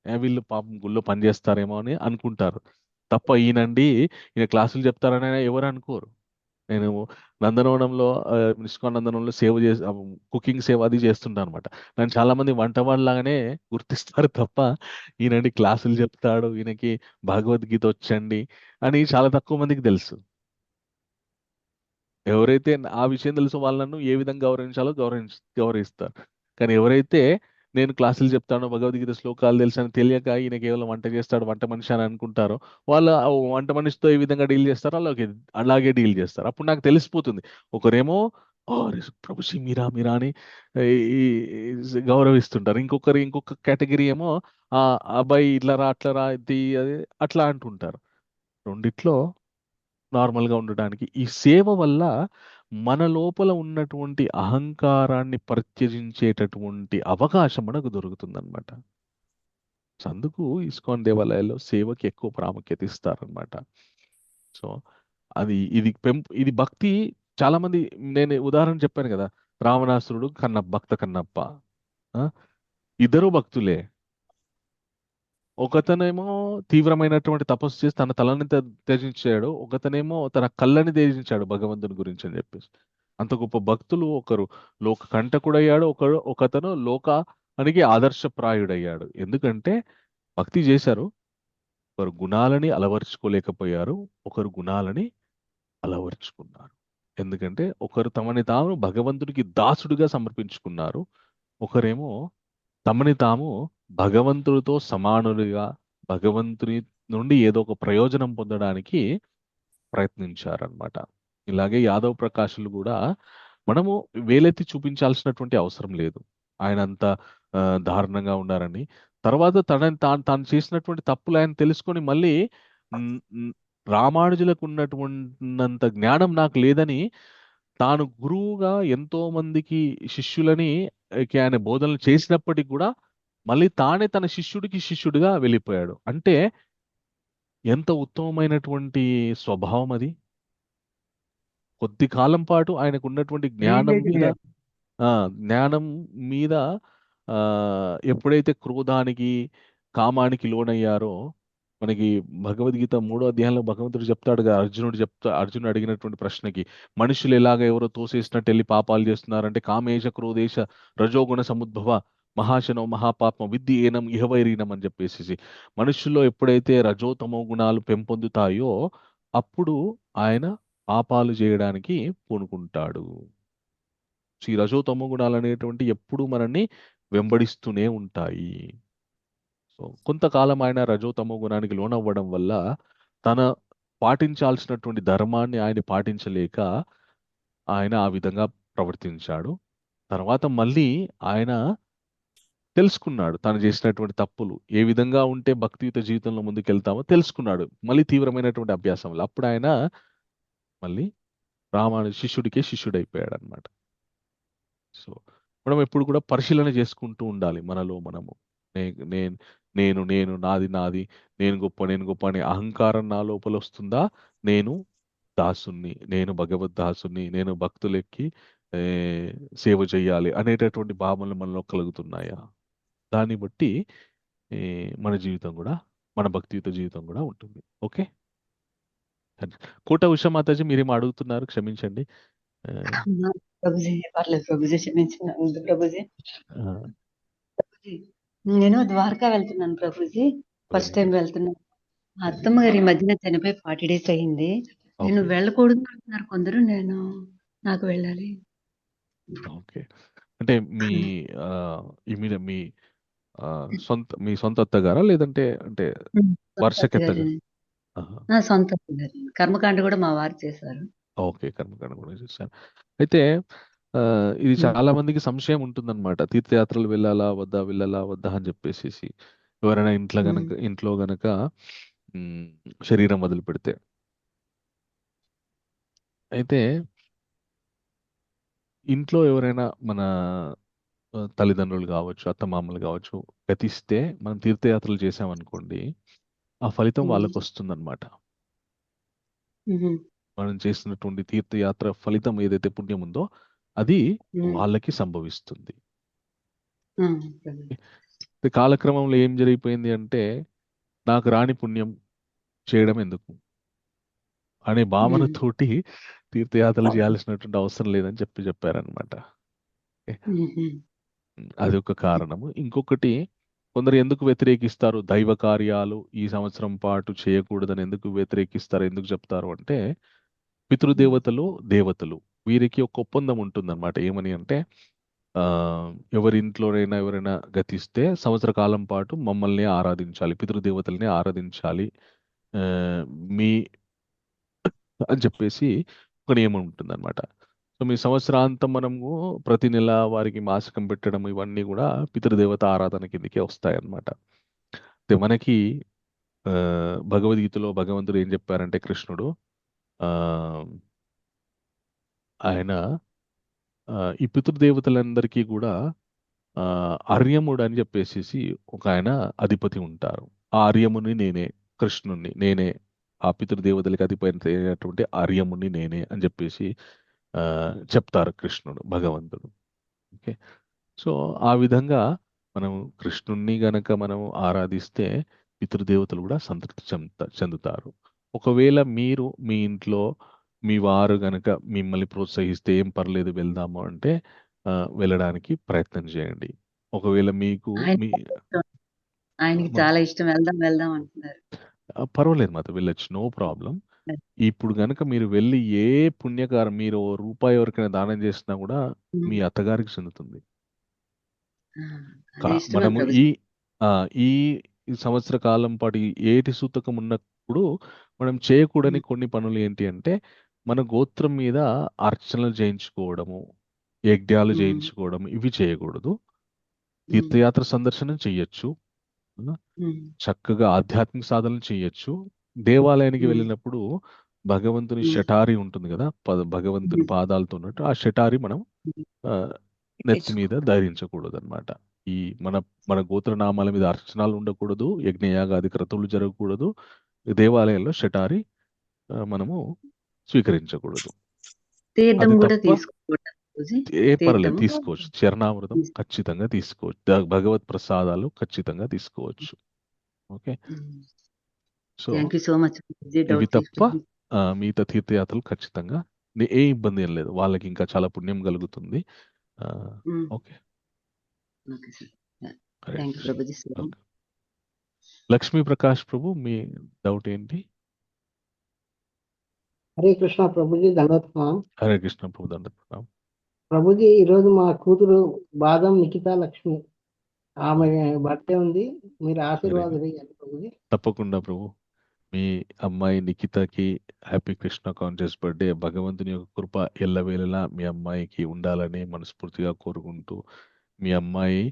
వీళ్ళు పాపం గుళ్ళో పని చేస్తారేమో అని అనుకుంటారు తప్ప ఈయన క్లాసులు చెప్తారని ఎవరు అనుకోరు. నేను నందనవనంలో ఇస్కాన్ నందనవనంలో సేవ చేసి కుకింగ్ సేవ అది చేస్తుంటాను అనమాట. నన్ను చాలా మంది వంట వాళ్ళలాగానే గుర్తిస్తారు తప్ప ఈయనండి క్లాసులు చెప్తాడు, ఈయనకి భగవద్గీత వచ్చండి అని చాలా తక్కువ మందికి తెలుసు. ఎవరైతే ఆ విషయం తెలుసో వాళ్ళను ఏ విధంగా గౌరవించాలో గౌరవిస్తారు. కానీ ఎవరైతే నేను క్లాసులు చెప్తాను, భగవద్గీత శ్లోకాలు తెలుసు అని తెలియక ఈయన కేవలం వంట చేస్తాడు, వంట మనిషి అని అనుకుంటారో వాళ్ళు వంట మనిషితో ఏ విధంగా డీల్ చేస్తారో అలాగే డీల్ చేస్తారు. అప్పుడు నాకు తెలిసిపోతుంది. ఒకరేమో ప్రభుజీ మీరా అని గౌరవిస్తుంటారు, ఇంకొక కేటగిరీ ఏమో ఆ అబ్బాయి ఇట్లా రా ఇది అట్లా అంటుంటారు. రెండిట్లో నార్మల్గా ఉండడానికి ఈ సేవ వల్ల మన లోపల ఉన్నటువంటి అహంకారాన్ని పరిత్యజించేటటువంటి అవకాశం మనకు దొరుకుతుందన్నమాట. అందుకు ఇస్కాన్ దేవాలయాల్లో సేవకి ఎక్కువ ప్రాముఖ్యత ఇస్తారనమాట. సో ఇది భక్తి. చాలా మంది, నేను ఉదాహరణ చెప్పాను కదా, రావణాసురుడు భక్త కన్నప్ప ఇద్దరు భక్తులే. ఒకతనేమో తీవ్రమైనటువంటి తపస్సు చేసి తన తలని త్యజించాడు, ఒకతనేమో తన కళ్ళని త్యజించాడు భగవంతుని గురించి అని చెప్పేసి. అంత గొప్ప భక్తులు, ఒకరు లోక కంటకుడయ్యాడు, ఒకతను లోకానికి ఆదర్శప్రాయుడయ్యాడు. ఎందుకంటే భక్తి చేశారు, ఒకరు గుణాలని అలవర్చుకోలేకపోయారు, ఒకరు గుణాలని అలవర్చుకున్నారు. ఎందుకంటే ఒకరు తమని తాము భగవంతుడికి దాసుడిగా సమర్పించుకున్నారు, ఒకరేమో తమని తాము భగవంతుడితో సమానులుగా భగవంతుని నుండి ఏదో ఒక ప్రయోజనం పొందడానికి ప్రయత్నించారనమాట. ఇలాగే యాదవ్ ప్రకాశులు కూడా మనము వేలెత్తి చూపించాల్సినటువంటి అవసరం లేదు. ఆయన అంత దారుణంగా ఉన్నారని. తర్వాత తాను చేసినటువంటి తప్పులు ఆయన తెలుసుకొని మళ్ళీ మ్, మ్, రామానుజులకు ఉన్నటువంటి జ్ఞానం నాకు లేదని తాను గురువుగా ఎంతో మందికి శిష్యులని ఆయన బోధనలు చేసినప్పటికీ కూడా మళ్ళీ తానే తన శిష్యుడికి శిష్యుడిగా వెళ్ళిపోయాడు. అంటే ఎంత ఉత్తమమైనటువంటి స్వభావం అది. కొద్ది కాలం పాటు ఆయనకు ఉన్నటువంటి జ్ఞానం మీద జ్ఞానం మీద ఎప్పుడైతే క్రోధానికి కామానికి లోనయ్యారో, మనకి భగవద్గీత 3వ అధ్యాయంలో భగవంతుడు చెప్తాడుగా, అర్జునుడు అడిగినటువంటి ప్రశ్నకి, మనుషులు ఎలాగ ఎవరో తోసేసినట్టు వెళ్ళి పాపాలు చేస్తున్నారంటే, కామేశ క్రోధేశ రజోగుణ సముద్భవ మహాశనో మహాపాపం విద్ధి ఏనం ఇహవైరీనం అని చెప్పేసి, మనుషుల్లో ఎప్పుడైతే రజోతమో గుణాలు పెంపొందుతాయో అప్పుడు ఆయన పాపాలు చేయడానికి పూనుకుంటాడు. ఈ రజోతమో గుణాలు అనేటువంటి ఎప్పుడు మనల్ని వెంబడిస్తూనే ఉంటాయి. సో కొంతకాలం ఆయన రజోతమో గుణానికి లోనవ్వడం వల్ల తన పాటించాల్సినటువంటి ధర్మాన్ని ఆయన పాటించలేక ఆయన ఆ విధంగా ప్రవర్తించాడు. తర్వాత మళ్ళీ ఆయన తెలుసుకున్నాడు తను చేసినటువంటి తప్పులు, ఏ విధంగా ఉంటే భక్తియుత జీవితంలో ముందుకెళ్తామో తెలుసుకున్నాడు మళ్ళీ తీవ్రమైనటువంటి అభ్యాసంలో. అప్పుడు ఆయన మళ్ళీ శిష్యుడికే శిష్యుడైపోయాడు అనమాట. సో మనం ఎప్పుడు కూడా పరిశీలన చేసుకుంటూ ఉండాలి మనలో మనము. నేను నేను నేను నాది నాది, నేను గొప్ప అనే అహంకారం నా లోపల వస్తుందా, నేను దాసుని, నేను భగవద్దాసుని, నేను భక్తులెక్కి సేవ చేయాలి అనేటటువంటి భావనలు మనలో కలుగుతున్నాయా? దాన్ని బట్టి మన జీవితం కూడా, మన భక్తియుత జీవితం కూడా ఉంటుంది. ఓకే, కోట ఉషా మాతాజీ మీరేమో అడుగుతున్నారు, క్షమించండి. ప్రభుజీ పర్లేదు ప్రభుజీ, క్షమించండి ప్రభుజీ. నేను ద్వారకా వెళ్తున్నాను ప్రభుజీ, ఫస్ట్ టైం వెళ్తున్నాను. అత్తమ్మ గారి ఈ మధ్యన చనిపోయి 40 days అయింది. నేను వెళ్ళకూడదు అంటున్నారు కొందరు, నాకు వెళ్ళాలి. ఓకే, అంటే మీ మీ మీ సొంత అత్తగారా, లేదంటే అంటే వర్షకెత్తగా? నా సొంత కర్మకాండ కూడా మా వారు చేశారు. ఓకే, కర్మకాండ కూడా చేశారు. అయితే ఇది చాలా మందికి సంశయం ఉంటుందన్నమాట, తీర్థయాత్రలు వెళ్ళాలా వద్దా అని చెప్పేసి. ఎవరైనా ఇంట్లో గనక శరీరం వదిలిపెడితే. అయితే ఇంట్లో ఎవరైనా మన తల్లిదండ్రులు కావచ్చు, అత్తమామలు కావచ్చు గతిస్తే మనం తీర్థయాత్రలు చేసామనుకోండి, ఆ ఫలితం వాళ్ళకు వస్తుందన్నమాట. మనం చేసినటువంటి తీర్థయాత్ర ఫలితం ఏదైతే పుణ్యం ఉందో అది వాళ్ళకి సంభవిస్తుంది. కాలక్రమంలో ఏం జరిగిపోయింది అంటే, నాకు రాని పుణ్యం చేయడం ఎందుకు అనే భావనతోటి తీర్థయాత్రలు చేయాల్సినటువంటి అవసరం లేదని చెప్పారనమాట. అది ఒక కారణము. ఇంకొకటి, కొందరు ఎందుకు వ్యతిరేకిస్తారు దైవ కార్యాలు ఈ సంవత్సరం పాటు చేయకూడదని ఎందుకు వ్యతిరేకిస్తారు, ఎందుకు చెప్తారు అంటే, పితృదేవతలు దేవతలు వీరికి ఒక ఒప్పందం ఉంటుందన్నమాట. ఏమని అంటే, ఎవరింట్లోనైనా ఎవరైనా గతిస్తే సంవత్సర కాలం పాటు మమ్మల్ని ఆరాధించాలి, పితృదేవతల్ని ఆరాధించాలి మీ అని చెప్పేసి ఒక నియమం ఉంటుందన్నమాట. సో మీ సంవత్సరాంతం మనము ప్రతి నెల వారికి మాసికం పెట్టడం ఇవన్నీ కూడా పితృదేవత ఆరాధన కిందకే వస్తాయన్నమాట. మనకి భగవద్గీతలో భగవంతుడు ఏం చెప్పారంటే, కృష్ణుడు ఆయన ఈ పితృదేవతలందరికీ కూడా అర్యముడు అని చెప్పేసి ఒక ఆయన అధిపతి ఉంటారు. ఆ అర్యముని నేనే, కృష్ణుణ్ణి నేనే, ఆ పితృదేవతలకి అధిపతి అయినటువంటి అర్యముని నేనే అని చెప్పేసి చెప్తారు కృష్ణుడు, భగవంతుడు. ఓకే, సో ఆ విధంగా మనం కృష్ణుణ్ణి గనక మనం ఆరాధిస్తే పితృదేవతలు కూడా సంతృప్తి చెందుతారు. ఒకవేళ మీరు మీ ఇంట్లో మీ వారు గనక మిమ్మల్ని ప్రోత్సహిస్తే ఏం పర్లేదు వెళ్దాము అంటే వెళ్ళడానికి ప్రయత్నం చేయండి. ఒకవేళ మీకు ఆయనకి చాలా ఇష్టం, వెళ్దాం అంటున్నారు, పర్వాలేదు మాతో వెళ్ళొచ్చు, నో ప్రాబ్లం. ఇప్పుడు గనక మీరు వెళ్ళి ఏ పుణ్యకారం, మీరు రూపాయి ఎవరికైనా దానం చేసినా కూడా మీ అత్తగారికి చెందుతుంది. మనము ఈ సంవత్సర కాలం పాటు ఏటి సూతకం ఉన్నప్పుడు మనం చేయకూడని కొన్ని పనులు ఏంటి అంటే, మన గోత్రం మీద అర్చనలు చేయించుకోవడము, యజ్ఞాలు చేయించుకోవడం, ఇవి చేయకూడదు. తీర్థయాత్ర సందర్శనం చెయ్యొచ్చు, చక్కగా ఆధ్యాత్మిక సాధనలు చెయ్యొచ్చు. దేవాలయానికి వెళ్ళినప్పుడు భగవంతుని షటారి ఉంటుంది కదా, భగవంతుని పాదాలతో ఉన్నట్టు ఆ షటారి మనం నెత్తి మీద ధరించకూడదు అనమాట. ఈ మన మన గోత్రనామాల మీద అర్చనాలు ఉండకూడదు, యజ్ఞయాగాది క్రతువులు జరగకూడదు, దేవాలయంలో షటారి మనము స్వీకరించకూడదు. తీర్థం అది కూడా తప్ప పర్లేదు తీసుకోవచ్చు. చరణామృతం ఖచ్చితంగా తీసుకోవచ్చు, భగవత్ ప్రసాదాలు ఖచ్చితంగా తీసుకోవచ్చు. Okay, so so much. ఇవి తప్ప మిగతా తీర్థయాత్రలు ఖచ్చితంగా ఏ ఇబ్బంది ఏం లేదు, వాళ్ళకి ఇంకా చాలా పుణ్యం కలుగుతుంది. ఓకే, లక్ష్మీ ప్రకాష్ ప్రభు, మీ డౌట్ ఏంటి? హరే కృష్ణ ప్రభుజీ, దండవత్ ప్రణామం. హరే కృష్ణ ప్రభు, దండవత్ ప్రణామం. ప్రభుజీ, ఈరోజు మా కూతురు బాదం నిఖితా లక్ష్మి, ఆమె బర్త్డే ఉంది, మీరు ఆశీర్వాదాలు ఇవ్వండి ప్రభుజీ. తప్పకుండా ప్రభు, మీ అమ్మాయి నిఖితకి హ్యాపీ కృష్ణ కాన్షియస్ బర్త్డే. భగవంతుని యొక్క కృప ఎల్లవేళలా మీ అమ్మాయికి ఉండాలని మనస్ఫూర్తిగా కోరుకుంటూ, మీ అమ్మాయి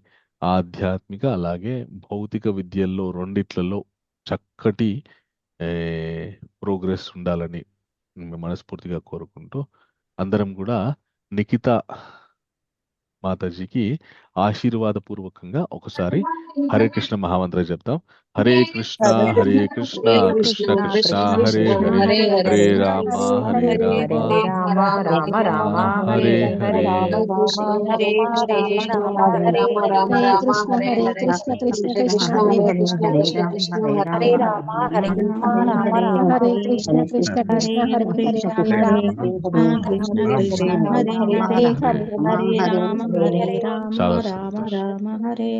ఆధ్యాత్మిక అలాగే భౌతిక విద్యల్లో రెండిట్లలో చక్కటి ప్రోగ్రెస్ ఉండాలని మనస్ఫూర్తిగా కోరుకుంటూ, అందరం కూడా నిఖిత మాతాజీకి ఆశీర్వాద పూర్వకంగా ఒకసారి హరే కృష్ణ మహామంత్ర చెప్తాం. హరే కృష్ణ హరే కృష్ణ కృష్ణ కృష్ణ హరే హరే, హరే రామ హరే రామ రామ రామ హరే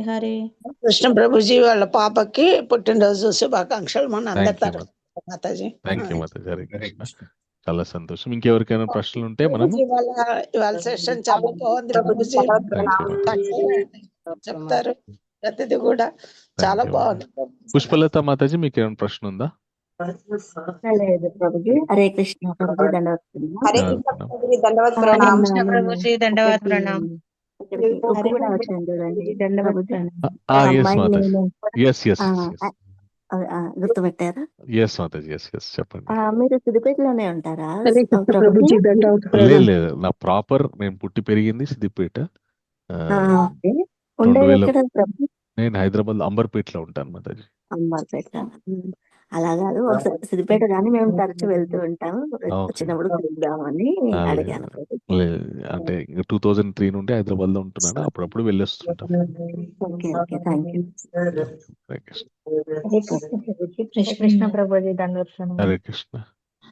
హరే. కృష్ణ ప్రభుజీ వాళ్ళ పాపకి పుట్టినరోజు శుభాకాంక్షలు మన అందరి తరఫున మాతాజీ. థ్యాంక్ యూ మాతాజీ, హరే కృష్ణ. చాలా సంతోషం. ఇంకెవరికైనా ప్రశ్నలు ఉంటే మనం ఇవాళ సెషన్ చాలా బాగుంది ప్రభుజీ, చెప్తారు ప్రతిది కూడా చాలా బాగుంది. పుష్పలత మాతాజీ, మీకు ఏమైనా ప్రశ్న ఉందా? హరే కృష్ణ ప్రభుజీ, దండవత్ ప్రణామం. ప్రభుజీ దండవత్ ప్రణామం. కూడా వచ్చాను చూడండి, దండవత్ గుర్తుపెట్టారా? చెప్పండి. మీరు సిద్దిపేటలోనే ఉంటారా? లేదు, నా ప్రాపర్ నేను పుట్టి పెరిగింది సిద్దిపేట. నేను హైదరాబాద్ అంబర్పేటలో ఉంటాను మాతాజీ. అంబర్పేట అలా కాదు, సిద్దిపేట కానీ మేము తరచు వెళ్తూ ఉంటాము, వచ్చినప్పుడు చూద్దామని అడిగాను. అంటే 2003 నుండి హైదరాబాద్ లో ఉంటున్నాను, అప్పుడప్పుడు వెళ్ళొస్తుంటాం. కృష్ణ ప్రభుజీ, దండవత్ ప్రణామం. హరే కృష్ణ.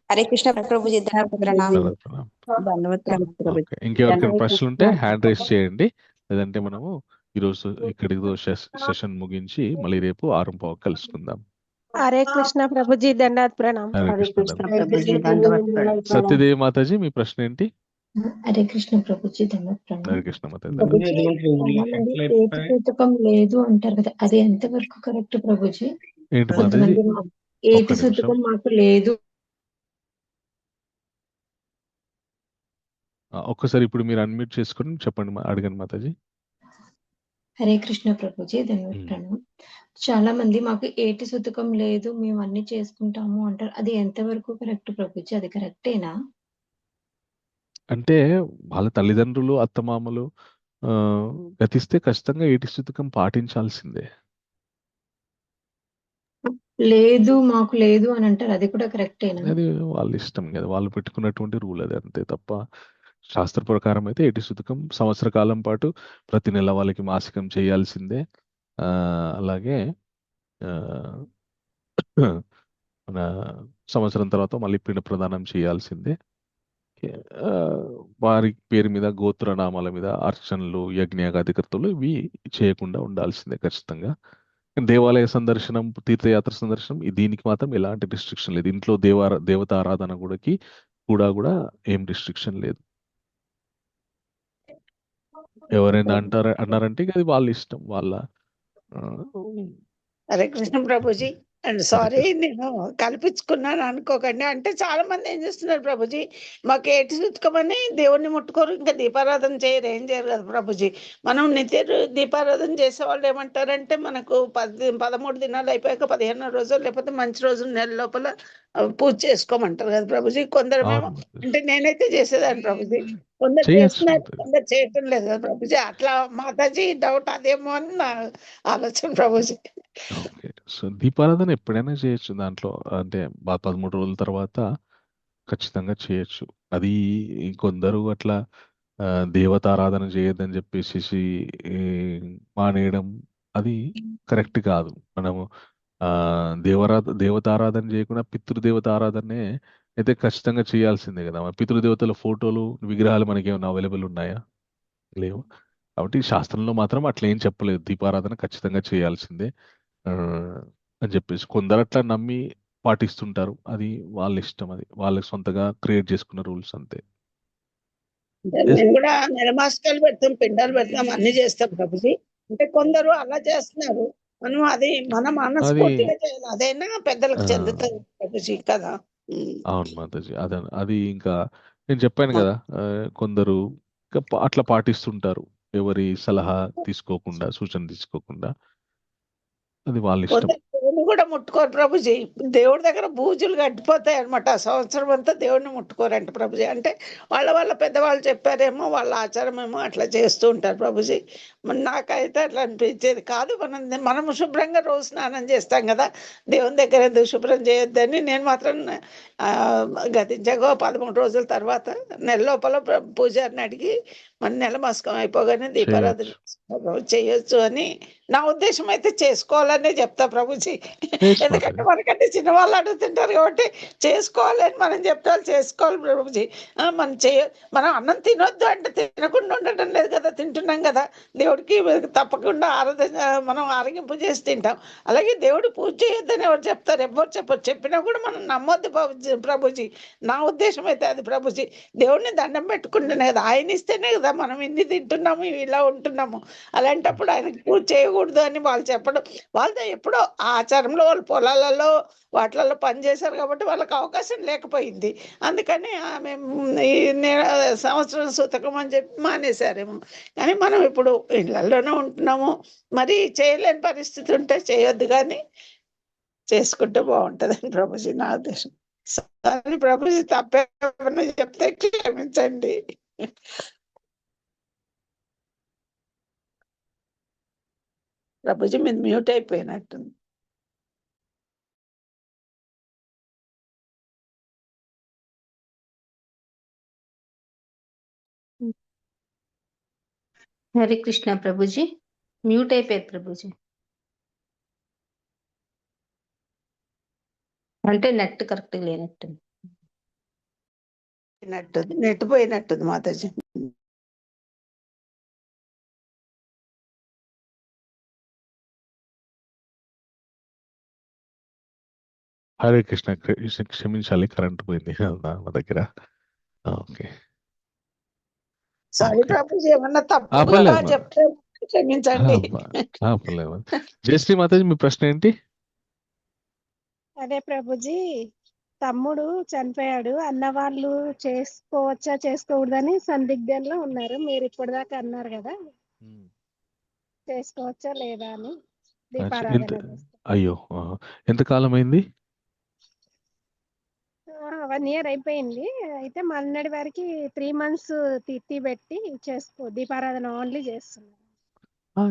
హరే కృష్ణ ప్రభుజీ, దండవత్ ప్రణామం. ఇంకెవరికైనా ప్రశ్నలు ఉంటే హ్యాండ్ రైజ్ చేయండి, లేదంటే మనము ఈరోజు ఇక్కడితో సెషన్ ముగించి మళ్ళీ రేపు 6:15 కలుసుకుందాం. హరే కృష్ణ ప్రభుజీ, దండవత్ ప్రణామం. సత్యదేవి మాతాజీ, మీ ప్రశ్న ఏంటి? హరే కృష్ణ ప్రభుజీ, దండవత్ ప్రణామం. హరే కృష్ణ మాతాజీ. ఏటిసూతకం లేదు అంటారు కదా, అది ఎంతవరకు కరెక్ట్ ప్రభుజీ? ఏంటి మాతాజీ? ఏటిసూతకం మాకు లేదు. ఒక్కసారి ఇప్పుడు మీరు అన్మ్యూట్ చేసుకొని చెప్పండి, అడగండి మాతాజీ. హరే కృష్ణ ప్రభుజీ, ధన్యవాద ప్రణామం. చాలా మంది మాకు ఏటి సుతకం లేదు, మేము అన్ని చేసుకుంటాము అంటారు, అది ఎంతవరకు కరెక్ట్ ప్రభుజీ? అది కరెక్టేనా? అంటే వాళ్ళ తల్లిదండ్రులు అత్తమామలు గతిస్తే ఖచ్చితంగా ఏటి సుతకం పాటించాల్సిందే. లేదు మాకు లేదు అని అంటారు, అది కూడా కరెక్టేనా? అది వాళ్ళ ఇష్టం కదా, వాళ్ళు పెట్టుకున్నటువంటి రూల్ అది, అంతే తప్ప శాస్త్ర ప్రకారం అయితే ఏటి సుతకం సంవత్సర కాలం పాటు ప్రతి నెల వాళ్ళకి మాసికం చేయాల్సిందే. అలాగే మన సంవత్సరం తర్వాత మళ్ళీ పిండ ప్రదానం చేయాల్సిందే. వారి పేరు మీద గోత్రనామాల మీద అర్చనలు, యజ్ఞయాగాది క్రతువులు ఇవి చేయకుండా ఉండాల్సిందే ఖచ్చితంగా. దేవాలయ సందర్శనం, తీర్థయాత్ర సందర్శనం దీనికి మాత్రం ఎలాంటి రిస్ట్రిక్షన్ లేదు. ఇంట్లో దేవత ఆరాధన కూడా ఏం రిస్ట్రిక్షన్ లేదు. ఎవరైనా అన్నారంటే అది వాళ్ళ ఇష్టం, వాళ్ళ. హరే కృష్ణ ప్రభుజీ, అండ్ హరే సారీ కృష్ణ నేను కల్పించుకున్నాను అనుకోకండి. అంటే చాలా మంది ఏం చేస్తున్నారు ప్రభుజీ, మాకు ఏటి సూతకమని దేవుణ్ణి ముట్టుకోరు, ఇంకా దీపారాధన చేయరు, ఏం చేయరు కదా ప్రభుజీ. మనం నిత్య దీపారాధన చేసే వాళ్ళు ఏమంటారంటే మనకు 13 దినాలు అయిపోయాక 15వ రోజు లేకపోతే మంచి రోజు నెల లోపల పూజ చేసుకోమంటారు కదా ప్రభుజీ. కొందరమేమో అవును మాతాజీ అంటే నేనైతే చేసేదాన్ని ప్రభుజీ, కొందరు చేయొచ్చు చేస్తున్నారు, మాతాజీ కొందరు చేయటం లేదు కదా ప్రభుజీ. అట్లా మాతాజీ డౌట్ అదేమో అని నా ఆలోచన ప్రభుజీ. ఓకే సో దీపారాధన ఎప్పుడైనా చేయొచ్చు దాంట్లో అంటే 13 రోజుల తర్వాత ఖచ్చితంగా చేయొచ్చు అది కొందరు అట్లా దేవతారాధన చేయొద్దని చెప్పేసి ఈ, మానేయడం అది కరెక్ట్ కాదు మనము దేవతారాధన చేయకుండా పితృదేవత ఆరాధనే అయితే ఖచ్చితంగా చేయాల్సిందే కదా మన పితృదేవతల ఫోటోలు విగ్రహాలు మనకి ఏమైనా అవైలబుల్ ఉన్నాయా లేవు కాబట్టి శాస్త్రంలో మాత్రం అట్లా ఏం చెప్పలేదు దీపారాధన ఖచ్చితంగా చేయాల్సిందే ఆ, అని చెప్పేసి కొందరు అట్లా నమ్మి పాటిస్తుంటారు అది వాళ్ళ ఇష్టం అది వాళ్ళకి సొంతగా క్రియేట్ చేసుకున్న రూల్స్ అంతే మేము కూడా నెలమాసికాలు పెడతాం, పిండాలు పెడతాం, అన్ని చేస్తాం ప్రభుజీ. అంటే కొందరు అలా చేస్తున్నారు, మనం అది మన అది మనస్ఫూర్తిగా చేయాలి, అదైనా పెద్దలకు ఆ, చెందుతుంది ప్రభుజీ కదా. అవును మాతాజీ అది ఇంకా నేను చెప్పాను కదా కొందరు ఇంకా అట్లా పాటిస్తుంటారు ఎవరి సలహా తీసుకోకుండా సూచన తీసుకోకుండా అది వాళ్ళ ఇష్టం కొందరు దేవుని కూడా ముట్టుకోరు ప్రభుజీ, దేవుడి దగ్గర బూజులు గడ్డిపోతాయి అనమాట, సంవత్సరం అంతా దేవుడిని ముట్టుకోరంట ప్రభుజీ. అంటే వాళ్ళ పెద్దవాళ్ళు చెప్పారేమో, వాళ్ళ ఆచారం ఏమో అట్లా చేస్తూ ఉంటారు ప్రభుజీ. నాకైతే అట్లా అనిపించేది కాదు. మనం శుభ్రంగా రోజు స్నానం చేస్తాం కదా, దేవుని దగ్గర ఎందుకు శుభ్రం చేయొద్దని నేను మాత్రం గతించగా 13 రోజుల తర్వాత నెల లోపల పూజారిని అడిగి మన నెల మాసకం అయిపోగానే దీపారాధన చేయొచ్చు చేయొచ్చు అని నా ఉద్దేశం. అయితే చేసుకోవాలనే చెప్తా ప్రభుజీ, చేయొచ్చు ఎందుకంటే మాతాజీ మనకంటే చిన్నవాళ్ళు అడుగుతుంటారు కాబట్టి చేసుకోవాలని మనం చెప్తారు, చేసుకోవాలి ప్రభుజీ. మనం అన్నం తినొద్దు అంటే తినకుండా ఉండటం లేదు కదా, తింటున్నాం కదా, దేవుడికి తప్పకుండా మనం ఆరగింపు చేసి తింటాం. అలాగే దేవుడు పూజ చేయొద్దని ఎవరు చెప్తారు, ఎవరు చెప్పరు, చెప్పినా కూడా మనం నమ్మొద్దు ప్రభుజీ. నా ఉద్దేశం అయితే అది ప్రభుజీ. దేవుడిని దండం పెట్టుకుంటేనే కదా, ఆయన ఇస్తేనే కదా మనం ఇన్ని తింటున్నాము ఇలా ఉంటున్నాము. అలాంటప్పుడు ఆయనకి పూజ చేయకూడదు అని వాళ్ళు చెప్పడం, వాళ్ళతో ఎప్పుడో ఆచారంలో వాళ్ళు పొలాలలో వాటిలలో పనిచేశారు కాబట్టి వాళ్ళకి అవకాశం లేకపోయింది. అందుకని ఆమె ఈ సంవత్సరం సూతకం అని చెప్పి మానేశారేమో. కానీ మనం ఇప్పుడు ఇళ్లలోనే ఉంటున్నాము, మరి చేయలేని పరిస్థితి ఉంటే చేయొద్దు, కానీ చేసుకుంటే బాగుంటుందని ప్రభుజీ నా ఉద్దేశం. సారీ ప్రభుజీ, తప్పేమన్నా చెప్తే క్షమించండి. ప్రభుజీ మీరు మ్యూట్ అయిపోయినట్టుంది. హరే కృష్ణ ప్రభుజీ, మ్యూట్ అయిపోయారు ప్రభుజీ. అంటే నెట్ కరెక్ట్ లేనట్టుంది. నెట్ పోయినట్టుంది మాతాజీ. హరే కృష్ణ క్షమించాలి కరెంట్ పోయింది మా దగ్గర ఓకే సారీ ఓకే ప్రభుజీ, ఏమన్నా తప్పుగా పర్లేదు చెప్తే క్షమించండి. పర్లేదు జయశ్రీ మాతాజీ మీ ప్రశ్న ఏంటి అదే ప్రభుజీ, తమ్ముడు చనిపోయాడు, అన్న వాళ్ళు చేసుకోవచ్చా చేసుకోకూడదని సందిగ్ధంలో ఉన్నారు. మీరు ఇప్పటిదాకా అన్నారు కదా, చేసుకోవచ్చా లేదా అని దీపారాధన చేస్తే. అయ్యో ఎంతకాలం అయింది 1 year అయిపోయింది. అయితే మొన్నటి వరకు 3 months తిథి పెట్టి దీపారాధన ఓన్లీ చేస్తున్నారు.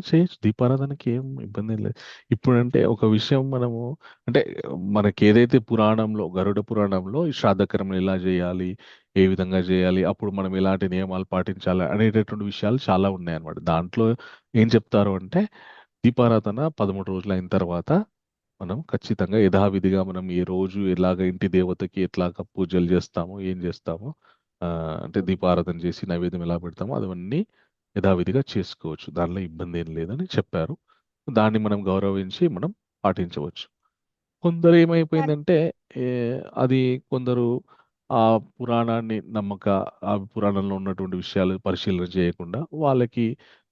చేయొచ్చు దీపారాధనకి ఏం ఇబ్బంది లేదు ఇప్పుడంటే ఒక విషయం మనము అంటే మనకి ఏదైతే పురాణంలో గరుడ పురాణంలో ఈ శ్రాద్ధకర్మలు ఎలా చేయాలి ఏ విధంగా చేయాలి అప్పుడు మనం ఎలాంటి నియమాలు పాటించాలి అనేటటువంటి విషయాలు చాలా ఉన్నాయన్నమాట దాంట్లో ఏం చెప్తారు అంటే దీపారాధన 13 రోజులు అయిన తర్వాత మనం ఖచ్చితంగా యథావిధిగా మనం ఏ రోజు ఎలాగ ఇంటి దేవతకి ఎట్లాగా పూజలు చేస్తామో ఏం చేస్తామో అంటే దీపారాధన చేసి నైవేద్యం ఎలా పెడతామో అవన్నీ యథావిధిగా చేసుకోవచ్చు దానిలో ఇబ్బంది ఏం లేదని చెప్పారు దాన్ని మనం గౌరవించి మనం పాటించవచ్చు కొందరు ఏమైపోయిందంటే అది కొందరు ఆ పురాణాన్ని ఆ పురాణంలో ఉన్నటువంటి విషయాలు పరిశీలన చేయకుండా వాళ్ళకి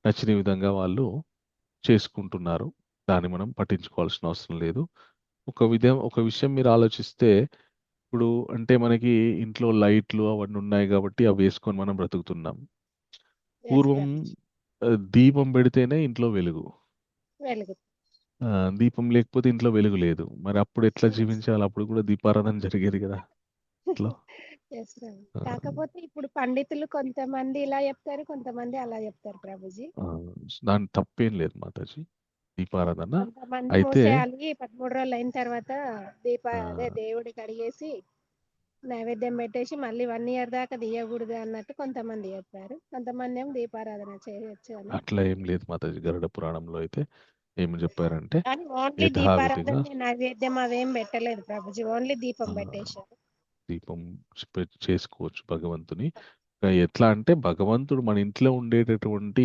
నచ్చిన విధంగా వాళ్ళు చేసుకుంటున్నారు దాన్ని మనం పట్టించుకోవాల్సిన అవసరం లేదు ఒక విషయం మీరు ఆలోచిస్తే, ఇప్పుడు అంటే మనకి ఇంట్లో లైట్లు అవన్నీ ఉన్నాయి కాబట్టి అవి వేసుకొని మనం బ్రతుకుతున్నాం. పూర్వం దీపం పెడితేనే ఇంట్లో వెలుగు. వెలుగు. దీపం లేకపోతే ఇంట్లో వెలుగు లేదు. మరి అప్పుడు ఎట్లా జీవించాలి? అప్పుడు కూడా దీపారాధన జరిగేది కదా ఇంట్లో. Yes, ప్రభు. కాకపోతే ఇప్పుడు పండితులు కొంతమంది ఇలా చెప్తారు, కొంతమంది అలా చెప్తారు ప్రభుజీ. దాని తప్పేం లేదు మాతాజీ, దీపారాధన. కొంతమంది అయితే మూసేయాలి 13 రోజులు అయిన తర్వాత ఆ, అదే దేవుడికి అడిగేసి నైవేద్యం పెట్టేసి మళ్ళీ 1 year దాకా తీయకూడదు అన్నట్టు కొంతమంది చెప్పారు. కొంతమంది ఏమో దీపారాధన చేయొచ్చు అని. అట్లా ఏం లేదు మాతాజీ. గరుడ పురాణంలో అయితే ఏమి చెప్పారంటే కానీ ఓన్లీ యథావిధిగా దీపారాధన నైవేద్యం అవేం పెట్టలేదు ప్రభుజీ, ఓన్లీ దీపం ఆ, పెట్టేశారు. దీపం చేసుకోవచ్చు భగవంతుని. ఎట్లా అంటే భగవంతుడు మన ఇంట్లో ఉండేటటువంటి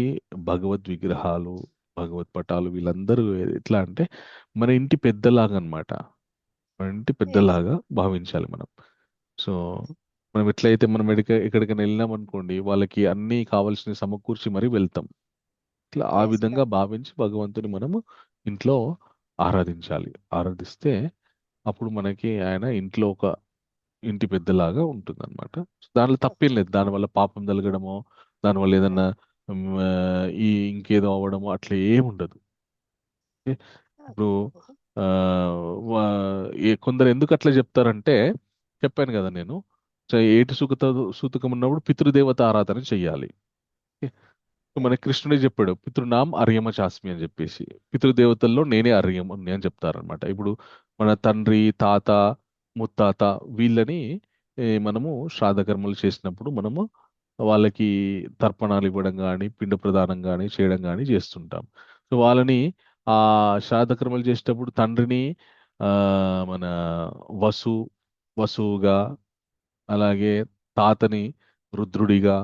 భగవద్ విగ్రహాలు, భగవత్ పటాలు వీళ్ళందరూ ఎట్లా అంటే మన ఇంటి పెద్దలాగా అన్నమాట. మన ఇంటి పెద్దలాగా భావించాలి మనం. సో మనం ఎట్లయితే మనం ఎక్కడికైనా వెళ్ళినాం అనుకోండి, వాళ్ళకి అన్నీ కావాల్సినవి సమకూర్చి మరీ వెళ్తాం. ఇట్లా ఆ విధంగా భావించి భగవంతుని మనము ఇంట్లో ఆరాధించాలి. ఆరాధిస్తే అప్పుడు మనకి ఆయన ఇంట్లో ఒక ఇంటి పెద్దలాగా ఉంటుందన్నమాట. దాంట్లో తప్పేం లేదు. దానివల్ల పాపం తలగడమో, దానివల్ల ఏదన్నా ఇంకేదో అవ్వడమో అట్లా ఏముండదు. ఓకే? ఇప్పుడు ఆ, కొందరు ఎందుకు అట్లా చెప్తారంటే, చెప్పాను కదా నేను, ఏటి సూతకం ఉన్నప్పుడు పితృదేవత ఆరాధన చెయ్యాలి. ఓకే? మన కృష్ణుడే చెప్పాడు, పితృనాం అర్యమ చాస్మి అని చెప్పేసి. పితృదేవతల్లో నేనే అర్యముని అని చెప్తారనమాట. ఇప్పుడు మన తండ్రి, తాత, ముత్తాత వీళ్ళని మనము శ్రాద్ధ కర్మలు చేసినప్పుడు మనము వాళ్ళకి తర్పణాలు ఇవ్వడం కానీ, పిండ ప్రదానం కానీ చేయడం కానీ చేస్తుంటాం. సో వాళ్ళని ఆ శ్రాద్ధ కర్మలు చేసేటప్పుడు తండ్రిని మన వసువుగా, అలాగే తాతని రుద్రుడిగా,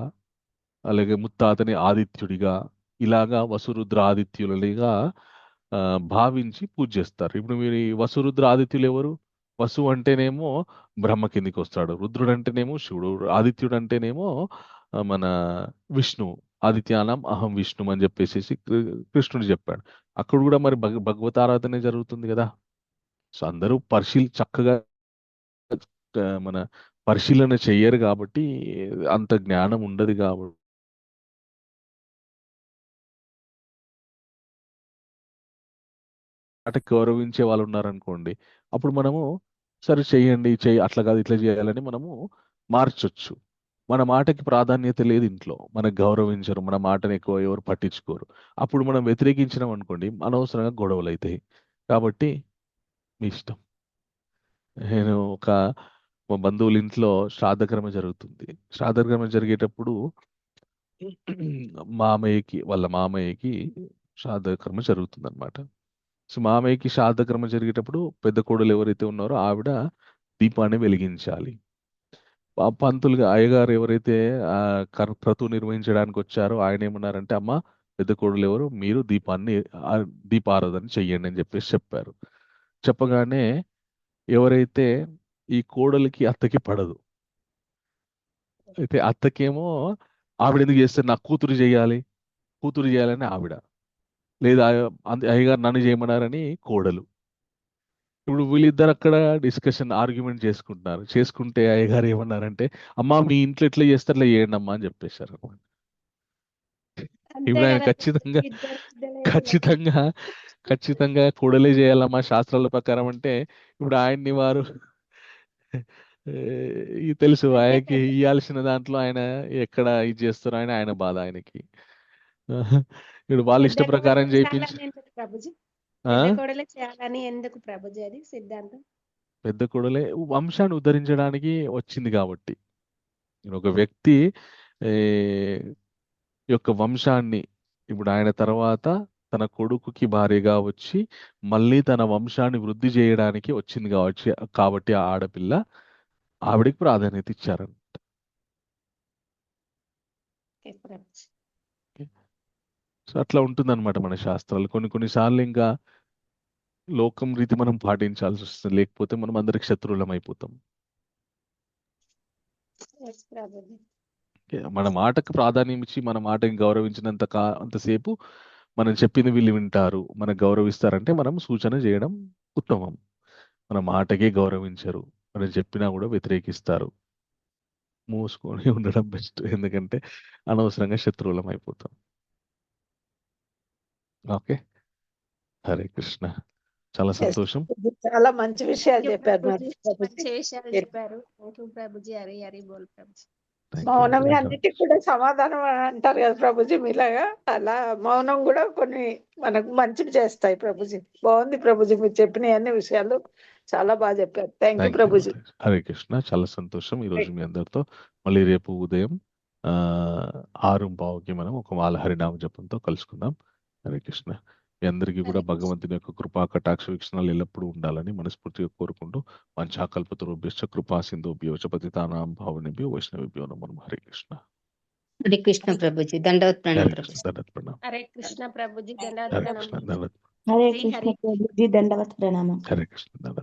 అలాగే ముత్తాతని ఆదిత్యుడిగా, ఇలాగా వసురుద్ర ఆదిత్యులుగా భావించి పూజ చేస్తారు. ఇప్పుడు మీరు ఈ వసురుద్ర ఆదిత్యులు ఎవరు? వసు అంటేనేమో బ్రహ్మ కిందికి వస్తాడు, రుద్రుడు అంటేనేమో శివుడు, ఆదిత్యుడు అంటేనేమో మన విష్ణువు. ఆదిత్యానం అహం విష్ణు అని చెప్పేసి కృష్ణుడు చెప్పాడు. అక్కడ కూడా మరి భగవత్ ఆరాధనే జరుగుతుంది కదా. సో అందరూ చక్కగా మన పరిశీలన చెయ్యరు కాబట్టి, అంత జ్ఞానం ఉండదు కాబట్టి అంటే గౌరవించే వాళ్ళు ఉన్నారనుకోండి, అప్పుడు మనము సరే చెయ్యండి, అట్లా కాదు ఇట్లా చేయాలని మనము మార్చొచ్చు. మన మాటకి ప్రాధాన్యత లేదు ఇంట్లో, మనకు గౌరవించరు, మన మాటని ఎక్కువ ఎవరు పట్టించుకోరు. అప్పుడు మనం వ్యతిరేకించినాం అనుకోండి, అనవసరంగా గొడవలు అవుతాయి. కాబట్టి మీ ఇష్టం. నేను మా బంధువుల ఇంట్లో శ్రాద్ధకర్మ జరుగుతుంది. శ్రాద్ధకర్మ జరిగేటప్పుడు వాళ్ళ మామయ్యకి శ్రాద్ధకర్మ జరుగుతుంది అనమాట. సో మామయ్యకి శ్రాద్ధకర్మ జరిగేటప్పుడు పెద్ద కోడలు ఎవరైతే ఉన్నారో ఆవిడ దీపాన్ని వెలిగించాలి. పంతులుగా అయ్యగారు ఎవరైతే క్రతువు నిర్వహించడానికి వచ్చారో ఆయన ఏమన్నారంటే, అమ్మ పెద్ద కోడలు ఎవరు, మీరు దీపారాధన చెయ్యండి అని చెప్పేసి చెప్పారు. చెప్పగానే ఎవరైతే ఈ కోడలికి అత్తకి పడదు, అయితే అత్తకేమో ఆవిడ ఎందుకు చేస్తారు, నా కూతురు చేయాలని ఆవిడ, లేదా అయ్యగారు నన్ను చేయమన్నారని కోడలు. ఇప్పుడు వీళ్ళిద్దరు అక్కడ ఆర్గ్యుమెంట్ చేసుకుంటే అయ్యగారు ఏమన్నారంటే, అమ్మా మీ ఇంట్లో ఎట్లా చేస్తారు అట్లా చేయండి అమ్మా అని చెప్పేశారు అనమాట. ఇప్పుడు ఆయన ఖచ్చితంగా కోడలే చేయాలమ్మా శాస్త్రాల ప్రకారం అంటే, ఇప్పుడు ఆయన్ని వారు తెలుసు ఆయనకి ఇవ్వాల్సిన దాంట్లో ఆయన ఎక్కడ ఇది చేస్తారో ఆయన బాధ ఆయనకి. ఇప్పుడు వాళ్ళ ఇష్ట ప్రకారం చేయించి చేయాలని ఎందుకు ప్రభుజీ అది సిద్ధాంతం? పెద్ద కోడలే వంశాన్ని ఉద్ధరించడానికి వచ్చింది కాబట్టి. ఒక వ్యక్తి యొక్క వంశాన్ని, ఇప్పుడు ఆయన తర్వాత తన కొడుకుకి భార్యగా వచ్చి మళ్ళీ తన వంశాన్ని వృద్ధి చేయడానికి వచ్చింది కాబట్టి ఆ ఆడపిల్ల ఆవిడికి ప్రాధాన్యత ఇచ్చారన్నమాట. సో అట్లా ఉంటుందన్నమాట మన శాస్త్రాలు. కొన్నిసార్లు ఇంకా లోకం రీతి మనం పాటించాల్సి వస్తుంది, లేకపోతే మనం అందరికి శత్రువులం అయిపోతాం. మన మాటకు ప్రాధాన్యం ఇచ్చి మన మాటకి గౌరవించినంత అంతసేపు మనం చెప్పింది వీళ్ళు వింటారు, మనకు గౌరవిస్తారంటే మనం సూచన చేయడం ఉత్తమం. మన మాటకే గౌరవించరు, మనం చెప్పినా కూడా వ్యతిరేకిస్తారు. మూసుకొని ఉండడం బెస్ట్, ఎందుకంటే అనవసరంగా శత్రువులం అయిపోతాం. ఓకే, హరే కృష్ణ. చాలా సంతోషం. చాలా మంచి విషయాలు థ్యాంక్ యూ చెప్పారు ప్రభుజీ, మంచి ప్రభుజీ. విషయాలు చెప్పారు. Thank you Prabhuji. హరి హరి బోల్ ప్రభుజీ. మౌనమే అన్నిటికి కూడా సమాధానం అంటారు కదా ప్రభుజీ, మీలాగా అలా మౌనం కూడా కొన్ని మనకు మంచిది చేస్తాయి ప్రభుజీ. బాగుంది ప్రభుజీ, మీరు చెప్పిన అన్ని విషయాలు చాలా బాగా చెప్పారు. Thank you Prabhuji. హరే కృష్ణ. చాలా సంతోషం ఈరోజు మీ అందరితో. మళ్ళీ రేపు ఉదయం 6:15కి మనం ఒక మాల హరినామ జపంతో కలుసుకుందాం. హరే కృష్ణ. మీ అందరికీ కూడా భగవంతుని యొక్క కృపా కటాక్ష వీక్షణాలు ఎల్లప్పుడూ ఉండాలని మనస్ఫూర్తిగా కోరుకుంటూ, వంచాకల్పతరుభ్యశ్చ కృపా సింధుభ్యో చ పతితానాం పావనేభ్యో వైష్ణవేభ్యో నమో నమః. హరే కృష్ణ. హరే కృష్ణ ప్రభుజీ. దండవత్ ప్రణాం హరే ప్రభుజీ. కృష్ణ. దండవత్ ప్రణామం. హరే కృష్ణ ప్రభుజీ. దండాలు హరే ప్రణామం. కృష్ణ. దండవత్. హరే శ్రీ కృష్ణ హరి ప్రభుజీ, దండవత్ ప్రణామం. హరే కృష్ణ. దండవత్.